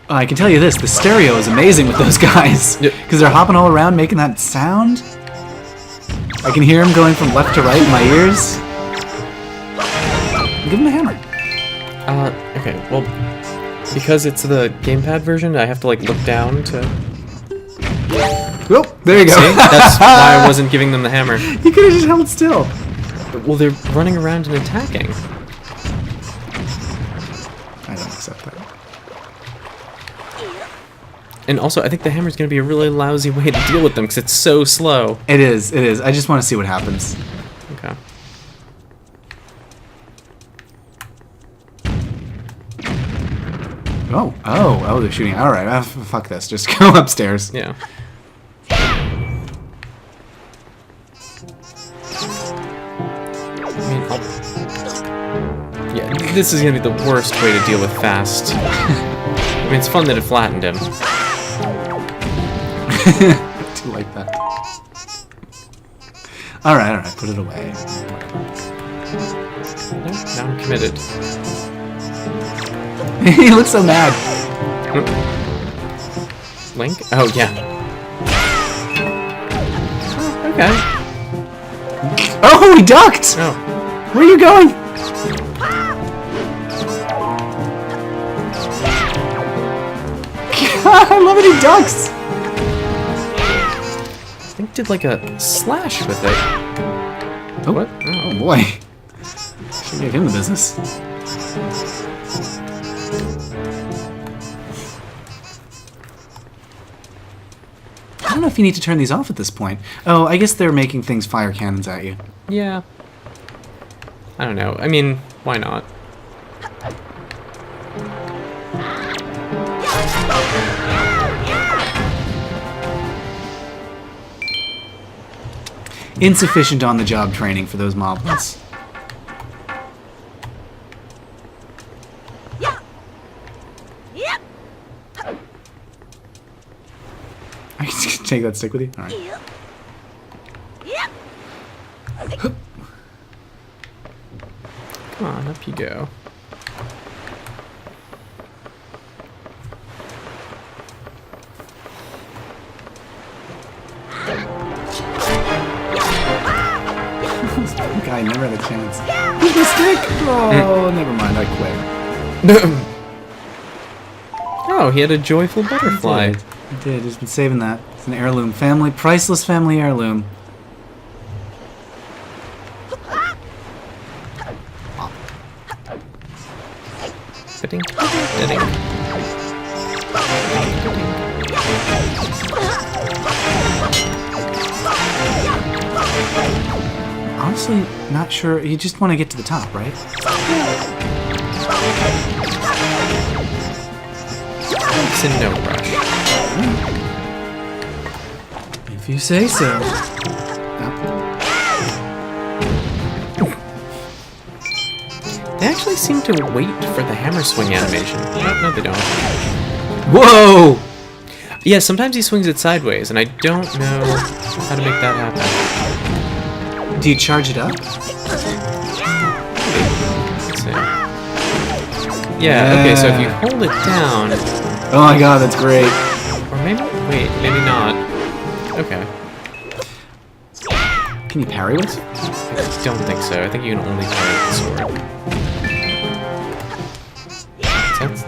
I can tell you this, the stereo is amazing with those guys. Because they're hopping all around making that sound. I can hear them going from left to right in my ears. Give him a hammer. Okay, well, because it's the gamepad version, I have to, like, look down to... Oh, there you go. See? That's why I wasn't giving them the hammer. You could have just held still. Well, they're running around and attacking. I don't accept that. And also, I think the hammer's going to be a really lousy way to deal with them because it's so slow. It is. I just want to see what happens. Okay. Oh, they're shooting. All right, fuck this. Just go upstairs. Yeah. Yeah, this is going to be the worst way to deal with fast. I mean, it's fun that it flattened him. I do like that. Alright, put it away. No, now I'm committed. He looks so mad. Link? Oh, yeah. Oh, okay. Oh, he ducked! Oh. Where are you going? I love it, he ducks! Link did like a slash with it. Oh, What? oh boy. Should give him the business. don't know if you need to turn these off at this point. Oh, I guess they're making things fire cannons at you. Yeah. I don't know. I mean, why not? Insufficient on-the-job training for those moblins. Are you just gonna take that stick with you? All right. Come on, up you go. Guy never had a chance. Where's my stick? Oh, never mind. I quit. Oh, he had a joyful butterfly. He did. He's been saving that. It's an heirloom. Priceless family heirloom. Fitting. Fitting. Honestly, not sure. You just want to get to the top, right? It's in no rush. If you say so. They actually seem to wait for the hammer swing animation. No, they don't. Whoa! Yeah, sometimes he swings it sideways, and I don't know how to make that happen. Do you charge it up? Let's see. Yeah, okay, so if you hold it down... Oh my god, that's great. Or maybe... Wait, maybe not. Okay. Can you parry with? I don't think so. I think you can only parry with the sword. That's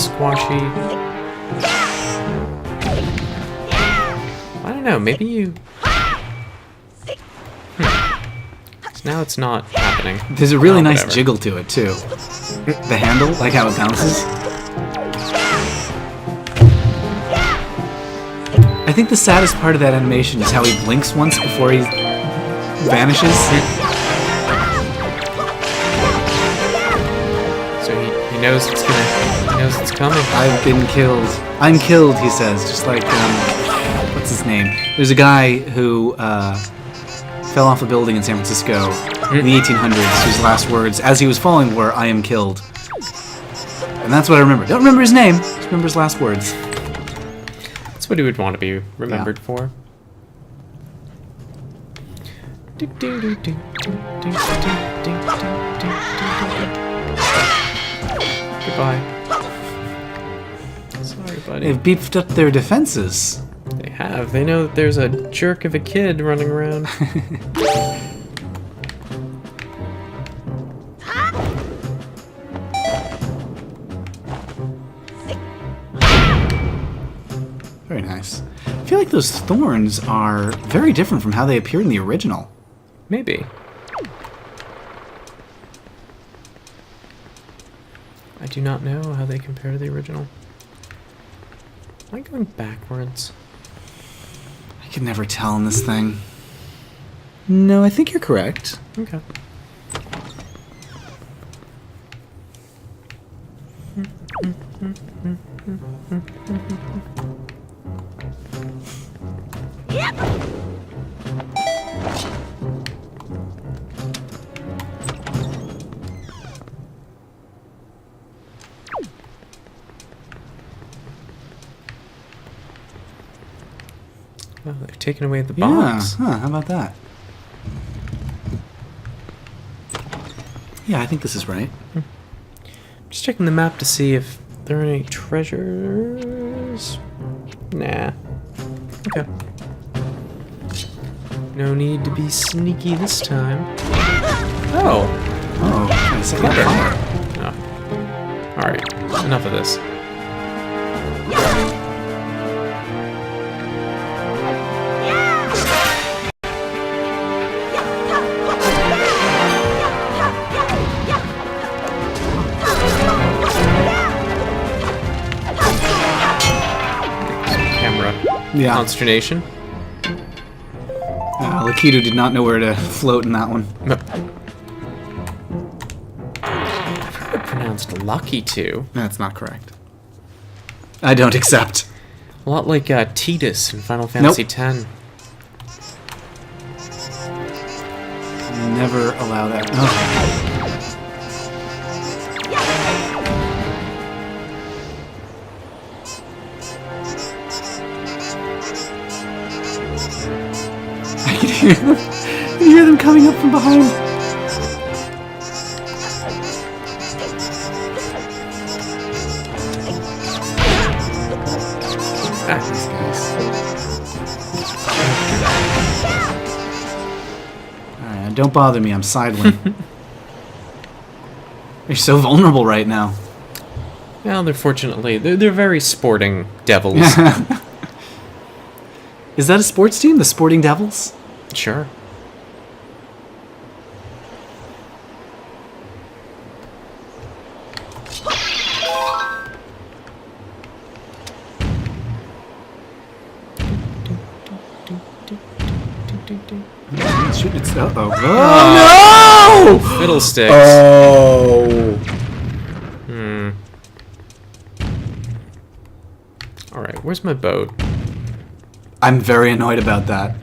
squashy. I don't know, maybe you... So now it's not happening. There's a really nice whatever. jiggle to it, too. The handle, like how it bounces. I think the saddest part of that animation is how he blinks once before he vanishes. So he knows it's gonna... He knows it's coming. I've been killed. I'm killed, he says. Just like, what's his name? There's a guy who fell off a building in San Francisco in the 1800s, whose last words, as he was falling, were, "I am killed." And that's what I remember. Don't remember his name, just remember his last words. That's what he would want to be remembered for. Goodbye. Sorry, buddy. They've beefed up their defenses. They have. They know that there's a jerk of a kid running around. Very nice. I feel like those thorns are very different from how they appeared in the original. Maybe. I do not know how they compare to the original. Am I going backwards? I can never tell in this thing. No, I think you're correct. Okay. Oh, they've taken away the box. Yeah, huh, how about that? Yeah, I think this is right. Just checking the map to see if there are any treasures. Nah. Okay. No need to be sneaky this time. Oh! Oh, I set you on fire. Oh. Alright, enough of this. Camera. Yeah. consternation. Lakitu did not know where to float in that one. No. I've heard it pronounced lucky too. That's not correct. I don't accept. A lot like Tidus in Final Fantasy X. Never allow that. Oh. I can hear them coming up from behind. These guys. Alright, don't bother me, I'm sidling. You're so vulnerable right now. Well, they're very sporting devils. Is that a sports team? The Sporting Devils? Sure. It's oh no! Fiddlesticks. Oh. Alright, where's my boat? I'm very annoyed about that.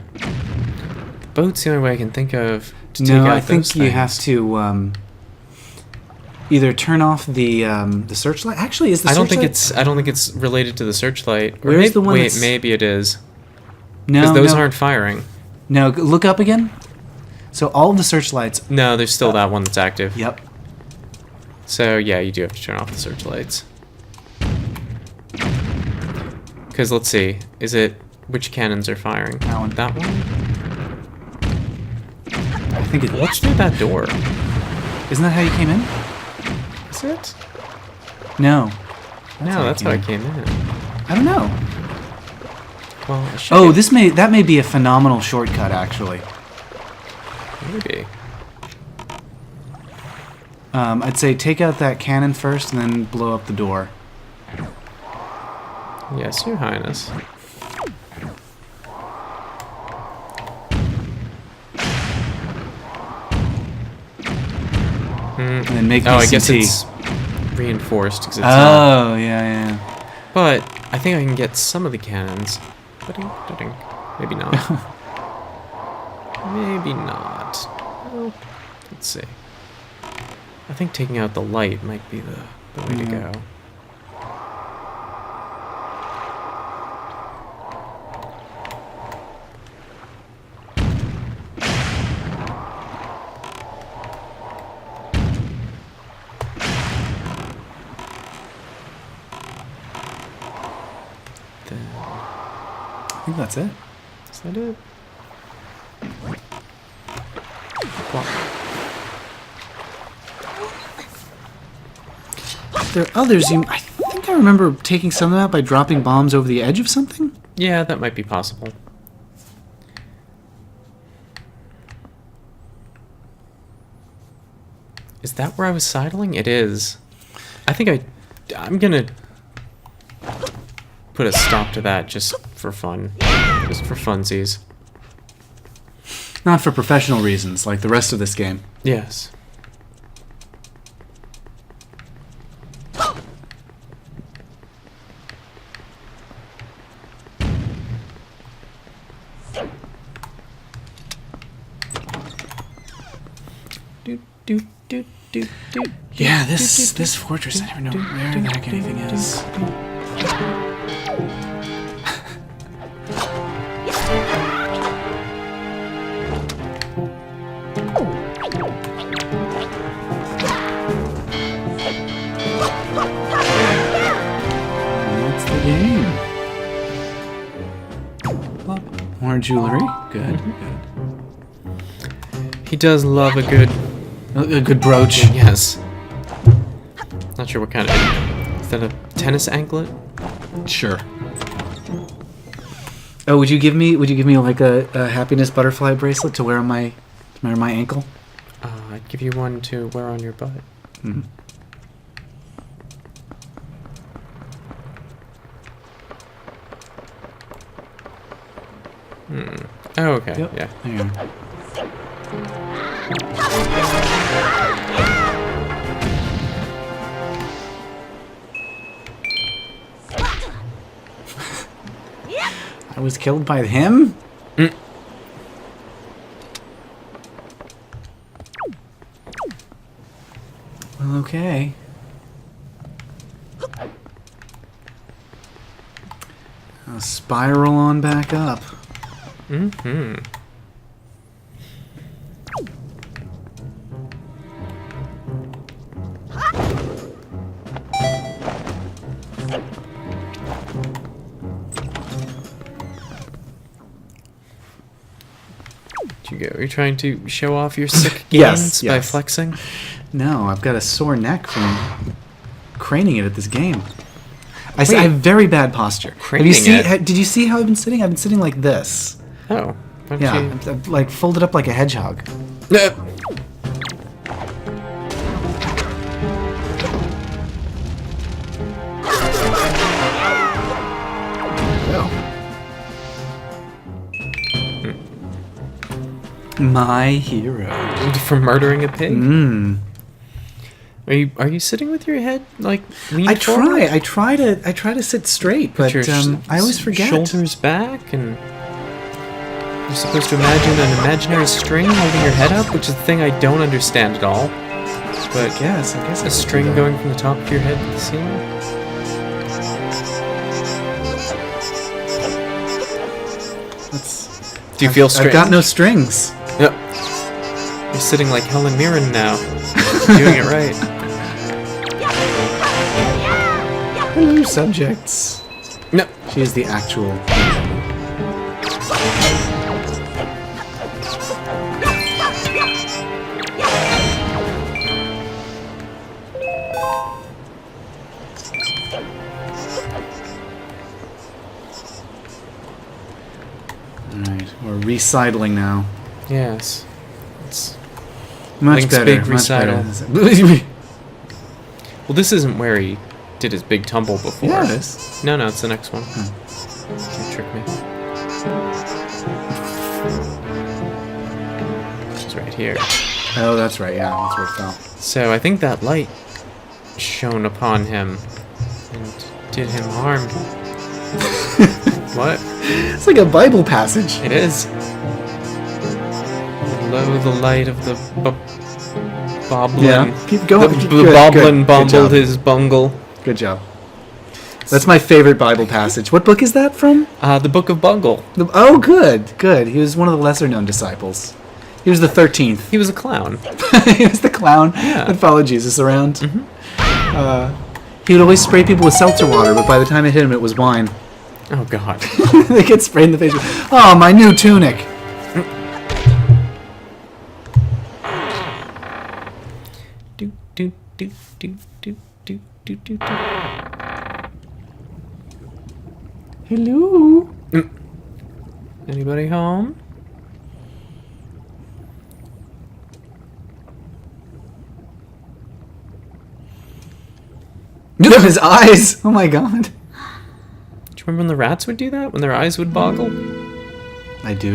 Boat's the only way I can think of to take No, out I think those you things. have to either turn off the searchlight. Actually, is the I searchlight? don't think it's related to the searchlight. Or Where's the one wait, that's- maybe it is. No, Because those no. aren't firing. No, look up again. So all of the searchlights. No, there's still that one that's active. Yep. So yeah, you do have to turn off the searchlights. Because let's see, which cannons are firing? That one. That one? I think it. What's through that door? Isn't that how you came in? Is it? No. That's how I in. came in. I don't know. Well, I should Oh, get- that may be a phenomenal shortcut, actually. Maybe. I'd say take out that cannon first, and then blow up the door. Yes, Your Highness. And then make me Oh, I some guess tea. it's reinforced because it's not. Oh, yeah. But I think I can get some of the cannons. Maybe not. Maybe not. Well, let's see. I think taking out the light might be the way to go. Then, I think that's it. is that it? Well, There are others. I think I remember taking some of that by dropping bombs over the edge of something. yeah, that might be possible. Is that where I was sidling? It is. I think I'm gonna put a stop to that just for fun. Just for funsies. Not for professional reasons, like the rest of this game. Yes. Yeah, this fortress, I never know where the heck anything is. What's the game? More jewelry. Good, He does love a good... good. A good brooch. Yes. Not sure what kind of... Is that a tennis anklet? Sure. Oh, would you give me like a happiness butterfly bracelet to wear on my ankle? I'd give you one to wear on your butt. Mm-hmm. Oh, okay. Yep. Yeah. There you go. I was killed by him? Well, okay. I'll spiral on back up. Mm-hmm. Did you go? Are you trying to show off your sick gains by yes. flexing? No, I've got a sore neck from craning it at this game. I Wait. have very bad posture. Craning it? Did you see how I've been sitting? I've been sitting like this. Oh. Why don't Yeah, you... I've like folded up like a hedgehog. My hero. For murdering a pig? Mm. Are you sitting with your head like leaned I forward? try to sit straight, but Your I always forget. Shoulders back, and you're supposed to imagine an imaginary string holding your head up, which is a thing I don't understand at all. But I guess a string going from the top of your head to the ceiling. Do you feel straight? I've got no strings. Yep. You're sitting like Helen Mirren now. Doing it right. Hello, subjects. No. She is the actual. Alright, we're recycling now. Yes. It's Much Link's better. big much recital. better. well, this isn't where he did his big tumble before. Yeah, it is. No, it's the next one. Don't trick me. It's right here. Oh, that's right. Yeah, that's where it fell. So I think that light shone upon him and did him harm. What? It's like a Bible passage. It is. Below the light of the boblin. Yeah, keep going. The Good, boblin good bumbled job. his bungle. Good job. That's my favorite Bible passage. What book is that from? The Book of Bungle. Oh, good, good. He was one of the lesser-known disciples. He was the 13th. He was a clown. He was the clown that followed Jesus around. He would always spray people with seltzer water, but by the time it hit him, it was wine. Oh, God. They get sprayed in the face with, oh, my new tunic. Do, do, do, do, do, do, do, do, do. Hello. Anybody home? Look at his eyes. Oh, my God. Do you remember when the rats would do that? When their eyes would boggle? I do.